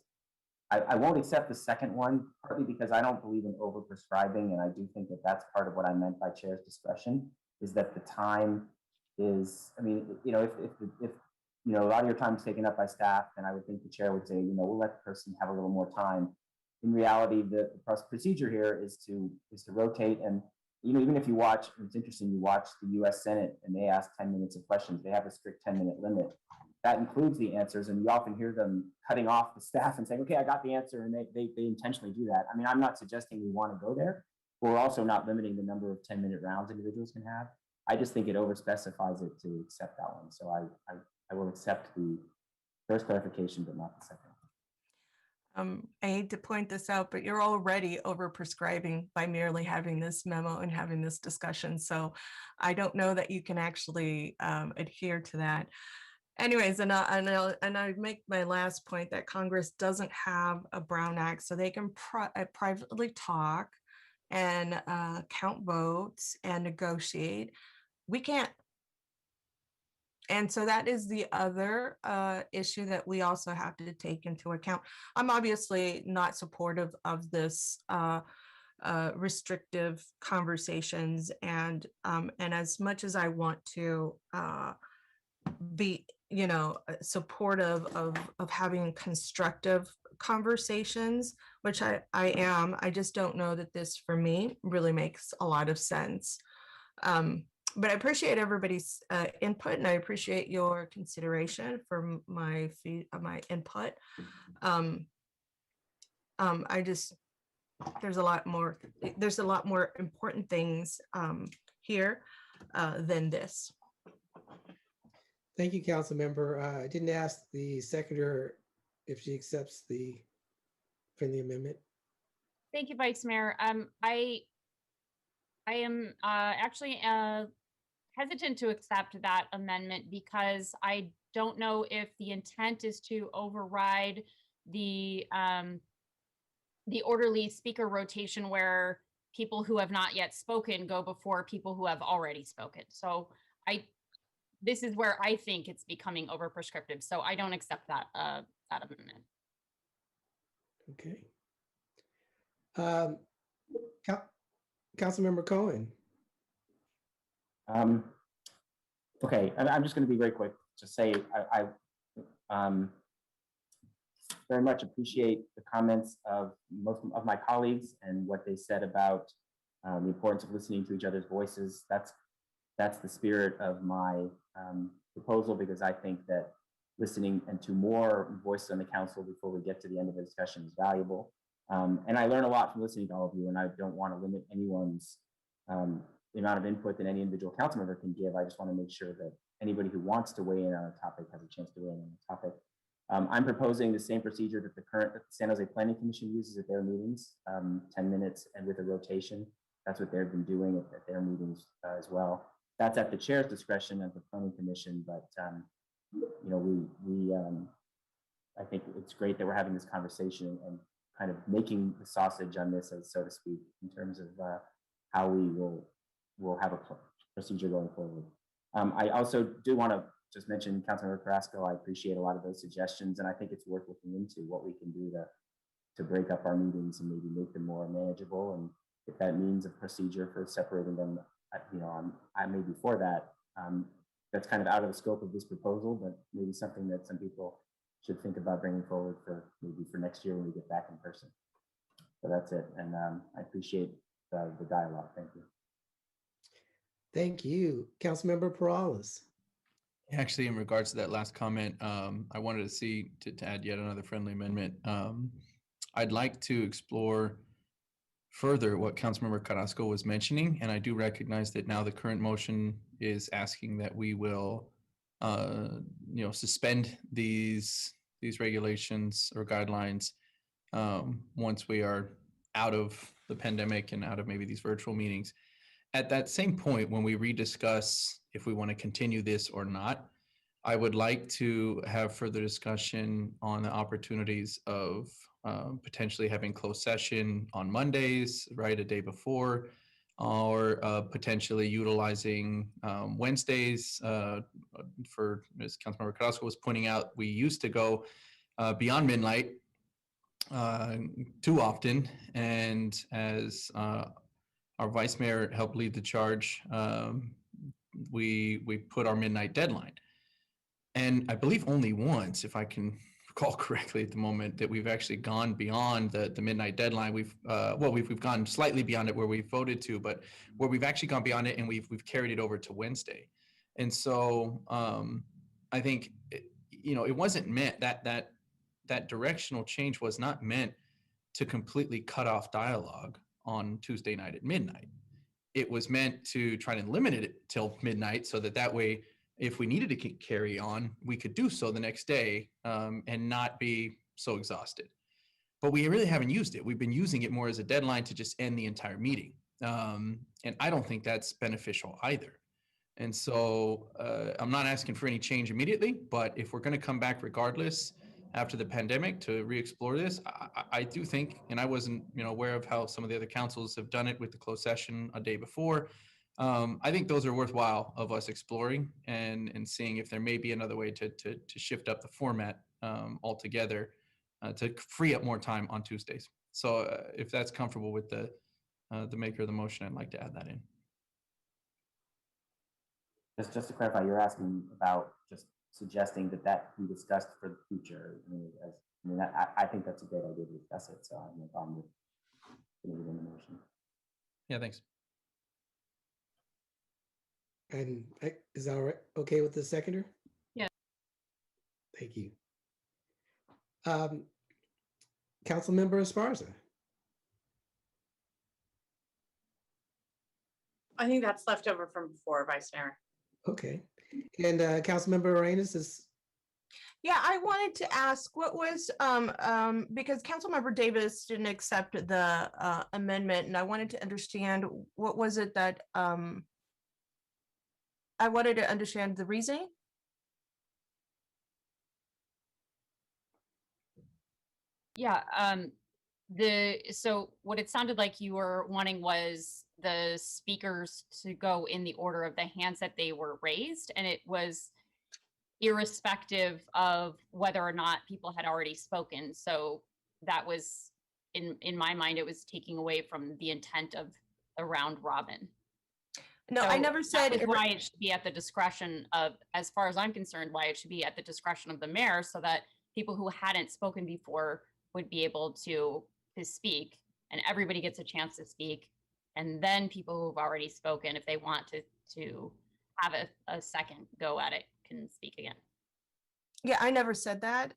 I won't accept the second one, partly because I don't believe in over-prescribing, and I do think that that's part of what I meant by chair's discretion, is that the time is, I mean, if a lot of your time is taken up by staff, then I would think the chair would say, we'll let the person have a little more time. In reality, the procedure here is to rotate, and even if you watch, it's interesting, you watch the US Senate and they ask 10 minutes of questions, they have a strict 10-minute limit. That includes the answers, and you often hear them cutting off the staff and saying, okay, I got the answer, and they intentionally do that. I mean, I'm not suggesting we want to go there. We're also not limiting the number of 10-minute rounds individuals can have. I just think it overspecifies it to accept that one. So I will accept the first clarification, but not the second. I hate to point this out, but you're already over-prescribing by merely having this memo and having this discussion. So I don't know that you can actually adhere to that. Anyways, and I make my last point that Congress doesn't have a Brown Act, so they can privately talk and count votes and negotiate. We can't. And so that is the other issue that we also have to take into account. I'm obviously not supportive of this restrictive conversations, and as much as I want to be supportive of having constructive conversations, which I am. I just don't know that this for me really makes a lot of sense. But I appreciate everybody's input, and I appreciate your consideration for my input. I just, there's a lot more important things here than this. Thank you, council member. I didn't ask the seconder if she accepts the friendly amendment. Thank you, Vice Mayor. I am actually hesitant to accept that amendment because I don't know if the intent is to override the orderly speaker rotation where people who have not yet spoken go before people who have already spoken. So this is where I think it's becoming over prescriptive. So I don't accept that that amendment. Okay. Councilmember Cohen. Okay, I'm just going to be very quick to say I very much appreciate the comments of most of my colleagues and what they said about the importance of listening to each other's voices. That's the spirit of my proposal, because I think that listening and to more voices on the council before we get to the end of the discussion is valuable. And I learn a lot from listening to all of you, and I don't want to limit anyone's the amount of input that any individual council member can give. I just want to make sure that anybody who wants to weigh in on a topic has a chance to weigh in on the topic. I'm proposing the same procedure that the San Jose Planning Commission uses at their meetings, 10 minutes and with a rotation. That's what they've been doing at their meetings as well. That's at the chair's discretion at the Planning Commission, but you know, I think it's great that we're having this conversation and kind of making the sausage on this, so to speak, in terms of how we will have a procedure going forward. I also do want to just mention Councilmember Carrasco. I appreciate a lot of those suggestions, and I think it's worth looking into what we can do to break up our meetings and maybe make them more manageable. And if that means a procedure for separating them, you know, I may be for that. That's kind of out of the scope of this proposal, but maybe something that some people should think about bringing forward for maybe for next year when we get back in person. So that's it, and I appreciate the dialogue. Thank you. Thank you. Councilmember Perales. Actually, in regards to that last comment, I wanted to see to add yet another friendly amendment. I'd like to explore further what Councilmember Carrasco was mentioning, and I do recognize that now the current motion is asking that we will, you know, suspend these regulations or guidelines once we are out of the pandemic and out of maybe these virtual meetings. At that same point, when we rediscuss if we want to continue this or not, I would like to have further discussion on the opportunities of potentially having closed session on Mondays, right, a day before, or potentially utilizing Wednesdays for, as Councilmember Carrasco was pointing out, we used to go beyond midnight too often, and as our vice mayor helped lead the charge, we put our midnight deadline. And I believe only once, if I can recall correctly at the moment, that we've actually gone beyond the midnight deadline. We've gone slightly beyond it where we voted to, but where we've actually gone beyond it and we've carried it over to Wednesday. And so I think, you know, it wasn't meant that directional change was not meant to completely cut off dialogue on Tuesday night at midnight. It was meant to try to limit it till midnight so that way, if we needed to carry on, we could do so the next day and not be so exhausted. But we really haven't used it. We've been using it more as a deadline to just end the entire meeting. And I don't think that's beneficial either. And so I'm not asking for any change immediately, but if we're going to come back regardless after the pandemic to re-explore this, I do think, and I wasn't, you know, aware of how some of the other councils have done it with the closed session a day before. I think those are worthwhile of us exploring and seeing if there may be another way to shift up the format altogether to free up more time on Tuesdays. So if that's comfortable with the maker of the motion, I'd like to add that in. Just to clarify, you're asking about just suggesting that that be discussed for the future. I think that's a great idea to discuss it. So I have no problem with putting it in the motion. Yeah, thanks. And is that all right? Okay with the seconder? Yeah. Thank you. Councilmember Esparza. I think that's left over from before, Vice Mayor. Okay. And Councilmember Arenas is, Yeah, I wanted to ask what was because Councilmember Davis didn't accept the amendment, and I wanted to understand what was it that I wanted to understand the reasoning. Yeah, so what it sounded like you were wanting was the speakers to go in the order of the hands that they were raised, and it was irrespective of whether or not people had already spoken. So that was, in my mind, it was taking away from the intent of the round robin. No, I never said that was why it should be at the discretion of, as far as I'm concerned, why it should be at the discretion of the mayor, so that people who hadn't spoken before would be able to speak, and everybody gets a chance to speak. And then people who've already spoken, if they want to have a second go at it, can speak again. Yeah, I never said that.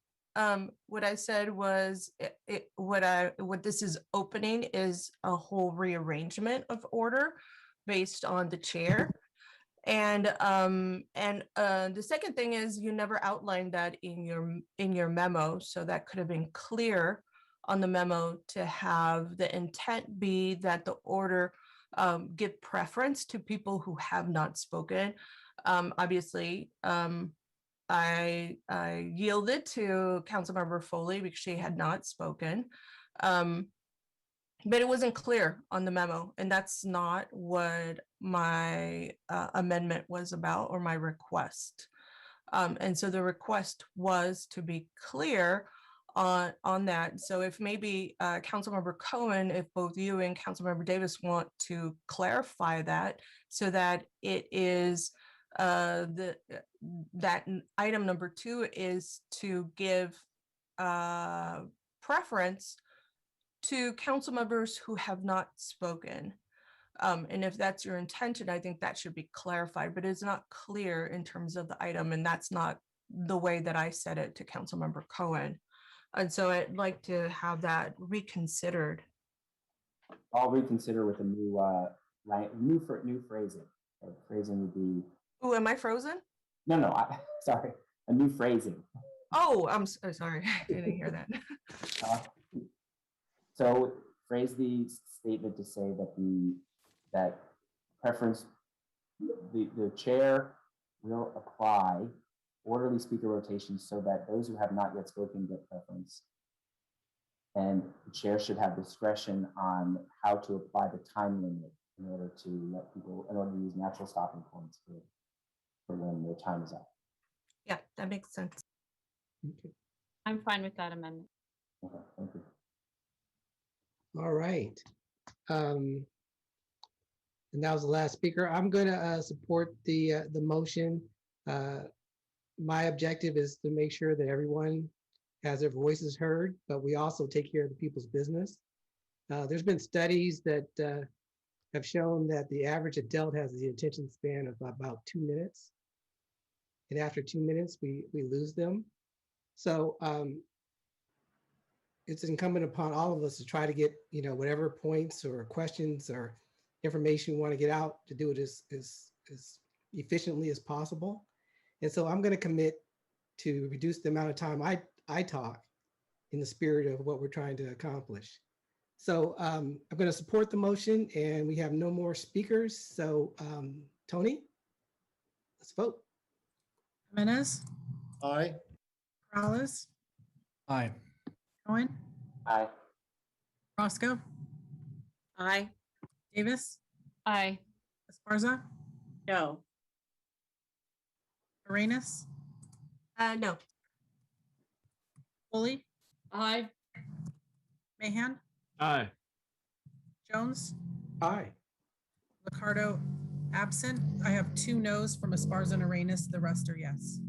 What I said was what this is opening is a whole rearrangement of order based on the chair. And the second thing is you never outlined that in your memo, so that could have been clear on the memo to have the intent be that the order give preference to people who have not spoken. Obviously, I yielded to Councilmember Foley because she had not spoken. But it wasn't clear on the memo, and that's not what my amendment was about, or my request. And so the request was to be clear on that. So if maybe Councilmember Cohen, if both you and Councilmember Davis want to clarify that, so that it is that item number 2 is to give preference to council members who have not spoken. And if that's your intention, I think that should be clarified, but it's not clear in terms of the item, and that's not the way that I said it to Councilmember Cohen. And so I'd like to have that reconsidered. I'll reconsider with a new phrasing. Phrasing would be. Oh, am I frozen? No, sorry, a new phrasing. Oh, I'm so sorry. I didn't hear that. So phrase the statement to say that preference, the chair will apply orderly speaker rotation so that those who have not yet spoken get preference. And the chair should have discretion on how to apply the time limit in order to use natural stopping points for when their time is up. Yeah, that makes sense. okay. I'm fine with that amendment. Okay, thank you. All right. And that was the last speaker. I'm going to support the motion. My objective is to make sure that everyone has their voices heard, but we also take care of the people's business. There's been studies that have shown that the average adult has the attention span of about 2 minutes. And after 2 minutes, we lose them. So it's incumbent upon all of us to try to get, whatever points or questions or information we want to get out, to do it as efficiently as possible. And so I'm going to commit to reduce the amount of time I talk in the spirit of what we're trying to accomplish. So I'm going to support the motion, and we have no more speakers. So Tony, let's vote. Jimenez, aye. Morales, Aye. Cohen, Aye. Roscoe, Aye. Davis, Aye. Esparza, No. Arenas, No. Foley, Aye. Mahan, Aye. Jones, Aye. Ricardo absent. I have 2 noes from Esparza and Arenas. The rest are yes.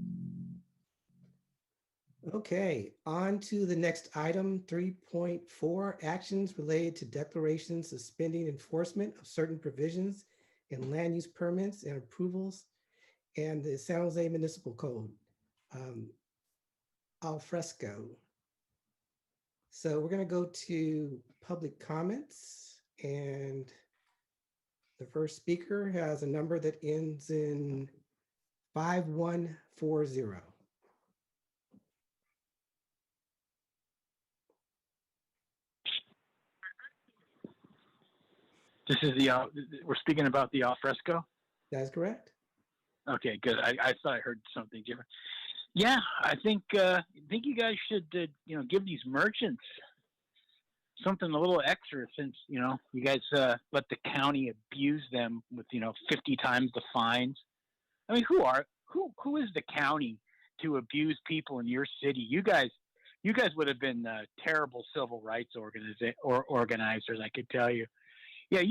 Okay, on to the next item, 3.4, actions related to declarations suspending enforcement of certain provisions in land use permits and approvals and the San Jose Municipal Code. Al fresco. So we're going to go to public comments, and the first speaker has a number that ends in 5140. This is we're speaking about the alfresco. That's correct. Okay, good. I thought I heard something different. Yeah, I think you guys should give these merchants something a little extra, since you guys let the county abuse them with 50 times the fines. I mean, who is the county to abuse people in your city? You guys would have been terrible civil rights organizers, I could tell you. Yeah,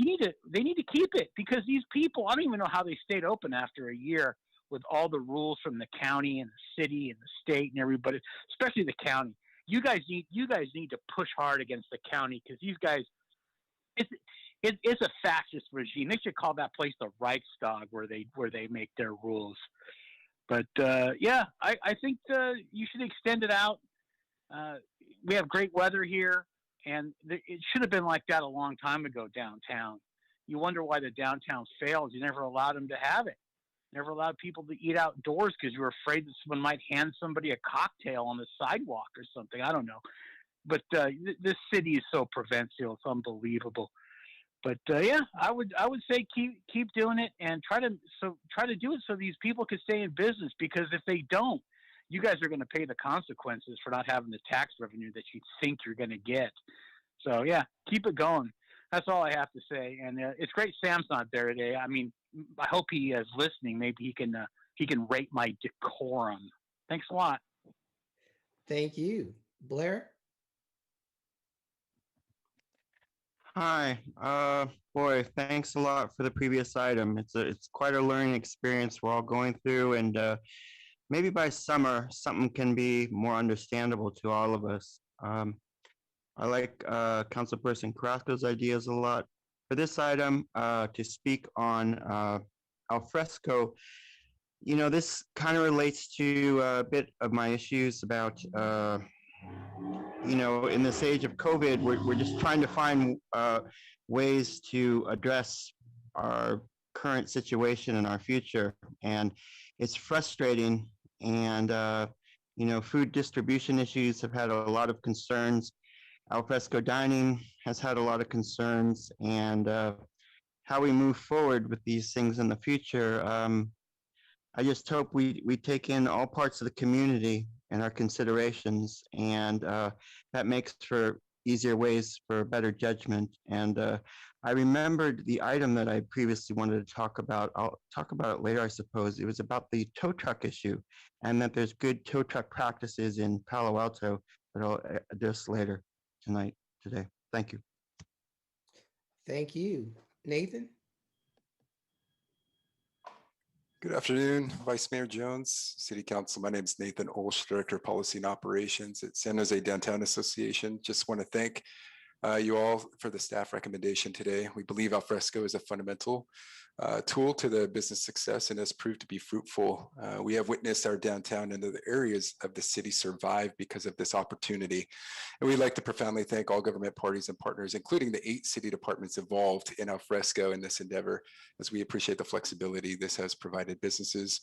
they need to keep it, because these people, I don't even know how they stayed open after a year with all the rules from the county and the city and the state and everybody, especially the county. You guys need to push hard against the county, because these guys, it's a fascist regime. They should call that place the Reichstag, where they make their rules. But yeah, I think you should extend it out. We have great weather here. And it should have been like that a long time ago downtown. You wonder why the downtown failed. You never allowed them to have it. Never allowed people to eat outdoors because you were afraid that someone might hand somebody a cocktail on the sidewalk or something. I don't know. But this city is so provincial. It's unbelievable. But yeah, I would say keep doing it, and try to do it so these people can stay in business, because if they don't, you guys are going to pay the consequences for not having the tax revenue that you think you're going to get. So yeah, keep it going. That's all I have to say. And it's great Sam's not there today. I mean, I hope he is listening. Maybe he can rate my decorum. Thanks a lot. Thank you. Blair? Hi, boy, thanks a lot for the previous item. It's quite a learning experience we're all going through, and maybe by summer, something can be more understandable to all of us. I like Councilperson Carrasco's ideas a lot. For this item, to speak on alfresco, this kind of relates to a bit of my issues about, in this age of COVID, we're just trying to find ways to address our current situation and our future. And it's frustrating. And, food distribution issues have had a lot of concerns. Alfresco dining has had a lot of concerns. And how we move forward with these things in the future, I just hope we take in all parts of the community and our considerations. And that makes for easier ways for better judgment. And I remembered the item that I previously wanted to talk about. I'll talk about it later, I suppose. It was about the tow truck issue, and that there's good tow truck practices in Palo Alto that I'll address later today. Thank you. Thank you. Nathan? Good afternoon, Vice Mayor Jones, City Council. My name is Nathan Olsch, Director of Policy and Operations at San Jose Downtown Association. Just want to thank you all for the staff recommendation today. We believe alfresco is a fundamental tool to the business success and has proved to be fruitful. We have witnessed our downtown and other areas of the city survive because of this opportunity. And we'd like to profoundly thank all government parties and partners, including the 8 city departments involved in alfresco in this endeavor, as we appreciate the flexibility this has provided businesses.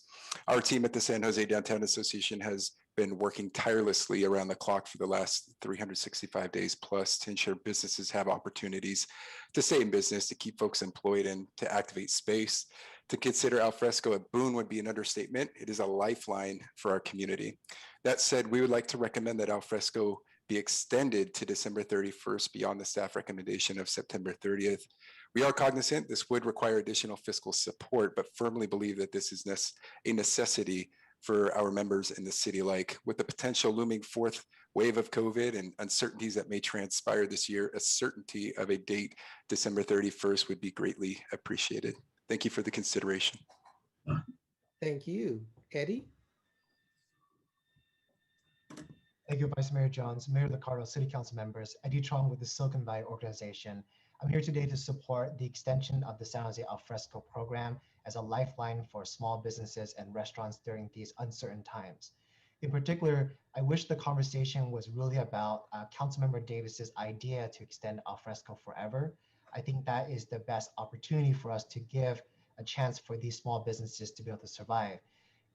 Our team at the San Jose Downtown Association has been working tirelessly around the clock for the last 365 days plus to ensure businesses have opportunities to stay in business, to keep folks employed, and to activate space. To consider alfresco a boon would be an understatement. It is a lifeline for our community. That said, we would like to recommend that alfresco be extended to December 31st beyond the staff recommendation of September 30th. We are cognizant this would require additional fiscal support, but firmly believe that this is a necessity for our members in the city alike. With the potential looming 4th wave of COVID and uncertainties that may transpire this year, a certainty of a date, December 31st, would be greatly appreciated. Thank you for the consideration. Thank you. Eddie? Thank you, Vice Mayor Jones, Mayor Liccardo, City Council members, Eddie Trong with the Silicon Valley organization. I'm here today to support the extension of the San Jose Alfresco program as a lifeline for small businesses and restaurants during these uncertain times. In particular, I wish the conversation was really about Councilmember Davis's idea to extend Alfresco forever. I think that is the best opportunity for us to give a chance for these small businesses to be able to survive.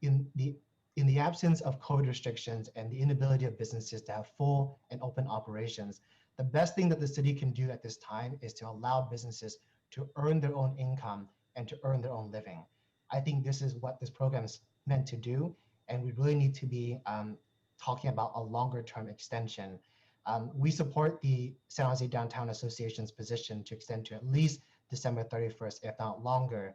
In the absence of COVID restrictions and the inability of businesses to have full and open operations, the best thing that the city can do at this time is to allow businesses to earn their own income and to earn their own living. I think this is what this program is meant to do, and we really need to be talking about a longer term extension. We support the San Jose Downtown Association's position to extend to at least December 31st, if not longer.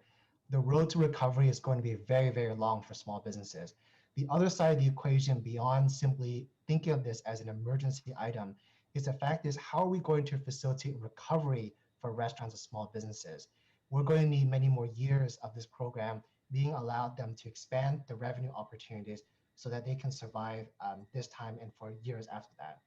The road to recovery is going to be very, very long for small businesses. The other side of the equation, beyond simply thinking of this as an emergency item, is the fact is, how are we going to facilitate recovery for restaurants and small businesses? We're going to need many more years of this program being allowed them to expand the revenue opportunities so that they can survive this time and for years after that.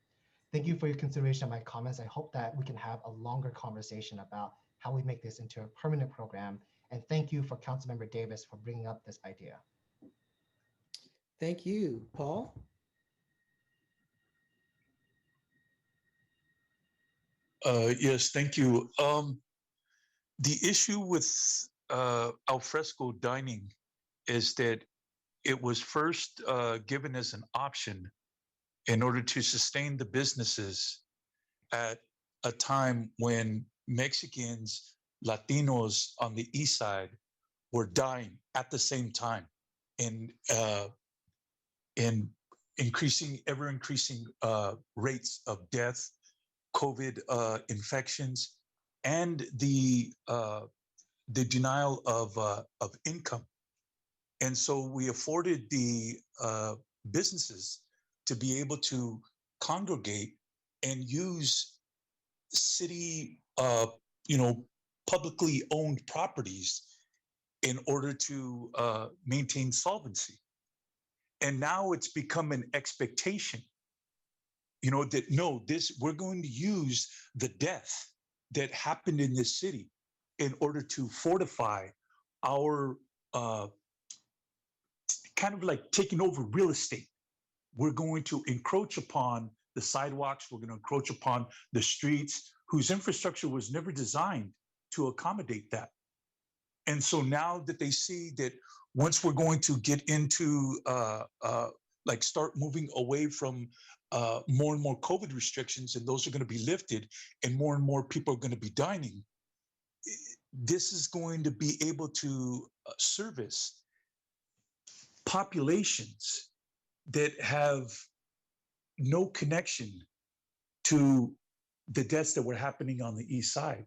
Thank you for your consideration of my comments. I hope that we can have a longer conversation about how we make this into a permanent program. And thank you for Councilmember Davis for bringing up this idea. Thank you. Paul? Yes, thank you. The issue with alfresco dining is that it was first given as an option in order to sustain the businesses at a time when Mexicans, Latinos on the east side were dying at the same time in ever increasing rates of death, COVID infections, and the denial of income. And so we afforded the businesses to be able to congregate and use city, publicly owned properties in order to maintain solvency. And now it's become an expectation, that no, we're going to use the death that happened in this city in order to fortify our kind of like taking over real estate. We're going to encroach upon the sidewalks. We're going to encroach upon the streets whose infrastructure was never designed to accommodate that. And so now that they see that once we're going to get into start moving away from more and more COVID restrictions, and those are going to be lifted, and more people are going to be dining, this is going to be able to service populations that have no connection to the deaths that were happening on the east side.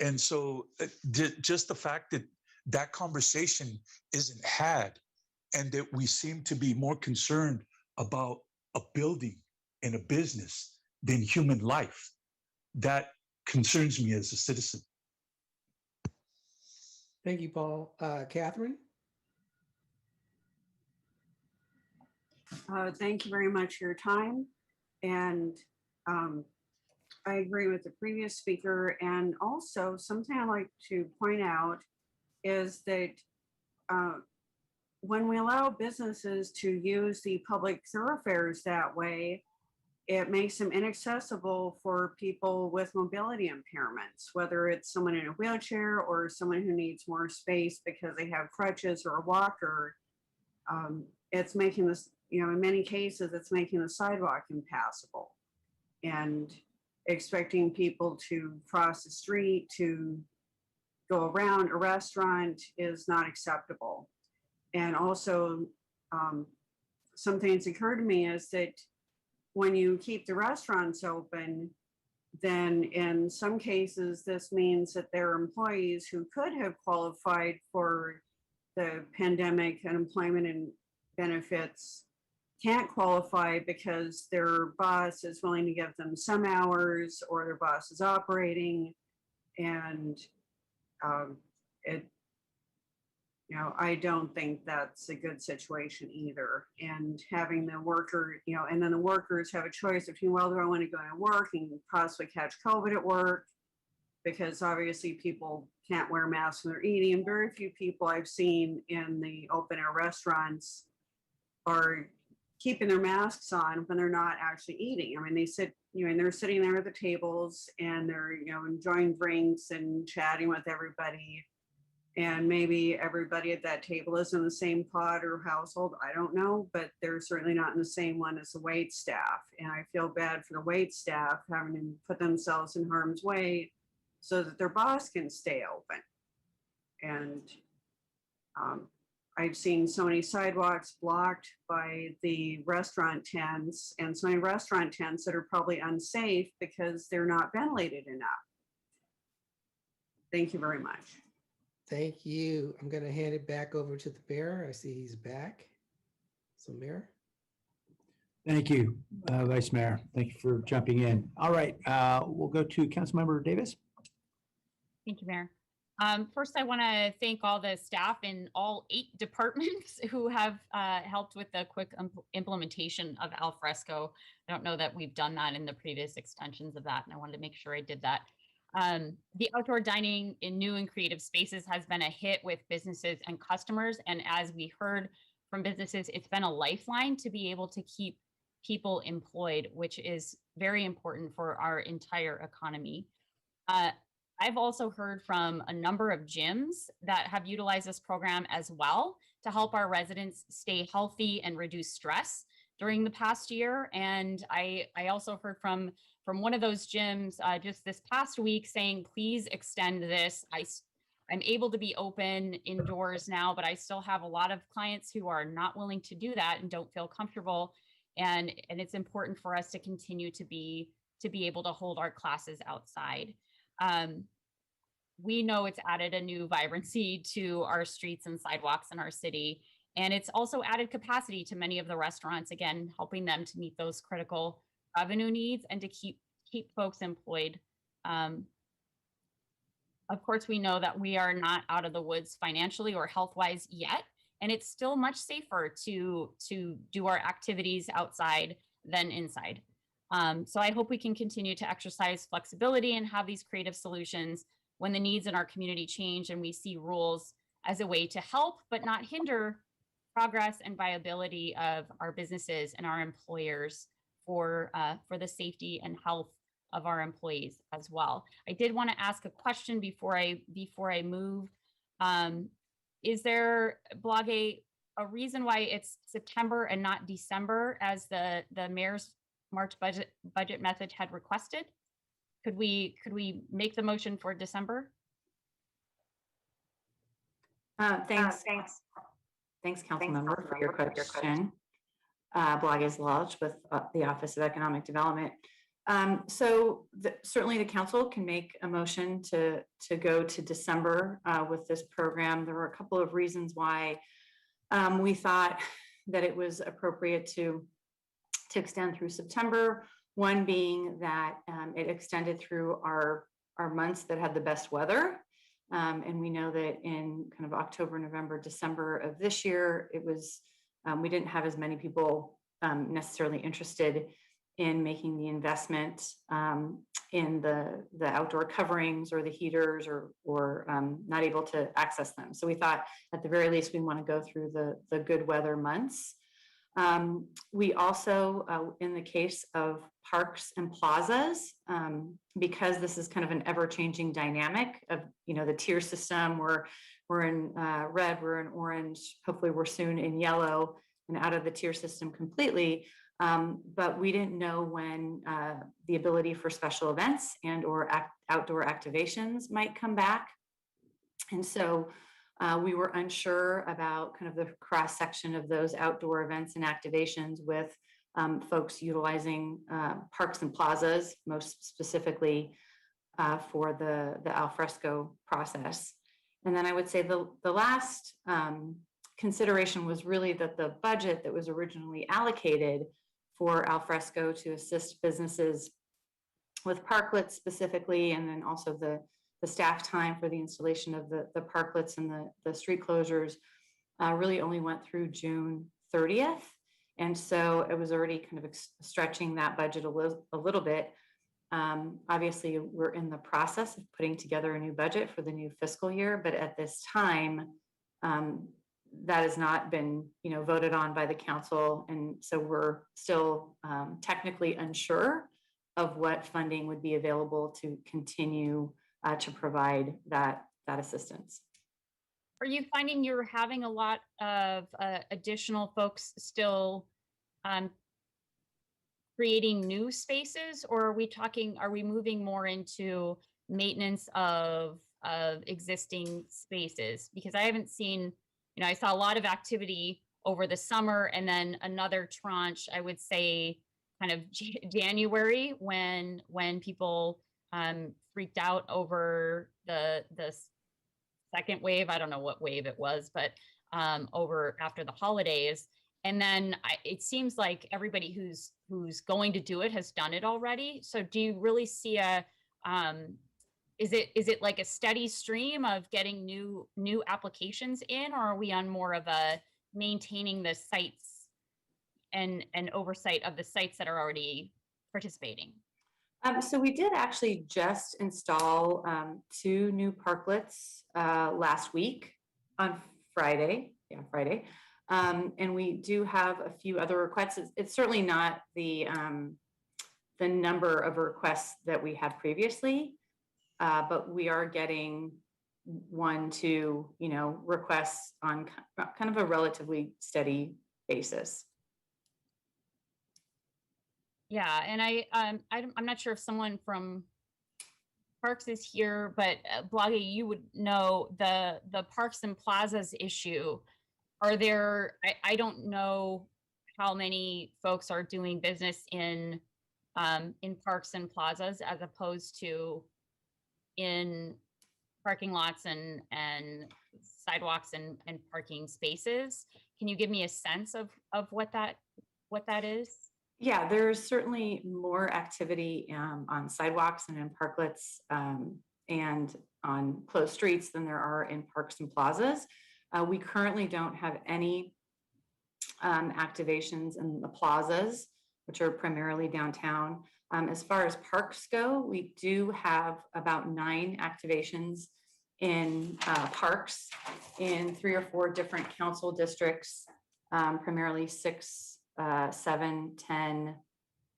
And so just the fact that that conversation isn't had, and that we seem to be more concerned about a building and a business than human life, that concerns me as a citizen. Thank you, Paul. Catherine? Thank you very much for your time. And I agree with the previous speaker. And also something I like to point out is that when we allow businesses to use the public thoroughfares that way, it makes them inaccessible for people with mobility impairments, whether it's someone in a wheelchair or someone who needs more space because they have crutches or a walker. It's making this, in many cases, it's making the sidewalk impassable, and expecting people to cross the street to go around a restaurant is not acceptable. And also, something that's occurred to me is that when you keep the restaurants open, then in some cases, this means that there are employees who could have qualified for the pandemic unemployment and benefits can't qualify because their boss is willing to give them some hours, or their boss is operating, and I don't think that's a good situation either. And having the worker, and then the workers have a choice between, well, do I want to go to work and possibly catch COVID at work? Because obviously people can't wear masks when they're eating. And very few people I've seen in the open air restaurants are keeping their masks on when they're not actually eating. I mean, they sit, and they're sitting there at the tables and they're, enjoying drinks and chatting with everybody. And maybe everybody at that table is in the same pod or household. I don't know, but they're certainly not in the same one as the wait staff. And I feel bad for the wait staff having to put themselves in harm's way so that their boss can stay open. And I've seen so many sidewalks blocked by the restaurant tents, and so many restaurant tents that are probably unsafe because they're not ventilated enough. Thank you very much. Thank you. I'm going to hand it back over to the mayor. I see he's back. So, Mayor. Thank you, Vice Mayor. Thank you for jumping in. All right, we'll go to Councilmember Davis. Thank you, Mayor. First, I want to thank all the staff in all 8 departments who have helped with the quick implementation of Al Fresco. I don't know that we've done that in the previous extensions of that, and I wanted to make sure I did that. The outdoor dining in new and creative spaces has been a hit with businesses and customers. And as we heard from businesses, it's been a lifeline to be able to keep people employed, which is very important for our entire economy. I've also heard from a number of gyms that have utilized this program as well to help our residents stay healthy and reduce stress during the past year. And I also heard from one of those gyms just this past week saying, please extend this. I'm able to be open indoors now, but I still have a lot of clients who are not willing to do that and don't feel comfortable. And it's important for us to continue to be able to hold our classes outside. We know it's added a new vibrancy to our streets and sidewalks in our city. And it's also added capacity to many of the restaurants, again, helping them to meet those critical revenue needs and to keep folks employed. Of course, we know that we are not out of the woods financially or health-wise yet, and it's still much safer to do our activities outside than inside. So I hope we can continue to exercise flexibility and have these creative solutions when the needs in our community change and we see rules as a way to help but not hinder progress and viability of our businesses and our employers for the safety and health of our employees as well. I did want to ask a question before I move. Is there, Blage, a reason why it's September and not December as the mayor's March budget message had requested? Could we make the motion for December? Thanks, Council Member, for your question. Blage Lodge with the Office of Economic Development. Certainly the council can make a motion to go to December with this program. There were a couple of reasons why we thought that it was appropriate to extend through September. One being that it extended through our months that had the best weather. And we know that in kind of October, November, December of this year, it was, we didn't have as many people necessarily interested in making the investment in the outdoor coverings or the heaters or not able to access them. So we thought at the very least, we want to go through the good weather months. We also, in the case of parks and plazas, because this is kind of an ever-changing dynamic of, the tier system, we're in red, we're in orange, hopefully we're soon in yellow and out of the tier system completely. But we didn't know when the ability for special events and or outdoor activations might come back. And so we were unsure about kind of the cross section of those outdoor events and activations with folks utilizing parks and plazas, most specifically for the al fresco process. And then I would say the last consideration was really that the budget that was originally allocated for al fresco to assist businesses with parklets specifically, and then also the staff time for the installation of the parklets and the street closures really only went through June 30th. And so it was already kind of stretching that budget a little bit. Obviously, we're in the process of putting together a new budget for the new fiscal year, but at this time, that has not been, voted on by the council, and so we're still technically unsure of what funding would be available to continue to provide that assistance. Are you finding you're having a lot of additional folks still creating new spaces, or are we moving more into maintenance of existing spaces? Because I haven't seen, I saw a lot of activity over the summer, and then another tranche, I would say kind of January, when people freaked out over the second wave. I don't know what wave it was, but over after the holidays. And then it seems like everybody who's going to do it has done it already. So do you really see is it like a steady stream of getting new applications in, or are we on more of a maintaining the sites and oversight of the sites that are already participating? So we did actually just install 2 new parklets last week on Friday. Yeah, Friday. And we do have a few other requests. It's certainly not the number of requests that we had previously, but we are getting 1, 2, requests on kind of a relatively steady basis. Yeah, and I'm not sure if someone from Parks is here, but Bloggy, you would know the Parks and Plazas issue. Are there, I don't know how many folks are doing business in parks and plazas as opposed to in parking lots and sidewalks and parking spaces. Can you give me a sense of what that is? Yeah, there's certainly more activity on sidewalks and in parklets and on closed streets than there are in parks and plazas. We currently don't have any activations in the plazas, which are primarily downtown. As far as parks go, we do have about 9 activations in parks in 3 or 4 different council districts, primarily 6, 7, 10,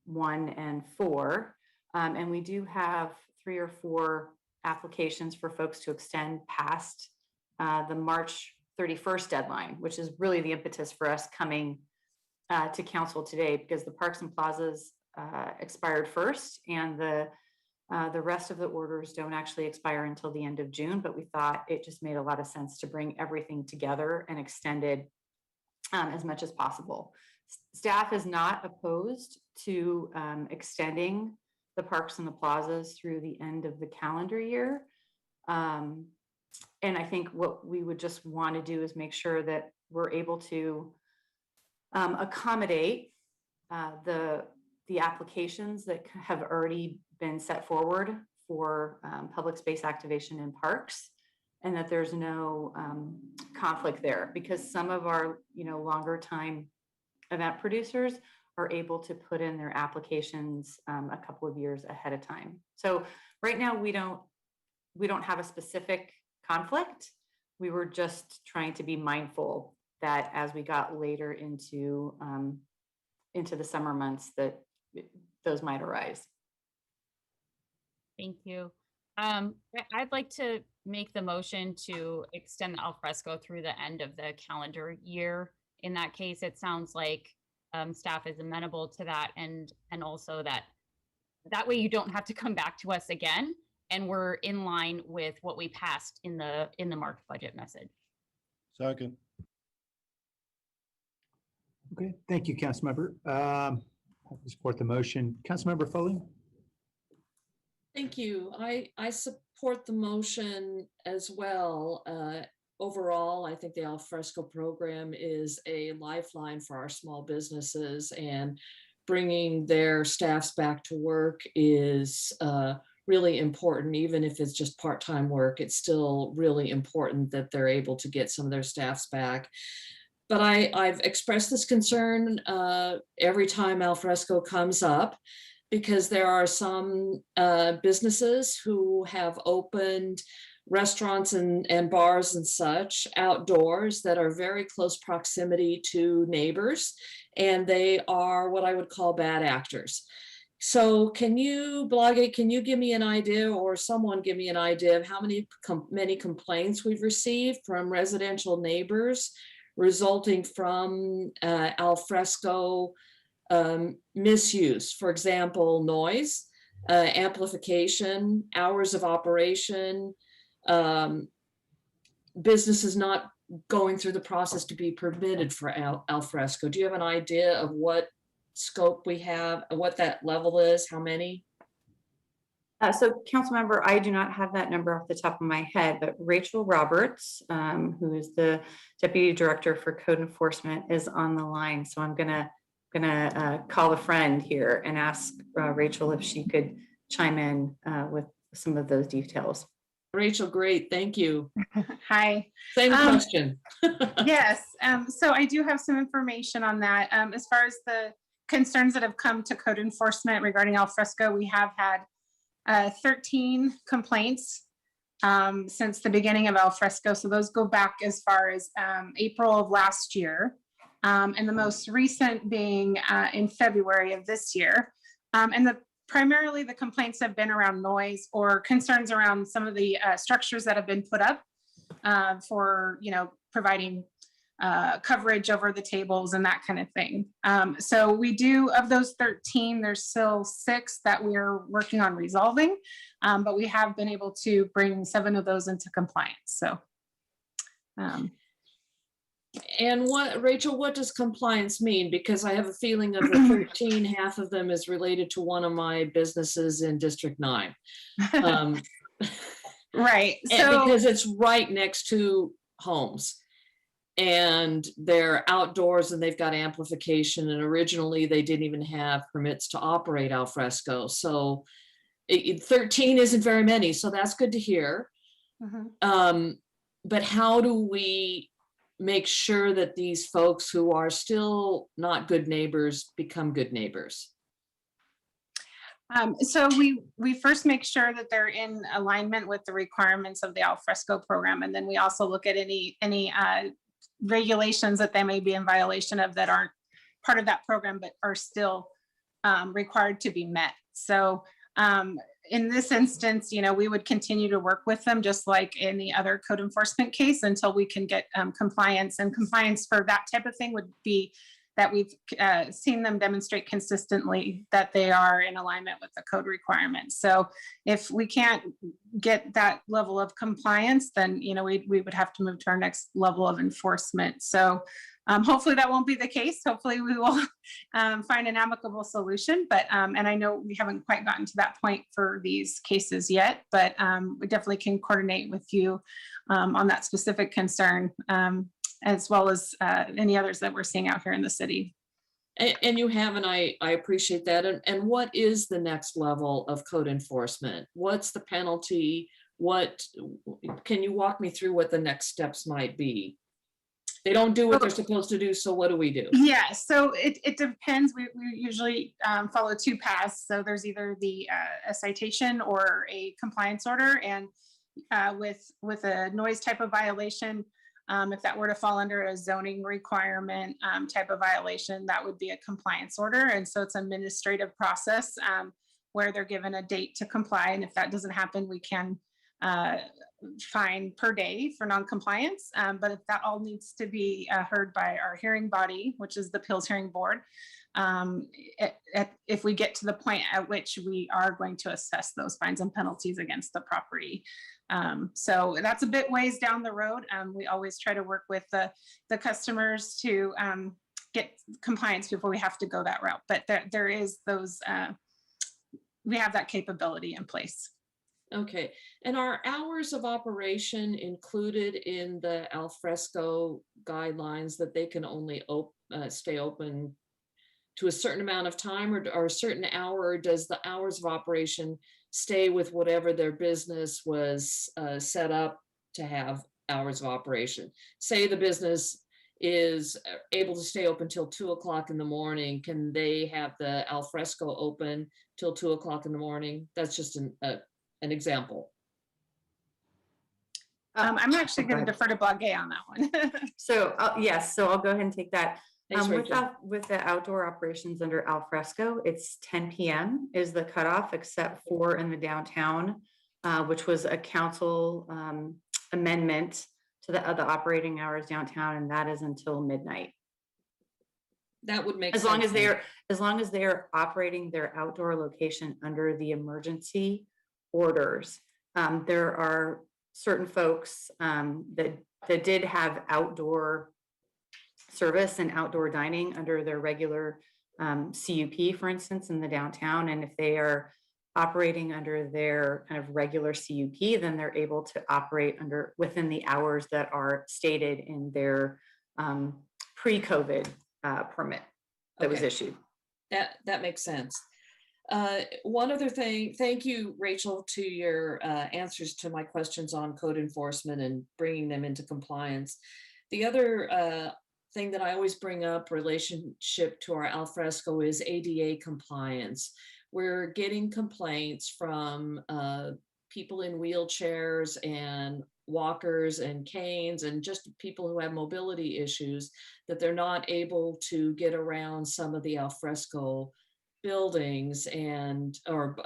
1, and 4. And we do have 3 or 4 applications for folks to extend past the March 31st deadline, which is really the impetus for us coming to council today, because the parks and plazas expired first, and the rest of the orders don't actually expire until the end of June, but we thought it just made a lot of sense to bring everything together and extend it as much as possible. Staff is not opposed to extending the parks and the plazas through the end of the calendar year. And I think what we would just want to do is make sure that we're able to accommodate the applications that have already been set forward for public space activation in parks, and that there's no conflict there, because some of our longer time event producers are able to put in their applications a couple of years ahead of time. So right now we don't have a specific conflict. We were just trying to be mindful that as we got later into the summer months, that those might arise. Thank you. I'd like to make the motion to extend the alfresco through the end of the calendar year. In that case, it sounds like staff is amenable to that, and also that way you don't have to come back to us again, and we're in line with what we passed in the March budget message. Second. Okay, thank you, Councilmember. I support the motion. Councilmember Foley? Thank you. I support the motion as well. Overall, I think the alfresco program is a lifeline for our small businesses, and bringing their staffs back to work is really important, even if it's just part-time work. It's still really important that they're able to get some of their staffs back. But I've expressed this concern every time Alfresco comes up, because there are some businesses who have opened restaurants and bars and such outdoors that are very close proximity to neighbors, and they are what I would call bad actors. So can you, Blogate, can you give me an idea, or someone give me an idea of how many complaints we've received from residential neighbors resulting from Alfresco misuse? For example, noise, amplification, hours of operation, businesses not going through the process to be permitted for Alfresco. Do you have an idea of what scope we have, what that level is, how many? So Councilmember, I do not have that number off the top of my head, but Rachel Roberts, who is the Deputy Director for Code Enforcement, is on the line. So I'm gonna call a friend here and ask Rachel if she could chime in with some of those details. Rachel, great, thank you. Hi. Same question. Yes, so I do have some information on that. As far as the concerns that have come to code enforcement regarding Alfresco, we have had 13 complaints since the beginning of Alfresco. So those go back as far as April of last year, and the most recent being in February of this year. And primarily the complaints have been around noise or concerns around some of the structures that have been put up for, providing coverage over the tables and that kind of thing. So we do, of those 13, there's still 6 that we're working on resolving, but we have been able to bring 7 of those into compliance. So. And what, Rachel, what does compliance mean? Because I have a feeling of the 13, half of them is related to one of my businesses in District 9. Right. So, because it's right next to homes. And they're outdoors and they've got amplification, and originally they didn't even have permits to operate Alfresco. So 13 isn't very many, so that's good to hear. But how do we make sure that these folks who are still not good neighbors become good neighbors? So we first make sure that they're in alignment with the requirements of the Alfresco program, and then we also look at any regulations that they may be in violation of that aren't part of that program but are still required to be met. So in this instance, we would continue to work with them just like any other code enforcement case until we can get compliance. And compliance for that type of thing would be that we've seen them demonstrate consistently that they are in alignment with the code requirements. So if we can't get that level of compliance, then we would have to move to our next level of enforcement. So hopefully that won't be the case. Hopefully we will find an amicable solution, but and I know we haven't quite gotten to that point for these cases yet, but we definitely can coordinate with you on that specific concern, as well as any others that we're seeing out here in the city. And you have, and I appreciate that. And what is the next level of code enforcement? What's the penalty? Can you walk me through what the next steps might be? They don't do what they're supposed to do, so what do we do? Yeah, so it depends. We usually follow 2 paths. So there's either a citation or a compliance order, and with a noise type of violation, if that were to fall under a zoning requirement type of violation, that would be a compliance order. And so it's an administrative process where they're given a date to comply. And if that doesn't happen, we can fine per day for non-compliance. But if that all needs to be heard by our hearing body, which is the Appeals Hearing Board, if we get to the point at which we are going to assess those fines and penalties against the property. So that's a bit ways down the road. We always try to work with the customers to get compliance before we have to go that route. But there is those, we have that capability in place. Okay, and are hours of operation included in the Alfresco guidelines that they can only stay open to a certain amount of time or a certain hour, or does the hours of operation stay with whatever their business was set up to have hours of operation? Say the business is able to stay open till 2 o'clock in the morning. Can they have the alfresco open till 2 o'clock in the morning? That's just an example. I'm actually going to defer to Blagay on that one. So yes, so I'll go ahead and take that. Thanks, Rachel. With the outdoor operations under al fresco, it's 10 p.m. is the cutoff, except for in the downtown, which was a council amendment to the other operating hours downtown, and that is until midnight. That would make as sense. long as they're operating their outdoor location under the emergency orders. There are certain folks that did have outdoor service and outdoor dining under their regular CUP, for instance, in the downtown. And if they are operating under their kind of regular CUP, then they're able to operate within the hours that are stated in their pre-COVID permit that was issued. That makes sense. One other thing, thank you, Rachel, to your answers to my questions on code enforcement and bringing them into compliance. The other thing that I always bring up relationship to our alfresco is ADA compliance. We're getting complaints from people in wheelchairs and walkers and canes and just people who have mobility issues that they're not able to get around some of the alfresco buildings or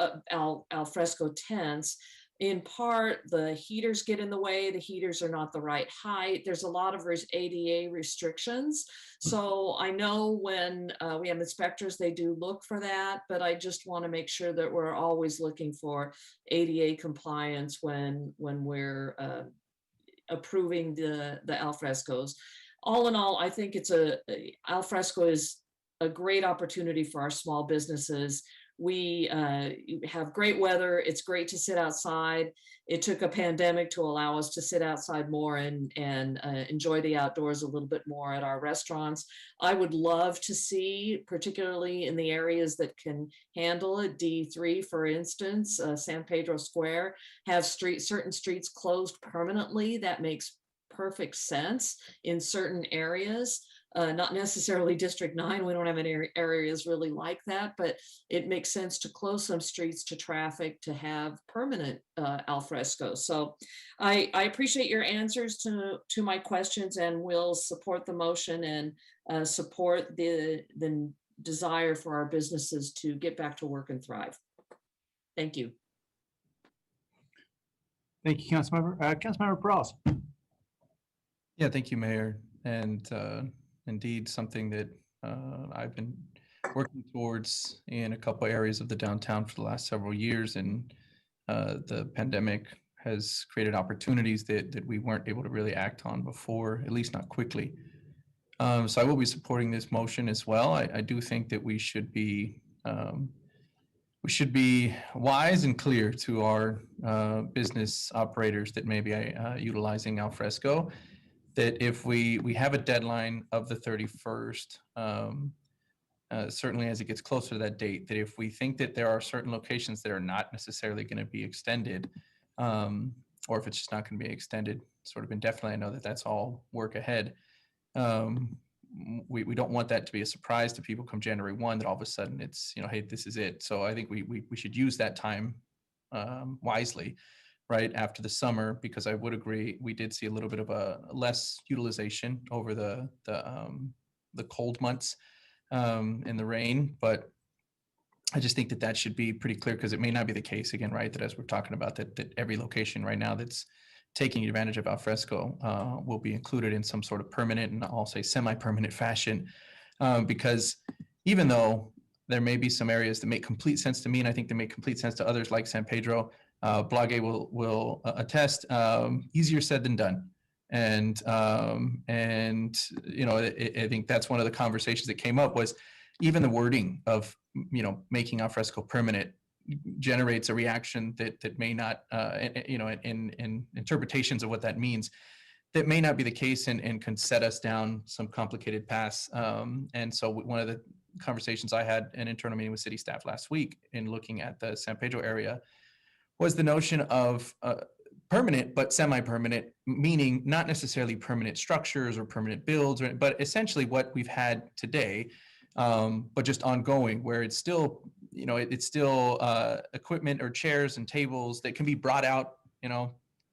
alfresco tents. In part, the heaters get in the way. The heaters are not the right height. There's a lot of ADA restrictions. So I know when we have inspectors, they do look for that, but I just want to make sure that we're always looking for ADA compliance when we're approving the alfrescos. All in all, I think alfresco is a great opportunity for our small businesses. We have great weather. It's great to sit outside. It took a pandemic to allow us to sit outside more and enjoy the outdoors a little bit more at our restaurants. I would love to see, particularly in the areas that can handle it, D3, for instance, San Pedro Square, have certain streets closed permanently. That makes perfect sense in certain areas. Not necessarily District 9. We don't have any areas really like that, but it makes sense to close some streets to traffic to have permanent alfresco. So I appreciate your answers to my questions, and will support the motion and support the desire for our businesses to get back to work and thrive. Thank you. Thank you, Councilmember. Councilmember Perales. Yeah, thank you, Mayor. And indeed, something that I've been working towards in a couple areas of the downtown for the last several years, and the pandemic has created opportunities that we weren't able to really act on before, at least not quickly. So I will be supporting this motion as well. I do think that we should be wise and clear to our business operators that may be utilizing alfresco, that if we have a deadline of the 31st, certainly as it gets closer to that date, that if we think that there are certain locations that are not necessarily going to be extended, or if it's just not going to be extended sort of indefinitely, I know that that's all work ahead. We don't want that to be a surprise to people come January 1, that all of a sudden it's, hey, this is it. So I think we should use that time wisely, right after the summer, because I would agree we did see a little bit of a less utilization over the cold months and the rain, but I just think that should be pretty clear, because it may not be the case again, right? That as we're talking about that every location right now that's taking advantage of alfresco will be included in some sort of permanent, and I'll say semi-permanent fashion, because even though there may be some areas that make complete sense to me, and I think they make complete sense to others like San Pedro, Blagay will attest, easier said than done. And I think that's one of the conversations that came up, was even the wording of, making alfresco permanent generates a reaction that may not, in interpretations of what that means, that may not be the case, and can set us down some complicated paths. And so one of the conversations I had an internal meeting with city staff last week in looking at the San Pedro area was the notion of permanent but semi-permanent, meaning not necessarily permanent structures or permanent builds, but essentially what we've had today, but just ongoing, where it's still, it's still equipment or chairs and tables that can be brought out,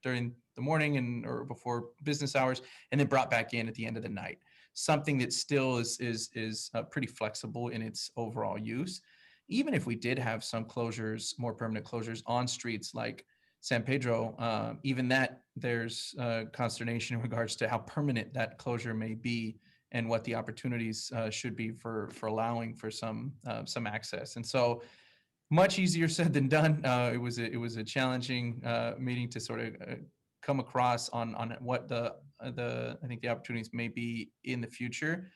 during the morning or before business hours, and then brought back in at the end of the night. Something that still is pretty flexible in its overall use. Even if we did have some closures, more permanent closures on streets like San Pedro, even that there's consternation in regards to how permanent that closure may be and what the opportunities should be for allowing for some access. And so, much easier said than done. It was a challenging meeting to sort of come across on what I think the opportunities may be in the future.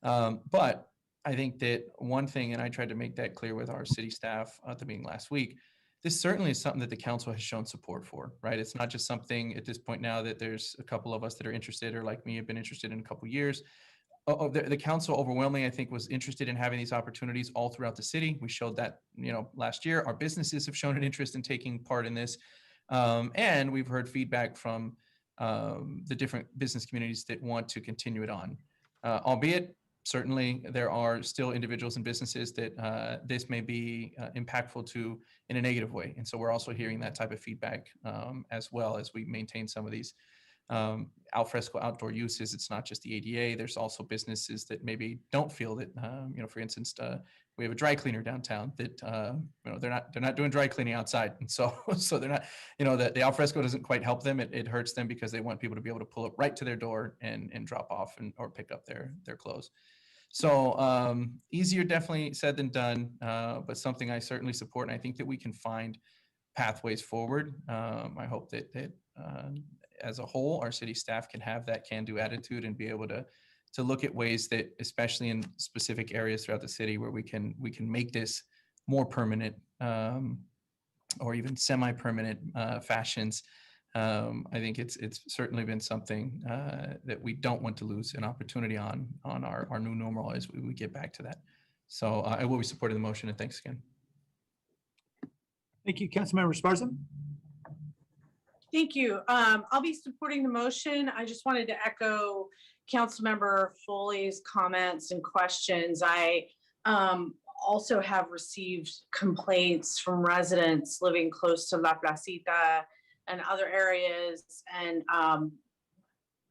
But I think that one thing, and I tried to make that clear with our city staff at the meeting last week, this certainly is something that the council has shown support for, right? It's not just something at this point now that there's a couple of us that are interested, or like me have been interested in a couple of years. The council overwhelmingly, I think, was interested in having these opportunities all throughout the city. We showed that, last year. Our businesses have shown an interest in taking part in this. And we've heard feedback from the different business communities that want to continue it on, albeit certainly there are still individuals and businesses that this may be impactful to in a negative way. And so we're also hearing that type of feedback as well as we maintain some of these alfresco outdoor uses. It's not just the ADA. There's also businesses that maybe don't feel that, for instance, we have a dry cleaner downtown that, they're not doing dry cleaning outside. And so they're not, the alfresco doesn't quite help them. It hurts them because they want people to be able to pull up right to their door and drop off or pick up their clothes. So easier definitely said than done, but something I certainly support. And I think that we can find pathways forward. I hope that as a whole, our city staff can have that can-do attitude and be able to look at ways that, especially in specific areas throughout the city, where we can make this more permanent or even semi-permanent fashions. I think it's certainly been something that we don't want to lose an opportunity on our new normal as we get back to that. So I will be supporting the motion, and thanks again. Thank you, Councilmember Esparza. Thank you. I'll be supporting the motion. I just wanted to echo Councilmember Foley's comments and questions. I also have received complaints from residents living close to La Placita and other areas. And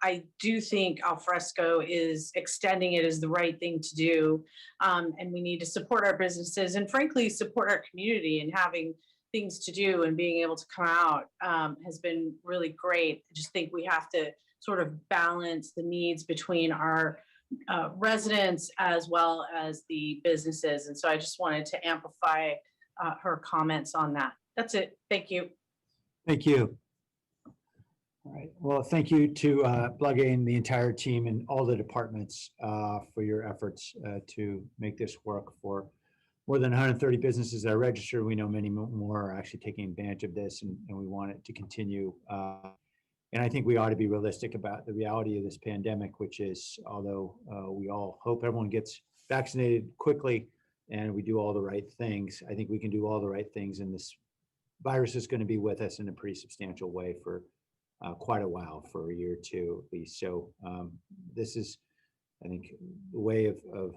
I do think alfresco is extending it is the right thing to do. And we need to support our businesses and frankly, support our community, and having things to do and being able to come out has been really great. I just think we have to sort of balance the needs between our residents as well as the businesses. And so I just wanted to amplify her comments on that. That's it. Thank you. Thank you. All right. Well, thank you to Plug and the entire team and all the departments for your efforts to make this work for more than 130 businesses that are registered. We know many more are actually taking advantage of this, and we want it to continue. And I think we ought to be realistic about the reality of this pandemic, which is, although we all hope everyone gets vaccinated quickly and we do all the right things, I think we can do all the right things, and this virus is going to be with us in a pretty substantial way for quite a while, for a year or two at least. So this is, I think, the way of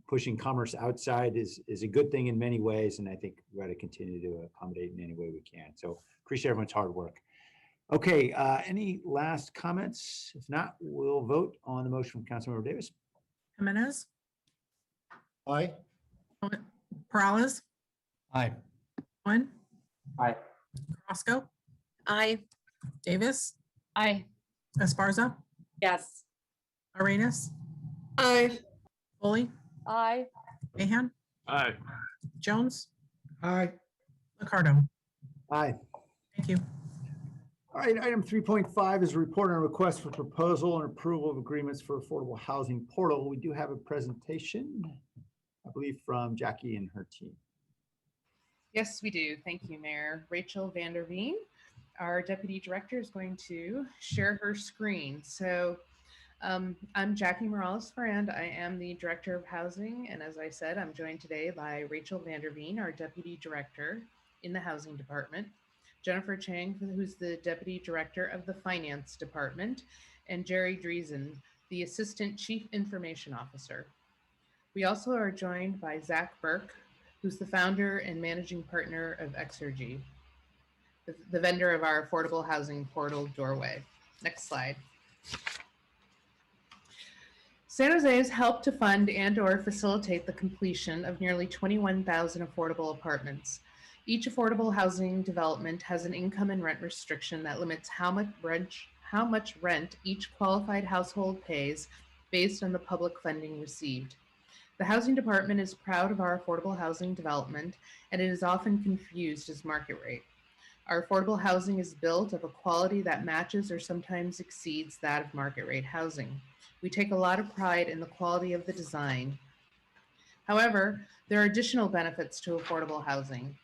pushing commerce outside is a good thing in many ways, and I think we got to continue to accommodate in any way we can. So appreciate everyone's hard work. Okay, any last comments? If not, we'll vote on the motion from Councilmember Davis. Jimenez, Aye. Peralez, Aye. Owen, Aye. Roscoe, Aye. Davis, Aye. Esparza, Yes. Arenas, Aye. Foley, Aye. Mahan, Aye. Jones, Aye. Ricardo. Aye. Thank you. All right, item 3.5 is a report on a request for proposal and approval of agreements for affordable housing portal. We do have a presentation, I believe, from Jackie and her team. Yes, we do. Thank you, Mayor. Rachel Vanderveen, our Deputy Director, is going to share her screen. So I'm Jackie Morales-Farand. I am the Director of Housing, and as I said, I'm joined today by Rachel Vanderveen, our Deputy Director in the Housing Department, Jennifer Chang, who's the Deputy Director of the Finance Department, and Jerry Driesen, the Assistant Chief Information Officer. We also are joined by Zach Burke, who's the founder and managing partner of Exergy, the vendor of our affordable housing portal Doorway. Next slide. San Jose has helped to fund and/or facilitate the completion of nearly 21,000 affordable apartments. Each affordable housing development has an income and rent restriction that limits how much rent each qualified household pays based on the public funding received. The Housing Department is proud of our affordable housing development, and it is often confused as market rate. Our affordable housing is built of a quality that matches or sometimes exceeds that of market rate housing. We take a lot of pride in the quality of the design. However, there are additional benefits to affordable housing,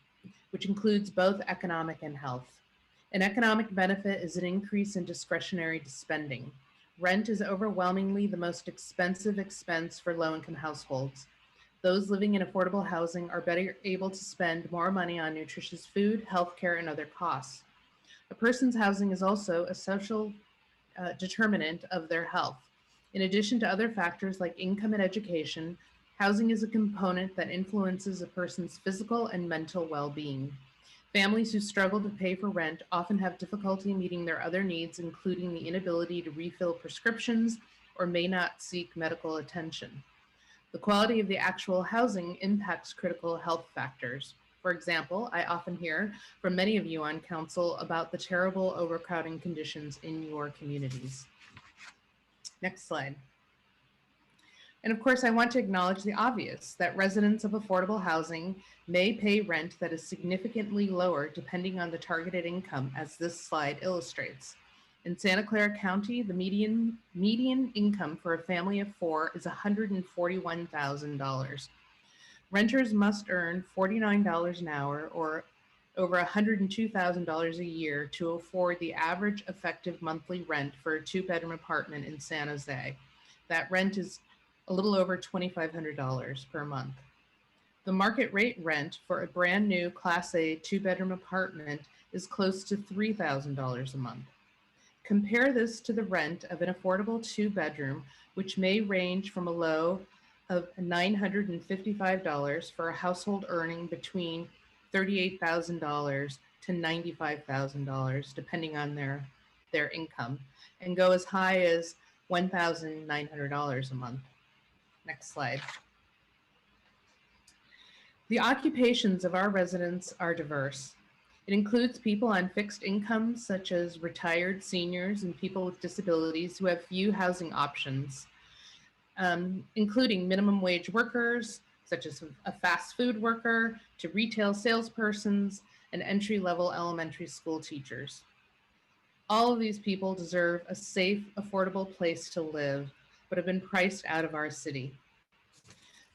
which includes both economic and health. An economic benefit is an increase in discretionary spending. Rent is overwhelmingly the most expensive expense for low-income households. Those living in affordable housing are better able to spend more money on nutritious food, healthcare, and other costs. A person's housing is also a social determinant of their health. In addition to other factors like income and education, housing is a component that influences a person's physical and mental well-being. Families who struggle to pay for rent often have difficulty meeting their other needs, including the inability to refill prescriptions or may not seek medical attention. The quality of the actual housing impacts critical health factors. For example, I often hear from many of you on council about the terrible overcrowding conditions in your communities. Next slide. And of course, I want to acknowledge the obvious, that residents of affordable housing may pay rent that is significantly lower depending on the targeted income, as this slide illustrates. In Santa Clara County, the median income for a family of 4 is $141,000. Renters must earn $49 an hour or over $102,000 a year to afford the average effective monthly rent for a 2-bedroom apartment in San Jose. That rent is a little over $2,500 per month. The market rate rent for a brand new Class A 2-bedroom apartment is close to $3,000 a month. Compare this to the rent of an affordable 2-bedroom, which may range from a low of $955 for a household earning between $38,000 to $95,000, depending on their income, and go as high as $1,900 a month. Next slide. The occupations of our residents are diverse. It includes people on fixed incomes, such as retired seniors and people with disabilities who have few housing options, including minimum wage workers, such as a fast food worker, to retail salespersons and entry-level elementary school teachers. All of these people deserve a safe, affordable place to live, but have been priced out of our city.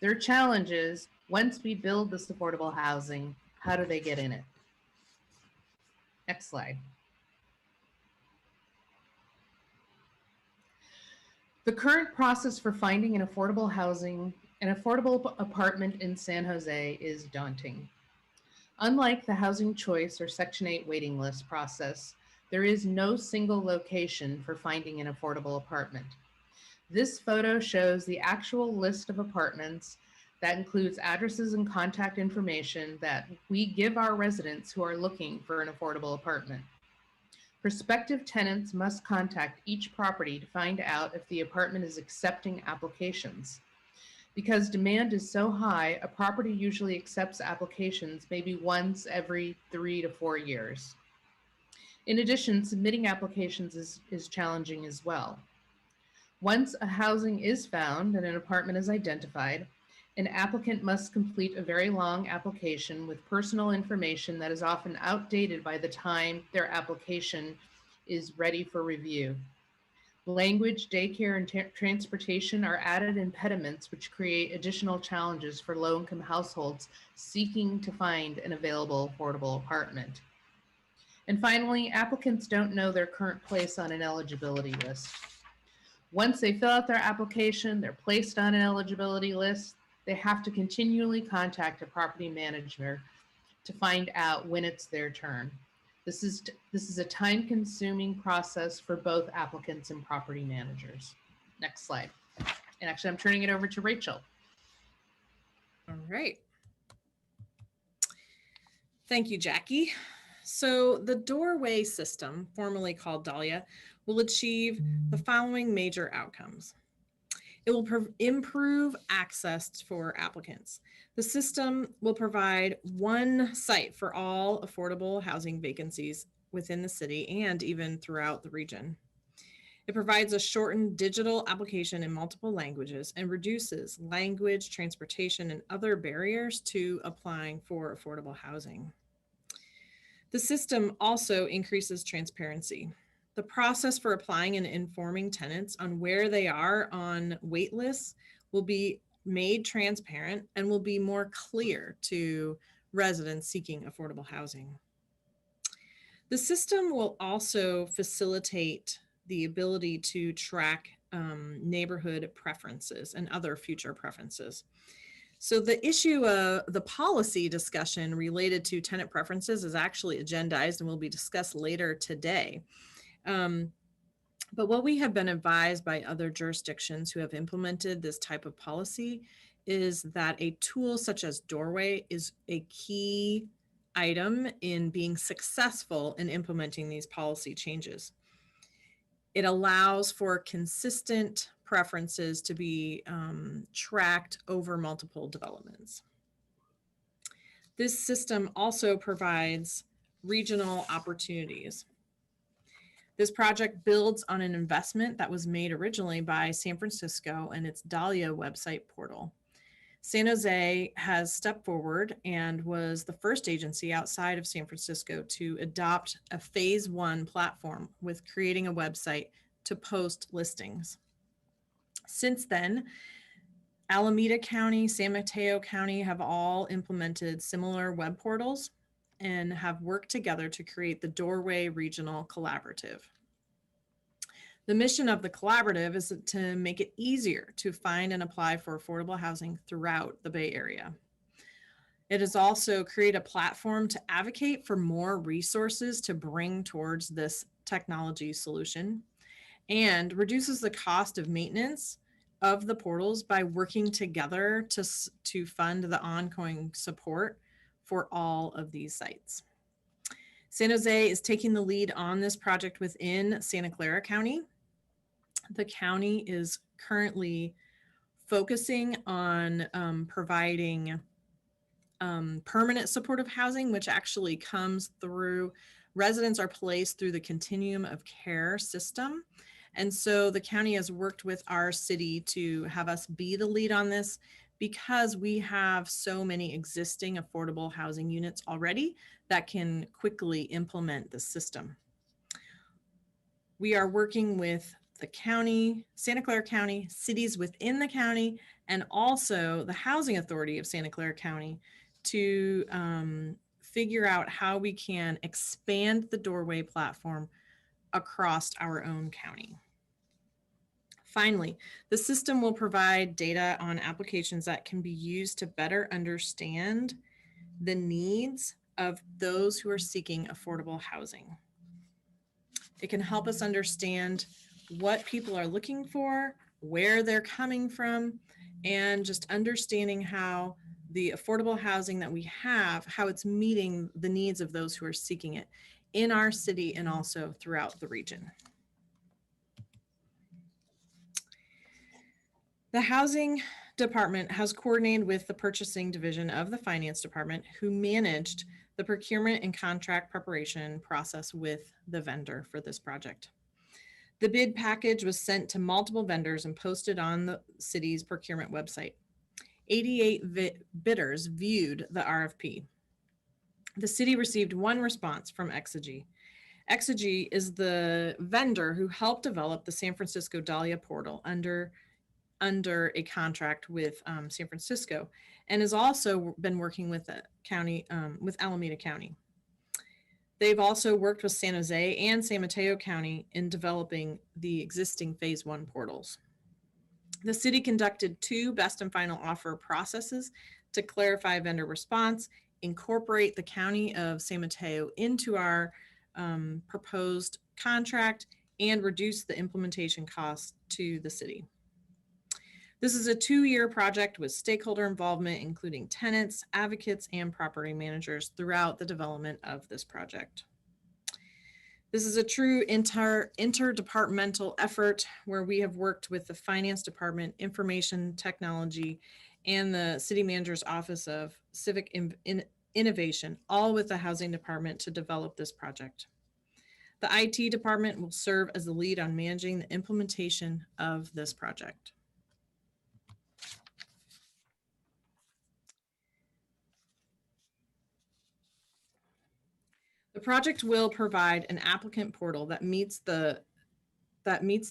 Their challenge is, once we build this affordable housing, how do they get in it? Next slide. The current process for finding an affordable apartment in San Jose is daunting. Unlike the Housing Choice or Section 8 waiting list process, there is no single location for finding an affordable apartment. This photo shows the actual list of apartments that includes addresses and contact information that we give our residents who are looking for an affordable apartment. Prospective tenants must contact each property to find out if the apartment is accepting applications. Because demand is so high, a property usually accepts applications maybe once every 3 to 4 years. In addition, submitting applications is challenging as well. Once a housing is found and an apartment is identified, an applicant must complete a very long application with personal information that is often outdated by the time their application is ready for review. Language, daycare, and transportation are added impediments which create additional challenges for low-income households seeking to find an available affordable apartment. And finally, applicants don't know their current place on an eligibility list. Once they fill out their application, they're placed on an eligibility list. They have to continually contact a property manager to find out when it's their turn. This is a time-consuming process for both applicants and property managers. Next slide. And actually, I'm turning it over to Rachel. All right. Thank you, Jackie. So the doorway system, formerly called Dahlia, will achieve the following major outcomes. It will improve access for applicants. The system will provide one site for all affordable housing vacancies within the city and even throughout the region. It provides a shortened digital application in multiple languages and reduces language, transportation, and other barriers to applying for affordable housing. The system also increases transparency. The process for applying and informing tenants on where they are on wait lists will be made transparent and will be more clear to residents seeking affordable housing. The system will also facilitate the ability to track neighborhood preferences and other future preferences. So the issue of the policy discussion related to tenant preferences is actually agendized and will be discussed later today. But what we have been advised by other jurisdictions who have implemented this type of policy is that a tool such as Doorway is a key item in being successful in implementing these policy changes. It allows for consistent preferences to be tracked over multiple developments. This system also provides regional opportunities. This project builds on an investment that was made originally by San Francisco and its Dahlia website portal. San Jose has stepped forward and was the first agency outside of San Francisco to adopt a phase 1 platform with creating a website to post listings. Since then, Alameda County, San Mateo County have all implemented similar web portals and have worked together to create the Doorway Regional Collaborative. The mission of the collaborative is to make it easier to find and apply for affordable housing throughout the Bay Area. It has also created a platform to advocate for more resources to bring towards this technology solution and reduces the cost of maintenance of the portals by working together to fund the ongoing support for all of these sites. San Jose is taking the lead on this project within Santa Clara County. The county is currently focusing on providing permanent supportive housing, which actually comes through, residents are placed through the continuum of care system. And so the county has worked with our city to have us be the lead on this because we have so many existing affordable housing units already that can quickly implement the system. We are working with the county, Santa Clara County, cities within the county, and also the Housing Authority of Santa Clara County to figure out how we can expand the Doorway platform across our own county. Finally, the system will provide data on applications that can be used to better understand the needs of those who are seeking affordable housing. It can help us understand what people are looking for, where they're coming from, and just understanding how the affordable housing that we have, how it's meeting the needs of those who are seeking it in our city and also throughout the region. The Housing Department has coordinated with the Purchasing Division of the Finance Department, who managed the procurement and contract preparation process with the vendor for this project. The bid package was sent to multiple vendors and posted on the city's procurement website. 88 bidders viewed the RFP. The city received one response from Exigy. Exigy is the vendor who helped develop the San Francisco Dahlia portal under a contract with San Francisco, and has also been working with the county, with Alameda County. They've also worked with San Jose and San Mateo County in developing the existing Phase 1 portals. The city conducted 2 best and final offer processes to clarify vendor response, incorporate the County of San Mateo into our proposed contract, and reduce the implementation costs to the city. This is a 2-year project with stakeholder involvement, including tenants, advocates, and property managers throughout the development of this project. This is a true interdepartmental effort where we have worked with the Finance Department, Information Technology, and the City Manager's Office of Civic Innovation, all with the Housing Department to develop this project. The IT department will serve as the lead on managing the implementation of this project. The project will provide an applicant portal that meets the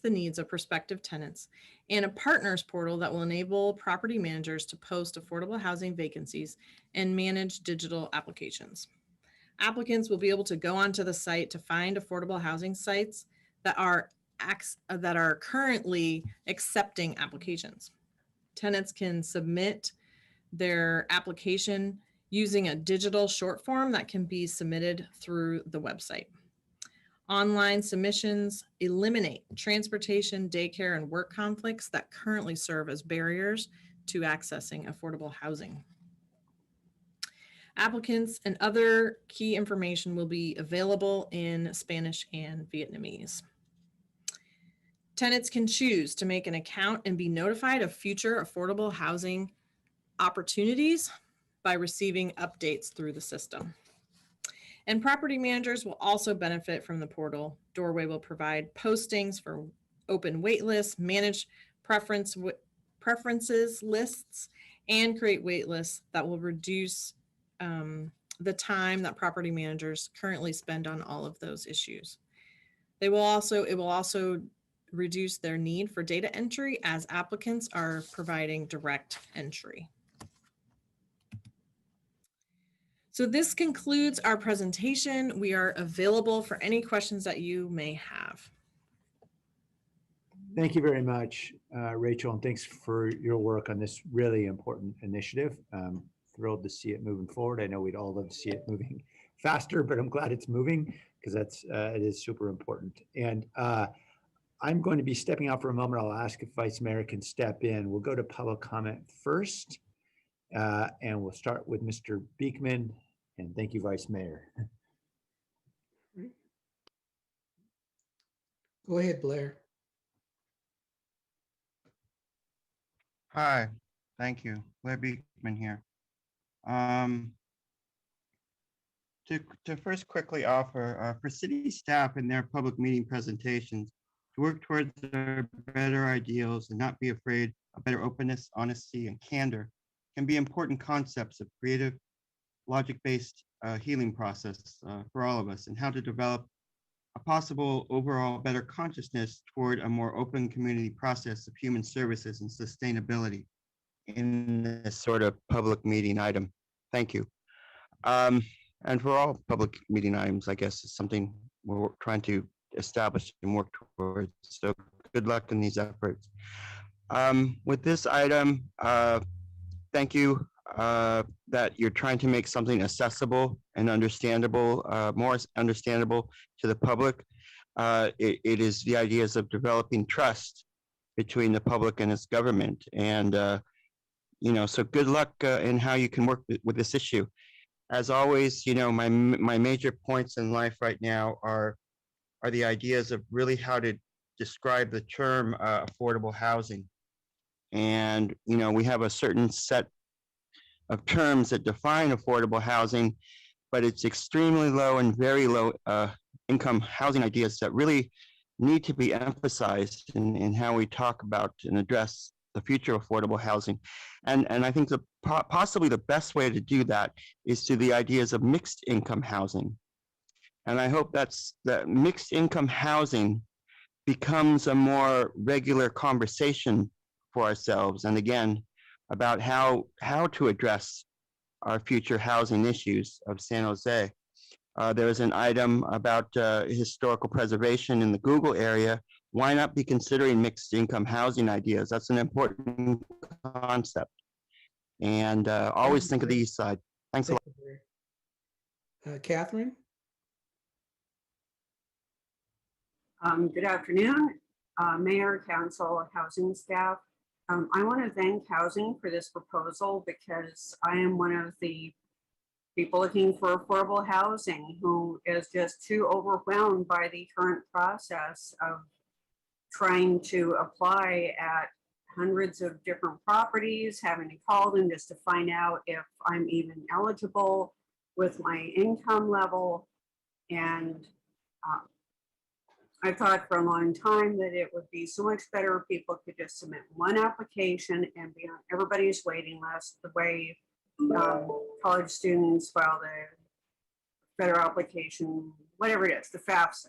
needs of prospective tenants, and a partners portal that will enable property managers to post affordable housing vacancies and manage digital applications. Applicants will be able to go onto the site to find affordable housing sites that are currently accepting applications. Tenants can submit their application using a digital short form that can be submitted through the website. Online submissions eliminate transportation, daycare, and work conflicts that currently serve as barriers to accessing affordable housing. Applicants and other key information will be available in Spanish and Vietnamese. Tenants can choose to make an account and be notified of future affordable housing opportunities by receiving updates through the system. And property managers will also benefit from the portal. Doorway will provide postings for open wait lists, manage preferences lists, and create wait lists that will reduce the time that property managers currently spend on all of those issues. It will also reduce their need for data entry as applicants are providing direct entry. So this concludes our presentation. We are available for any questions that you may have. Thank you very much, Rachel, and thanks for your work on this really important initiative. Thrilled to see it moving forward. I know we'd all love to see it moving faster, but I'm glad it's moving because it is super important. And I'm going to be stepping out for a moment. I'll ask if Vice Mayor can step in. We'll go to public comment first, and we'll start with Mr. Beekman. And thank you, Vice Mayor. Go ahead, Blair. Hi, thank you. Blair Beekman here. To first quickly offer for city staff in their public meeting presentations to work towards their better ideals and not be afraid of better openness, honesty, and candor can be important concepts of creative, logic-based healing process for all of us, and how to develop a possible overall better consciousness toward a more open community process of human services and sustainability in this sort of public meeting item. Thank you. And for all public meeting items, I guess is something we're trying to establish and work towards. So good luck in these efforts. With this item, thank you that you're trying to make something accessible and understandable, more understandable to the public. It is the ideas of developing trust between the public and its government. And, so good luck in how you can work with this issue. As always, my major points in life right now are the ideas of really how to describe the term affordable housing. And, we have a certain set of terms that define affordable housing, but it's extremely low and very low income housing ideas that really need to be emphasized in how we talk about and address the future of affordable housing. And I think possibly the best way to do that is to the ideas of mixed income housing. And I hope that mixed income housing becomes a more regular conversation for ourselves. And again, about how to address our future housing issues of San Jose. There was an item about historical preservation in the Google area. Why not be considering mixed income housing ideas? That's an important concept. And always think of the east side. Thanks a lot. Catherine? Good afternoon, Mayor, Council, Housing staff. I want to thank Housing for this proposal because I am one of the people looking for affordable housing who is just too overwhelmed by the current process of trying to apply at hundreds of different properties, having to call them just to find out if I'm even eligible with my income level. And I thought for a long time that it would be so much better if people could just submit one application and be on everybody's waiting list the way college students file the federal application, whatever it is, the FAFSA.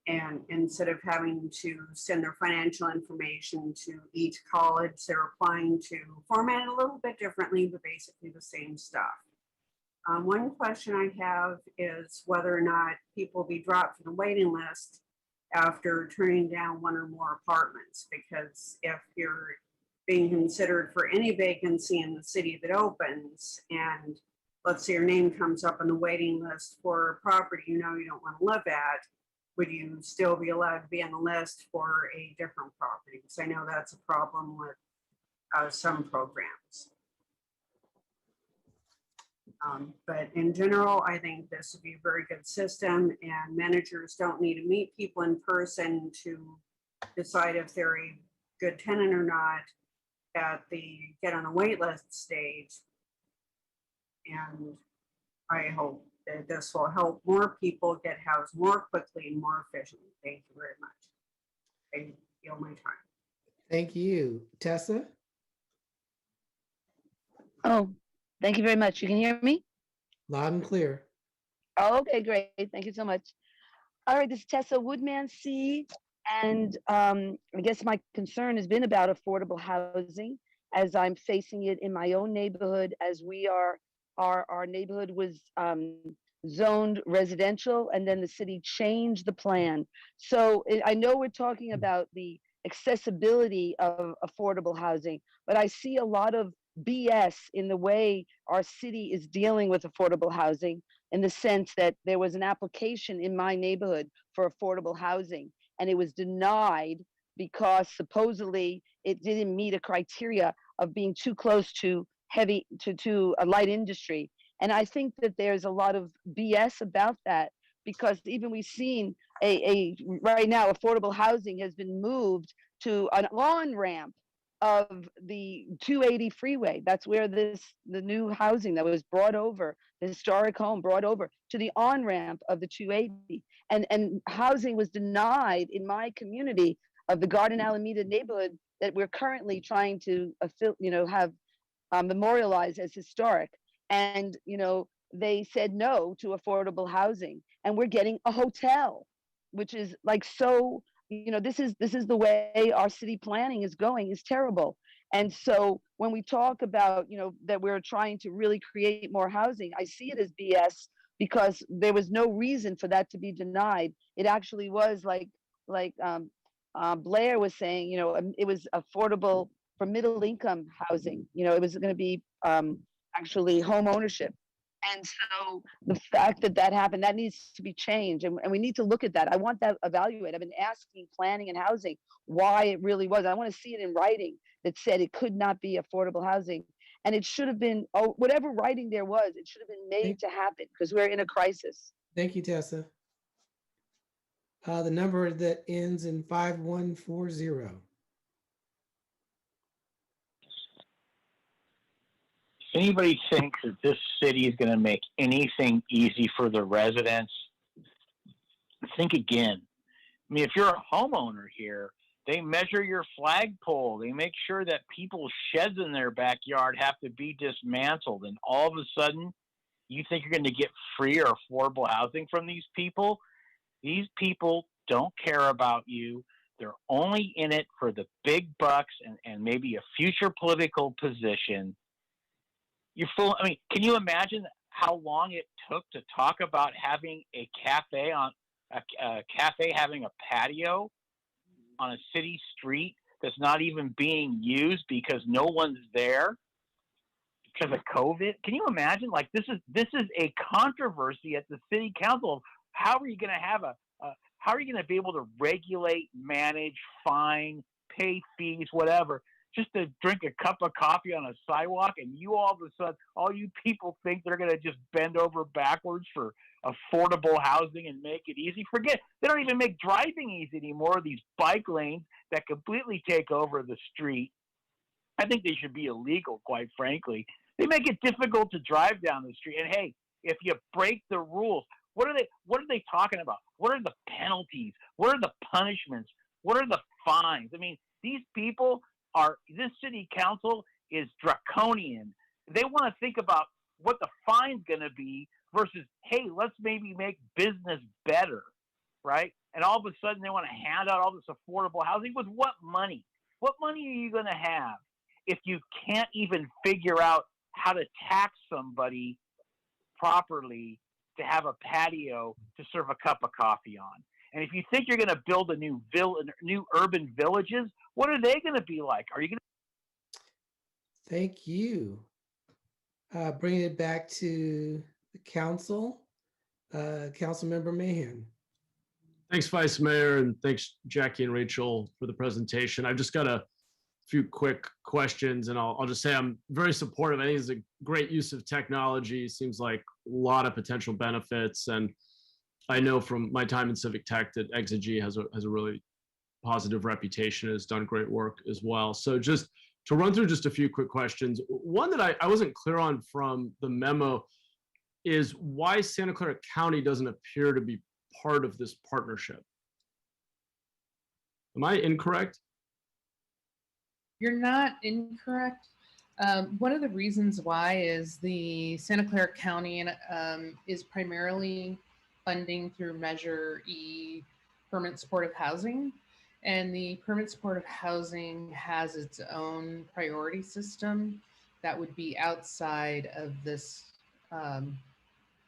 And instead of having to send their financial information to each college they're applying to, format it a little bit differently, but basically the same stuff. One question I have is whether or not people will be dropped from the waiting list after turning down one or more apartments, because if you're being considered for any vacancy in the city that opens, and let's say your name comes up on the waiting list for a property you know you don't want to live at, would you still be allowed to be on the list for a different property? Because I know that's a problem with some programs. But in general, I think this would be a very good system, and managers don't need to meet people in person to decide if they're a good tenant or not at the get on the wait list stage. And I hope that this will help more people get housed more quickly and more efficiently. Thank you very much. I yield my time. Thank you. Tessa? Oh, thank you very much. You can hear me? Loud and clear. Oh, okay, great. Thank you so much. All right, this is Tessa Woodman C. And I guess my concern has been about affordable housing as I'm facing it in my own neighborhood, as we are, our neighborhood was zoned residential, and then the city changed the plan. So I know we're talking about the accessibility of affordable housing, but I see a lot of BS in the way our city is dealing with affordable housing, in the sense that there was an application in my neighborhood for affordable housing, and it was denied because supposedly it didn't meet a criteria of being too close to to a light industry. And I think that there's a lot of BS about that, because even we've seen right now affordable housing has been moved to an on-ramp of the 280 freeway. That's where the new housing that was brought over, the historic home brought over to the on-ramp of the 280. And housing was denied in my community of the Garden Alameda neighborhood that we're currently trying to have memorialized as historic. And they said no to affordable housing, and we're getting a hotel, which is like so. This is the way our city planning is going, is terrible. And so when we talk about that we're trying to really create more housing, I see it as BS, because there was no reason for that to be denied. It actually was like Blair was saying, it was affordable for middle income housing. It was going to be actually home ownership. And so the fact that happened, that needs to be changed. And we need to look at that. I want that evaluated. I've been asking planning and housing why it really was. I want to see it in writing that said it could not be affordable housing. And it should have been, whatever writing there was, it should have been made to happen, because we're in a crisis. Thank you, Tessa. The number that ends in 5140. If anybody thinks that this city is going to make anything easy for the residents, think again. I mean, if you're a homeowner here, they measure your flagpole. They make sure that people's sheds in their backyard have to be dismantled. And all of a sudden, you think you're going to get free or affordable housing from these people? These people don't care about you. They're only in it for the big bucks and maybe a future political position. You're full. I mean, can you imagine how long it took to talk about having a cafe having a patio on a city street that's not even being used because no one's there because of COVID? Can you imagine? Like, this is a controversy at the city council. How are you going to have how are you going to be able to regulate, manage, fine, pay fees, whatever, just to drink a cup of coffee on a sidewalk? And you all of a sudden, all you people think they're going to just bend over backwards for affordable housing and make it easy? Forget, they don't even make driving easy anymore. These bike lanes that completely take over the street. I think they should be illegal, quite frankly. They make it difficult to drive down the street. And hey, if you break the rules, what are they talking about? What are the penalties? What are the punishments? What are the fines? I mean, these people this city council is draconian. They want to think about what the fine's going to be versus, hey, let's maybe make business better, right? And all of a sudden they want to hand out all this affordable housing with what money? What money are you going to have if you can't even figure out how to tax somebody properly to have a patio to serve a cup of coffee on? And if you think you're going to build a new urban villages, what are they going to be like? Are you going to? Thank you. Bringing it back to the council, Councilmember Mahan. Thanks, Vice Mayor, and thanks, Jackie and Rachel, for the presentation. I've just got a few quick questions, and I'll just say I'm very supportive. I think it's a great use of technology. Seems like a lot of potential benefits, and I know from my time in civic tech that Exegy has a really positive reputation, has done great work as well. So just to run through just a few quick questions. One that I wasn't clear on from the memo is why Santa Clara County doesn't appear to be part of this partnership. Am I incorrect? You're not incorrect. One of the reasons why is the Santa Clara County is primarily funding through Measure E permanent supportive housing. And the permanent supportive housing has its own priority system that would be outside of this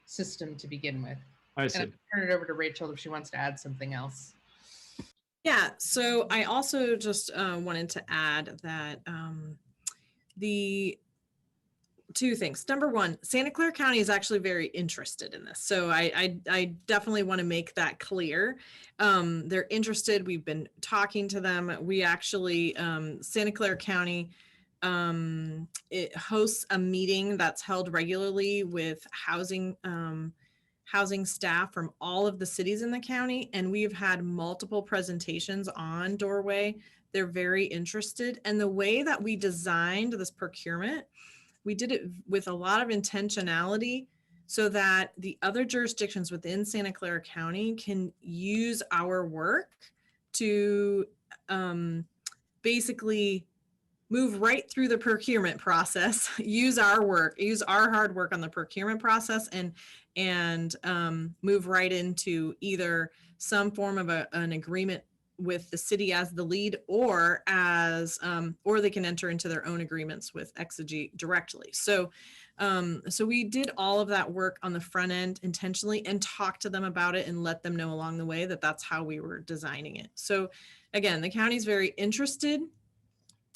system to begin with. I see. And I'll turn it over to Rachel if she wants to add something else. Yeah, so I also just wanted to add that the two things. Number one, Santa Clara County is actually very interested in this. So I definitely want to make that clear. They're interested. We've been talking to them. We actually, Santa Clara County, it hosts a meeting that's held regularly with housing staff from all of the cities in the county. And we've had multiple presentations on Doorway. They're very interested. And the way that we designed this procurement, we did it with a lot of intentionality so that the other jurisdictions within Santa Clara County can use our work to basically move right through the procurement process, use our hard work on the procurement process and move right into either some form of an agreement with the city as the lead, or they can enter into their own agreements with Exegy directly. So we did all of that work on the front end intentionally and talked to them about it and let them know along the way that that's how we were designing it. So again, the county's very interested,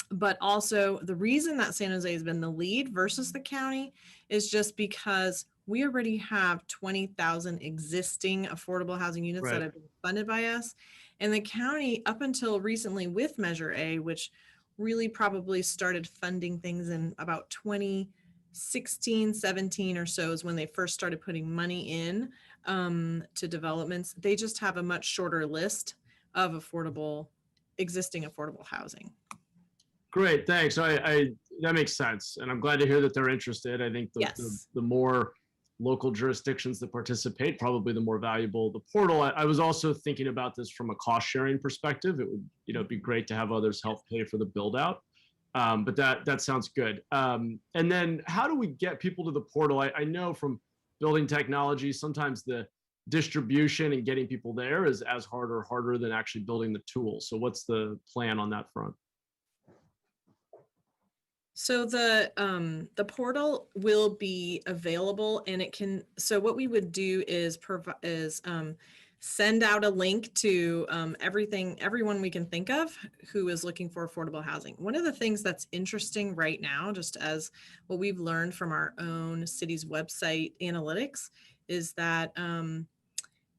but also the reason that San Jose has been the lead versus the county is just because we already have 20,000 existing affordable housing units that have been funded by us. And the county, up until recently with Measure A, which really probably started funding things in about 2016, 17 or so is when they first started putting money in to developments. They just have a much shorter list of existing affordable housing. Great, thanks. That makes sense. And I'm glad to hear that they're interested. I think the more local jurisdictions that participate, probably the more valuable the portal. I was also thinking about this from a cost sharing perspective. It would be great to have others help pay for the build out. But that sounds good. And then how do we get people to the portal? I know from building technology, sometimes the distribution and getting people there is as hard or harder than actually building the tool. So what's the plan on that front? So the portal will be available, and it can. So what we would do is send out a link to everyone we can think of who is looking for affordable housing. One of the things that's interesting right now, just as what we've learned from our own city's website analytics, is that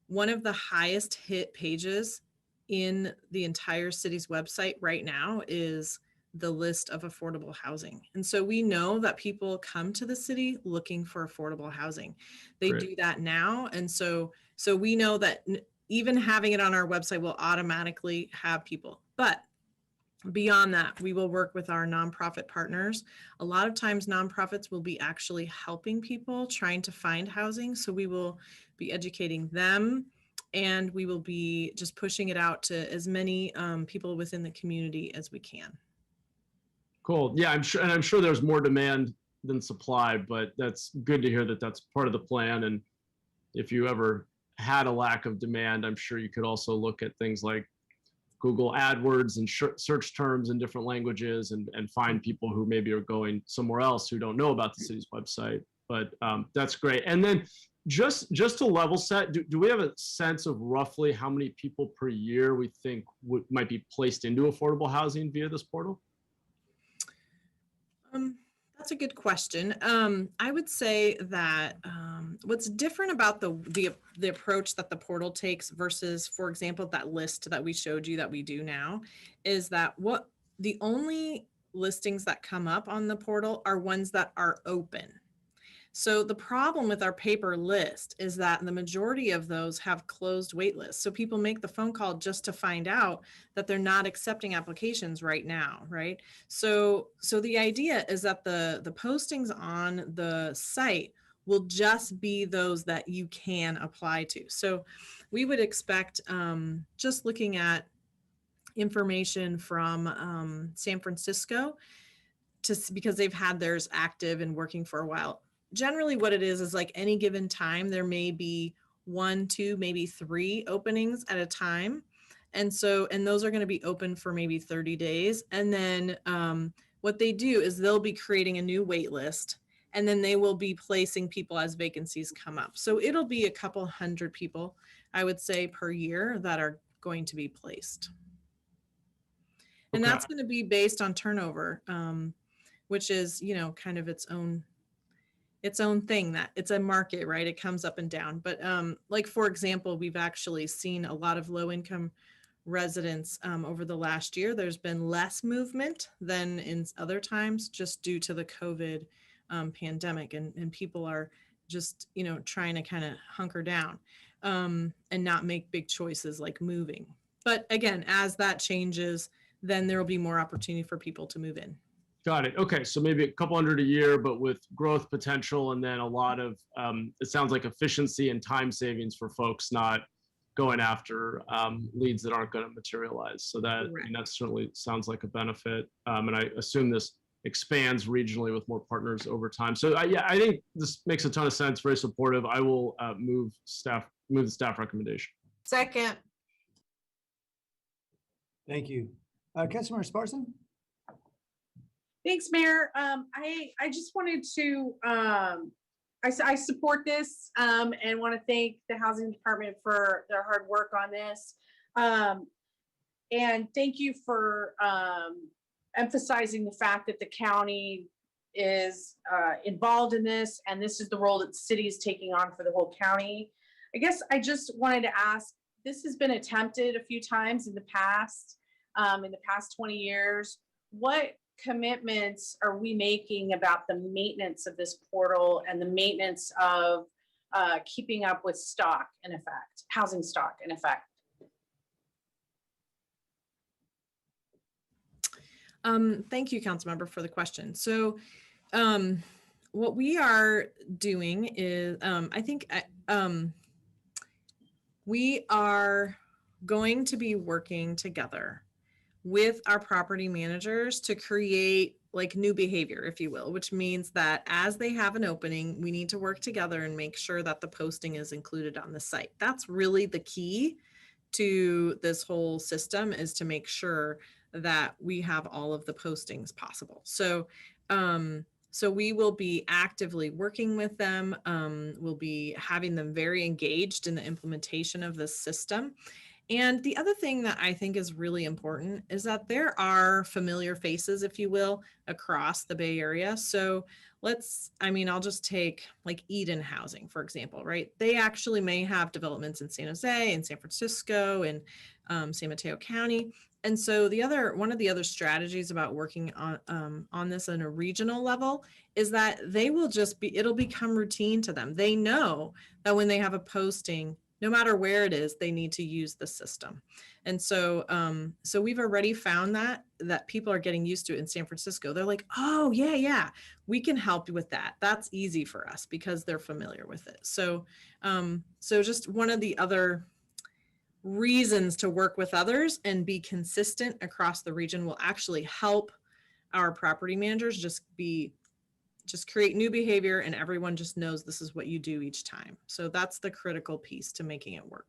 one of the highest hit pages in the entire city's website right now is the list of affordable housing. And so we know that people come to the city looking for affordable housing. They Great. do that now. And so we know that even having it on our website will automatically have people. But beyond that, we will work with our nonprofit partners. A lot of times nonprofits will be actually helping people trying to find housing. So we will be educating them, and we will be just pushing it out to as many people within the community as we can. Cool. Yeah, I'm sure there's more demand than supply, but that's good to hear that that's part of the plan. And if you ever had a lack of demand, I'm sure you could also look at things like Google AdWords and search terms in different languages and find people who maybe are going somewhere else who don't know about the city's website. But that's great. And then just to level set, do we have a sense of roughly how many people per year we think might be placed into affordable housing via this portal? That's a good question. I would say that what's different about the approach that the portal takes versus, for example, that list that we showed you that we do now, is that the only listings that come up on the portal are ones that are open. So the problem with our paper list is that the majority of those have closed wait lists. So people make the phone call just to find out that they're not accepting applications right now, right? So the idea is that the postings on the site will just be those that you can apply to. So we would expect, just looking at information from San Francisco, because they've had theirs active and working for a while. Generally what it is like any given time, there may be 1, 2, maybe 3 openings at a time. And those are going to be open for maybe 30 days. And then what they do is they'll be creating a new wait list, and then they will be placing people as vacancies come up. So it'll be a couple hundred people, I would say, per year that are going to be placed. And Okay. that's going to be based on turnover, which is, kind of its own thing, that it's a market, right? It comes up and down. But like, for example, we've actually seen a lot of low income residents over the last year. There's been less movement than in other times, just due to the COVID pandemic, and people are just, trying to kind of hunker down and not make big choices like moving. But again, as that changes, then there will be more opportunity for people to move in. Got it. Okay, so maybe a couple hundred a year, but with growth potential, and then a lot of, it sounds like efficiency and time savings for folks not going after leads that aren't going to materialize. So that, that certainly sounds like a benefit. And I assume this expands regionally with more partners over time. So yeah, I think this makes a ton of sense, very supportive. I will move the staff recommendation. Second. Thank you. Councilmember Sparson? Thanks, Mayor. I just wanted to, I support this and want to thank the Housing Department for their hard work on this. And thank you for emphasizing the fact that the county is involved in this, and this is the role that the city is taking on for the whole county. I guess I just wanted to ask, this has been attempted a few times in the past 20 years. What commitments are we making about the maintenance of this portal and the maintenance of keeping up with stock in effect, housing stock in effect? Thank you, Councilmember, for the question. So what we are doing is, we are going to be working together with our property managers to create like new behavior, if you will, which means that as they have an opening, we need to work together and make sure that the posting is included on the site. That's really the key to this whole system, is to make sure that we have all of the postings possible. So So we will be actively working with them. We'll be having them very engaged in the implementation of this system. And the other thing that I think is really important is that there are familiar faces, if you will, across the Bay Area. So I'll just take like Eden Housing, for example, right? They actually may have developments in San Jose and San Francisco and San Mateo County. And so one of the other strategies about working on this on a regional level is that it'll become routine to them. They know that when they have a posting, no matter where it is, they need to use the system. And so we've already found that people are getting used to it in San Francisco. They're like, oh yeah, we can help with that. That's easy for us because they're familiar with it. So just one of the other reasons to work with others and be consistent across the region will actually help our property managers just create new behavior, and everyone just knows this is what you do each time. So that's the critical piece to making it work.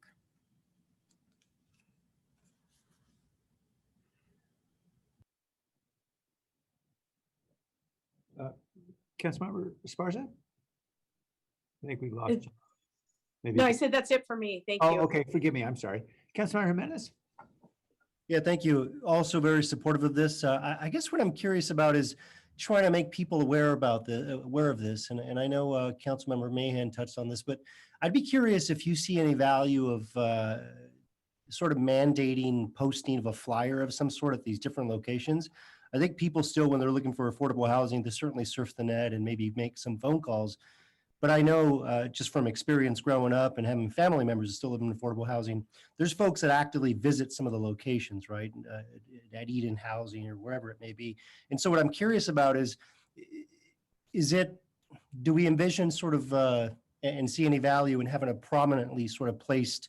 Councilmember Esparza? I think we lost you. Maybe. No, I said that's it for me. Thank you. Oh, okay. Forgive me. I'm sorry. Councilmember Jimenez? Yeah, thank you. Also very supportive of this. I guess what I'm curious about is trying to make people aware of this. And I know Councilmember Mahan touched on this, but I'd be curious if you see any value of sort of mandating posting of a flyer of some sort at these different locations. I think people still, when they're looking for affordable housing, they certainly surf the net and maybe make some phone calls. But I know just from experience growing up and having family members that still live in affordable housing, there's folks that actively visit some of the locations, right? At Eden Housing or wherever it may be. And so what I'm curious about is do we envision sort of and see any value in having a prominently sort of placed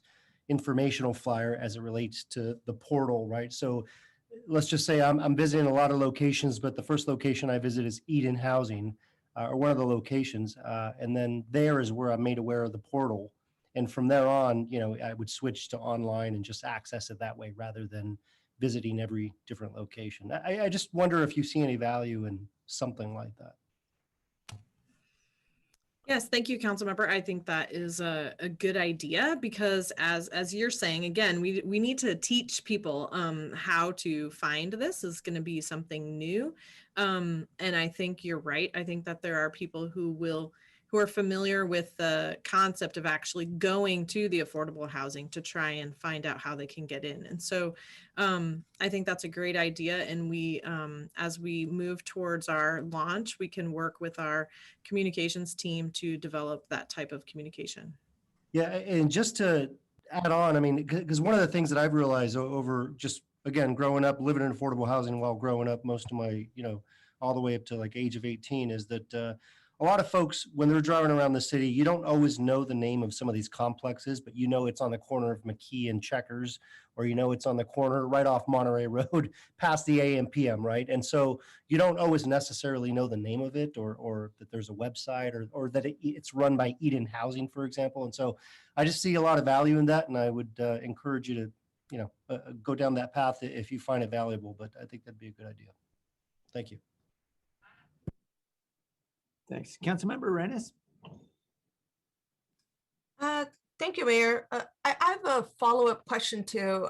informational flyer as it relates to the portal, right? So let's just say I'm visiting a lot of locations, but the first location I visit is Eden Housing. Or one of the locations, and then there is where I'm made aware of the portal. And from there on, I would switch to online and just access it that way rather than visiting every different location. I just wonder if you see any value in something like that. Yes, thank you, Councilmember. I think that is a good idea because as you're saying, again, we need to teach people how to find this. Is going to be something new. And I think you're right. I think that there are people who are familiar with the concept of actually going to the affordable housing to try and find out how they can get in. And so I think that's a great idea. And we, as we move towards our launch, we can work with our communications team to develop that type of communication. Yeah, and just to add on, I mean, because one of the things that I've realized over just, again, growing up, living in affordable housing while growing up most of my, all the way up to like age of 18 is that a lot of folks, when they're driving around the city, you don't always know the name of some of these complexes, but it's on the corner of McKee and Checkers, or it's on the corner right off Monterey Road past the AM/PM, right? And so you don't always necessarily know the name of it or that there's a website or that it's run by Eden Housing, for example. And so I just see a lot of value in that, and I would encourage you to, go down that path if you find it valuable, but I think that'd be a good idea. Thank you. Thanks. Councilmember Arenas? Thank you, Mayor. I have a follow-up question to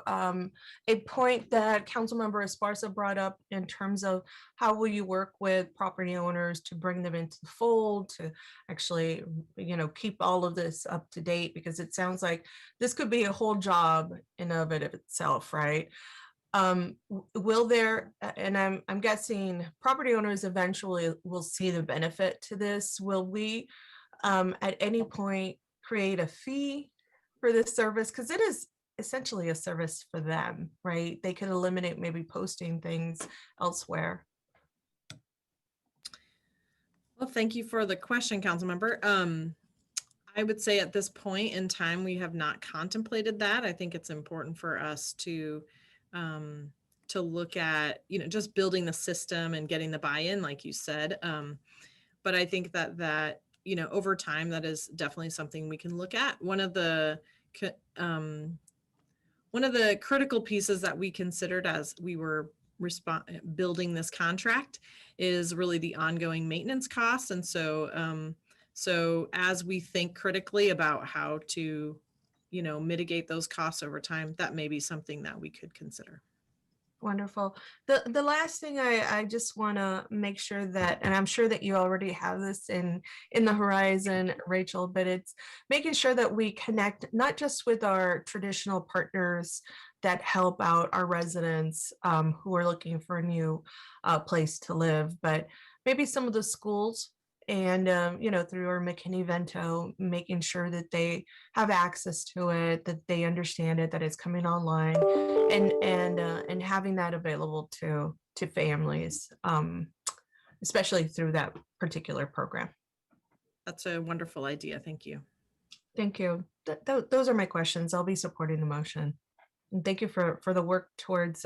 a point that Councilmember Esparza brought up in terms of how will you work with property owners to bring them into the fold to actually, keep all of this up to date, because it sounds like this could be a whole job in of it of itself, right? Will there, and I'm guessing property owners eventually will see the benefit to this. Will we at any point create a fee for this service? Because it is essentially a service for them, right? They could eliminate maybe posting things elsewhere. Well, thank you for the question, Councilmember. I would say at this point in time, we have not contemplated that. I think it's important for us to look at, just building the system and getting the buy-in, like you said. But I think that over time, that is definitely something we can look at. One of the critical pieces that we considered as we were building this contract is really the ongoing maintenance costs. And so, so as we think critically about how to, mitigate those costs over time, that may be something that we could consider. Wonderful. The last thing I just want to make sure that, and I'm sure that you already have this in the horizon, Rachel, but it's making sure that we connect not just with our traditional partners that help out our residents who are looking for a new place to live, but maybe some of the schools and through our McKinney-Vento, making sure that they have access to it, that they understand it, that it's coming online, and having that available to families, especially through that particular program. That's a wonderful idea. Thank you. Thank you. Those are my questions. I'll be supporting the motion. And thank you for the work towards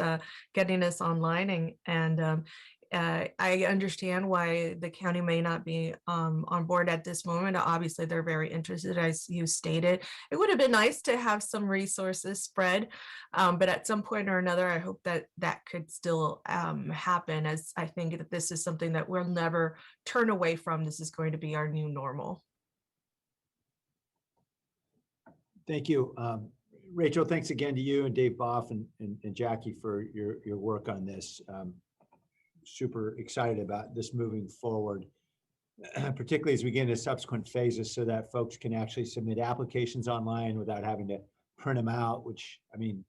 getting us online. And I understand why the county may not be on board at this moment. Obviously, they're very interested, as you stated. It would have been nice to have some resources spread, but at some point or another, I hope that that could still happen, as I think that this is something that we'll never turn away from. This is going to be our new normal. Thank you. Rachel, thanks again to you and Dave Boff and Jackie for your work on this. Super excited about this moving forward, particularly as we get into subsequent phases so that folks can actually submit applications online without having to print them out, which, I mean,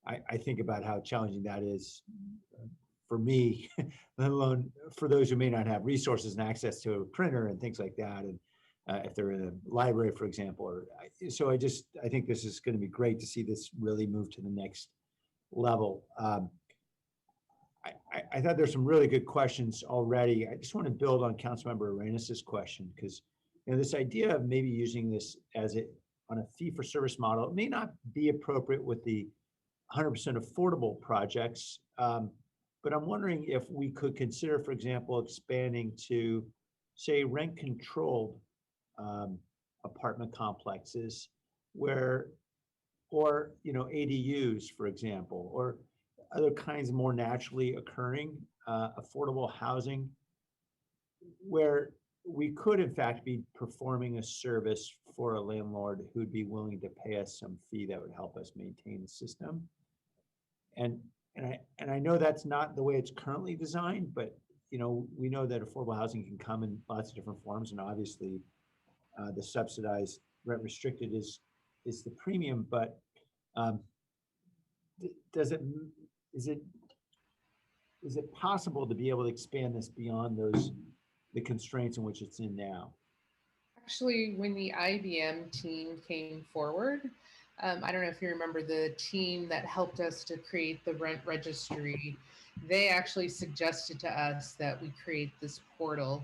I think about how challenging that is for me, let alone for those who may not have resources and access to a printer and things like that. And if they're in a library, for example, so I think this is going to be great to see this really move to the next level. I thought there's some really good questions already. I just want to build on Councilmember Arenas' question, because this idea of maybe using this on a fee-for-service model, it may not be appropriate with the 100% affordable projects, but I'm wondering if we could consider, for example, expanding to, say, rent-controlled apartment complexes or ADUs, for example, or other kinds of more naturally occurring affordable housing, where we could in fact be performing a service for a landlord who'd be willing to pay us some fee that would help us maintain the system. And I know that's not the way it's currently designed, but we know that affordable housing can come in lots of different forms, and obviously the subsidized rent restricted is the premium, but is it possible to be able to expand this beyond the constraints in which it's in now? Actually, when the IBM team came forward, I don't know if you remember the team that helped us to create the rent registry, they actually suggested to us that we create this portal.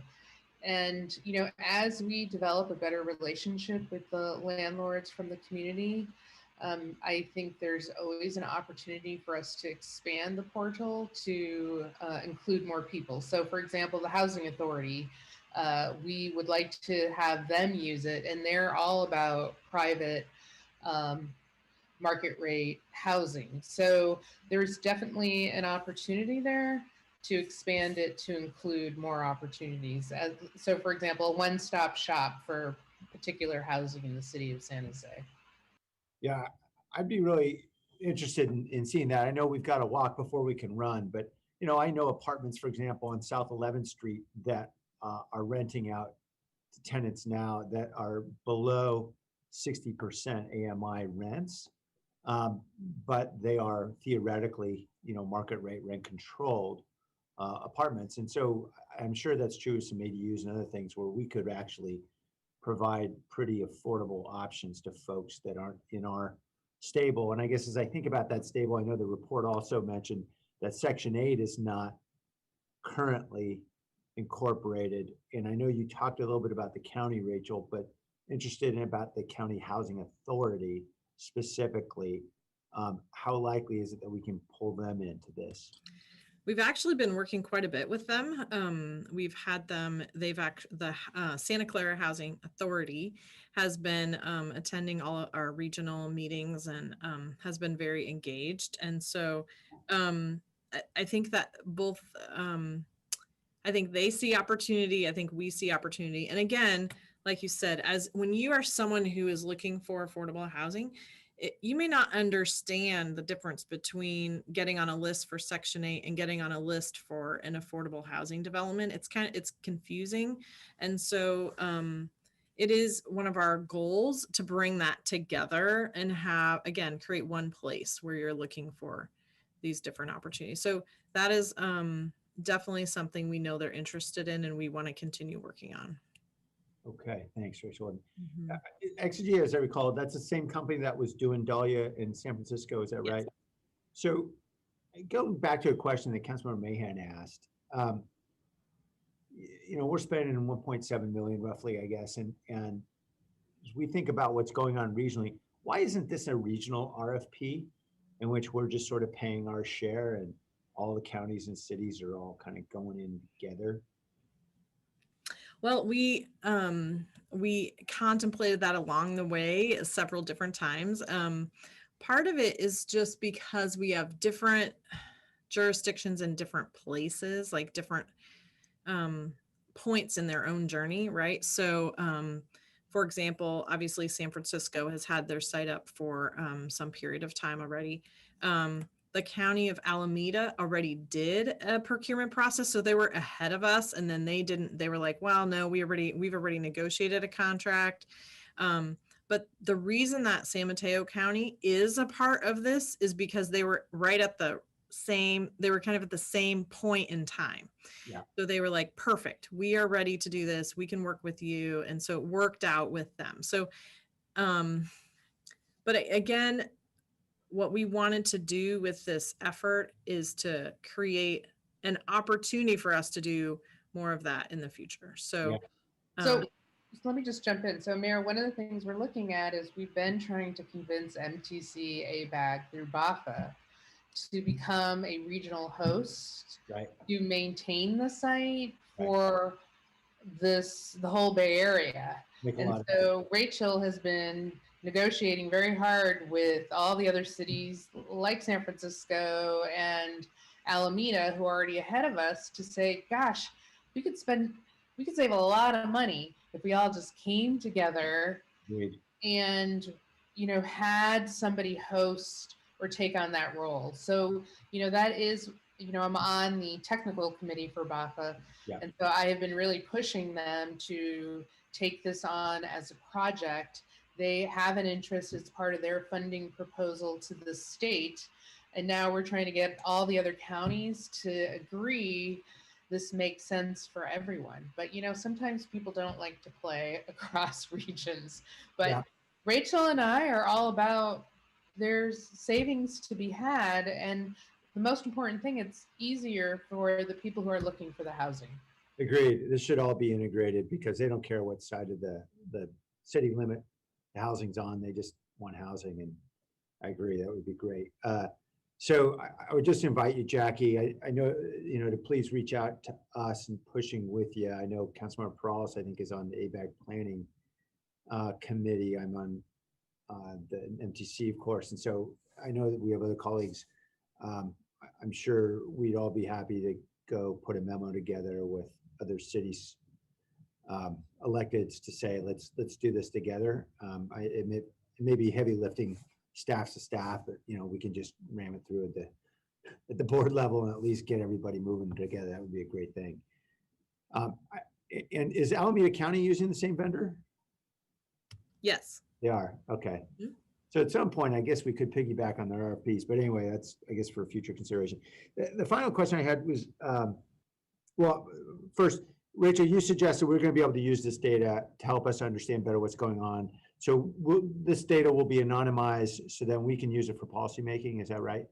And, as we develop a better relationship with the landlords from the community, I think there's always an opportunity for us to expand the portal to include more people. So for example, the Housing Authority, we would like to have them use it, and they're all about private market rate housing. So there's definitely an opportunity there to expand it to include more opportunities. So for example, a one-stop shop for particular housing in the city of San Jose. Yeah, I'd be really interested in seeing that. I know we've got to walk before we can run, but I know apartments, for example, on South 11th Street that are renting out to tenants now that are below 60% AMI rents, but they are theoretically, market rate rent controlled apartments. And so I'm sure that's true of some ADUs and other things where we could actually provide pretty affordable options to folks that aren't in our stable. And I guess as I think about that stable, I know the report also mentioned that Section 8 is not currently incorporated. And I know you talked a little bit about the county, Rachel, but interested in about the county housing authority specifically. How likely is it that we can pull them into this? We've actually been working quite a bit with them. We've had them, the Santa Clara Housing Authority has been attending all of our regional meetings and has been very engaged. And so I think that both, I think they see opportunity. I think we see opportunity. And again, like you said, as when you are someone who is looking for affordable housing, you may not understand the difference between getting on a list for Section 8 and getting on a list for an affordable housing development. It's confusing. And so it is one of our goals to bring that together and have, again, create one place where you're looking for these different opportunities. So that is definitely something we know they're interested in and we want to continue working on. Okay, thanks, Rachel. Mhm. Exegia, as I recall, that's the same company that was doing Dahlia in San Francisco, is that Yes. right? So going back to a question that Councilmember Mahan asked, we're spending 1.7 million roughly, I guess, and as we think about what's going on regionally, why isn't this a regional RFP in which we're just sort of paying our share and all the counties and cities are all kind of going in together? Well, we contemplated that along the way several different times. Part of it is just because we have different jurisdictions in different places, like different points in their own journey, right? So, for example, obviously San Francisco has had their site up for some period of time already. The county of Alameda already did a procurement process, so they were ahead of us, and then they didn't. They were like, "Well, no, we've already negotiated a contract." But the reason that San Mateo County is a part of this is because they were right at the same. They were kind of at the same point in time. Yeah. So they were like, "Perfect, we are ready to do this. We can work with you," and so it worked out with them. So, but again, what we wanted to do with this effort is to create an opportunity for us to do more of that in the future. So, So let me just jump in. So Mayor, one of the things we're looking at is we've been trying to convince MTC ABAG through BAFA to become a regional host, right, to maintain the site for the whole Bay Area. Make a And lot of so Rachel has been negotiating very hard with all the other cities like San Francisco and Alameda, who are already ahead of us, to say, gosh, we could save a lot of money if we all just came together Agreed. and had somebody host or take on that role. So that is, I'm on the technical committee for BAFA, Yeah. and so I have been really pushing them to take this on as a project. They have an interest as part of their funding proposal to the state, and now we're trying to get all the other counties to agree this makes sense for everyone. But sometimes people don't like to play across regions. But Yeah. Rachel and I are all about there's savings to be had, and the most important thing, it's easier for the people who are looking for the housing. Agreed. This should all be integrated because they don't care what side of the city limit the housing's on. They just want housing, and I agree that would be great. So I would just invite you, Jackie. I know to please reach out to us and pushing with you. I know Councilmember Perales, I think, is on the ABAG planning committee. I'm on the MTC, of course, and so I know that we have other colleagues. I'm sure we'd all be happy to go put a memo together with other cities electeds to say let's do this together. It may be heavy lifting staff to staff, but we can just ram it through at the board level and at least get everybody moving together. That would be a great thing. And is Alameda County using the same vendor? yes. They are. Okay. Mhm. So at some point, I guess we could piggyback on their RFPs, but anyway, that's, I guess, for future consideration. The final question I had was, well, first, Rachel, you suggested we're going to be able to use this data to help us understand better what's going on. So this data will be anonymized so that we can use it for policymaking. Is that right?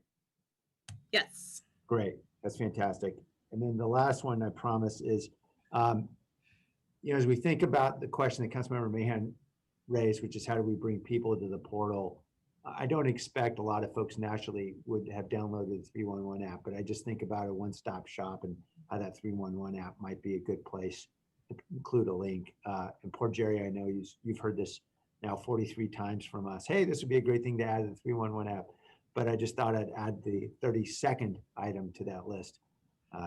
Yes. Great. That's fantastic. And then the last one I promise is, as we think about the question that Councilmember Mahan raised, which is how do we bring people to the portal? I don't expect a lot of folks naturally would have downloaded the 311 app, but I just think about a one-stop shop and how that 311 app might be a good place to include a link. And poor Jerry, I know you've heard this now 43 times from us. Hey, this would be a great thing to add to the 311 app. but I just thought I'd add the 32nd item to that list.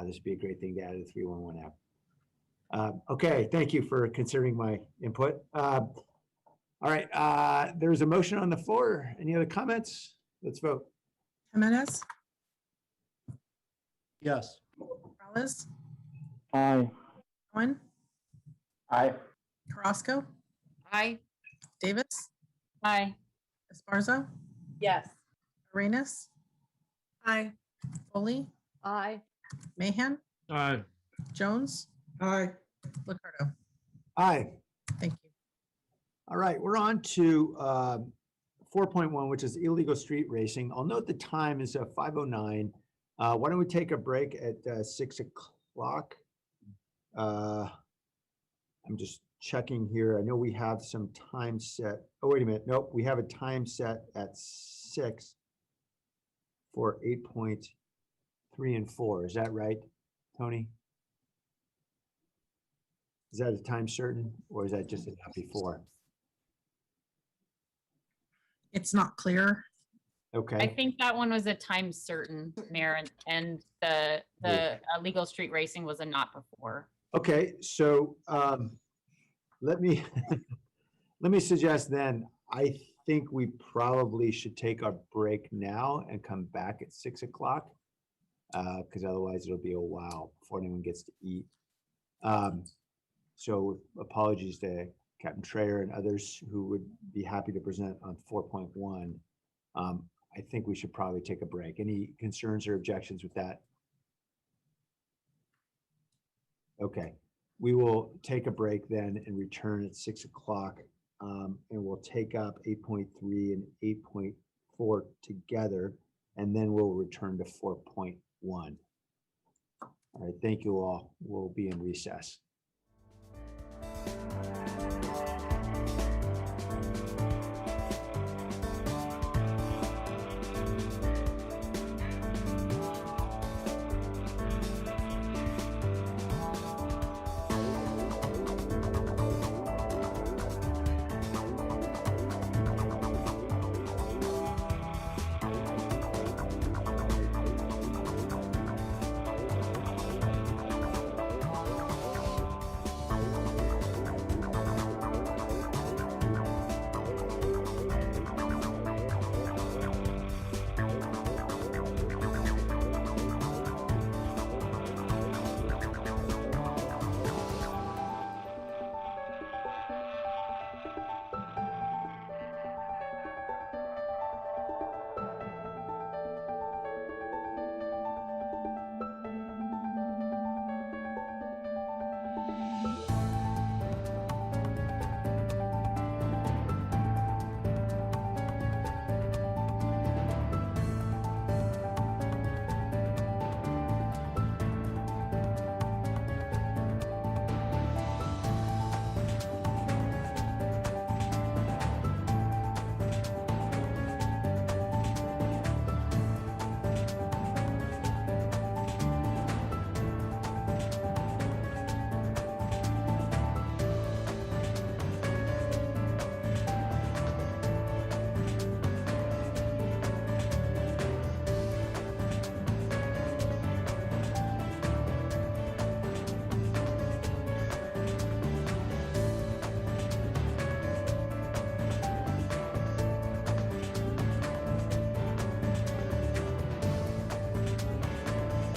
This would be a great thing to add to the 311 app. Okay, thank you for considering my input. All right, there's a motion on the floor. Any other comments? Let's vote. Jimenez, Yes. Morales, Aye. Cohen, Aye. Carrasco, Aye. Davis, Aye. Esparza, Yes. Arenas, Aye. Foley, Aye. Mahan, Aye. Jones, Aye. Ricardo. Aye. Thank you. All right, we're on to 4.1, which is illegal street racing. I'll note the time is 5:09. Why don't we take a break at 6 o'clock? I'm just checking here. I know we have some time set. Oh, wait a minute. Nope, we have a time set at 6 for 8.3 and 4. Is that right, Tony? Is that a time certain, or is that just enough before? It's not clear. Okay. I think that one was a time certain, Mayor, and the legal street racing was a not before. Okay, so let me let me suggest then, I think we probably should take our break now and come back at 6 o'clock, because otherwise it'll be a while before anyone gets to eat. So apologies to Captain Trayer and others who would be happy to present on 4.1. I think we should probably take a break. Any concerns or objections with that? Okay, we will take a break then and return at 6 o'clock, and we'll take up 8.3 and 8.4 together, and then we'll return to 4.1. All right, thank you all. We'll be in recess.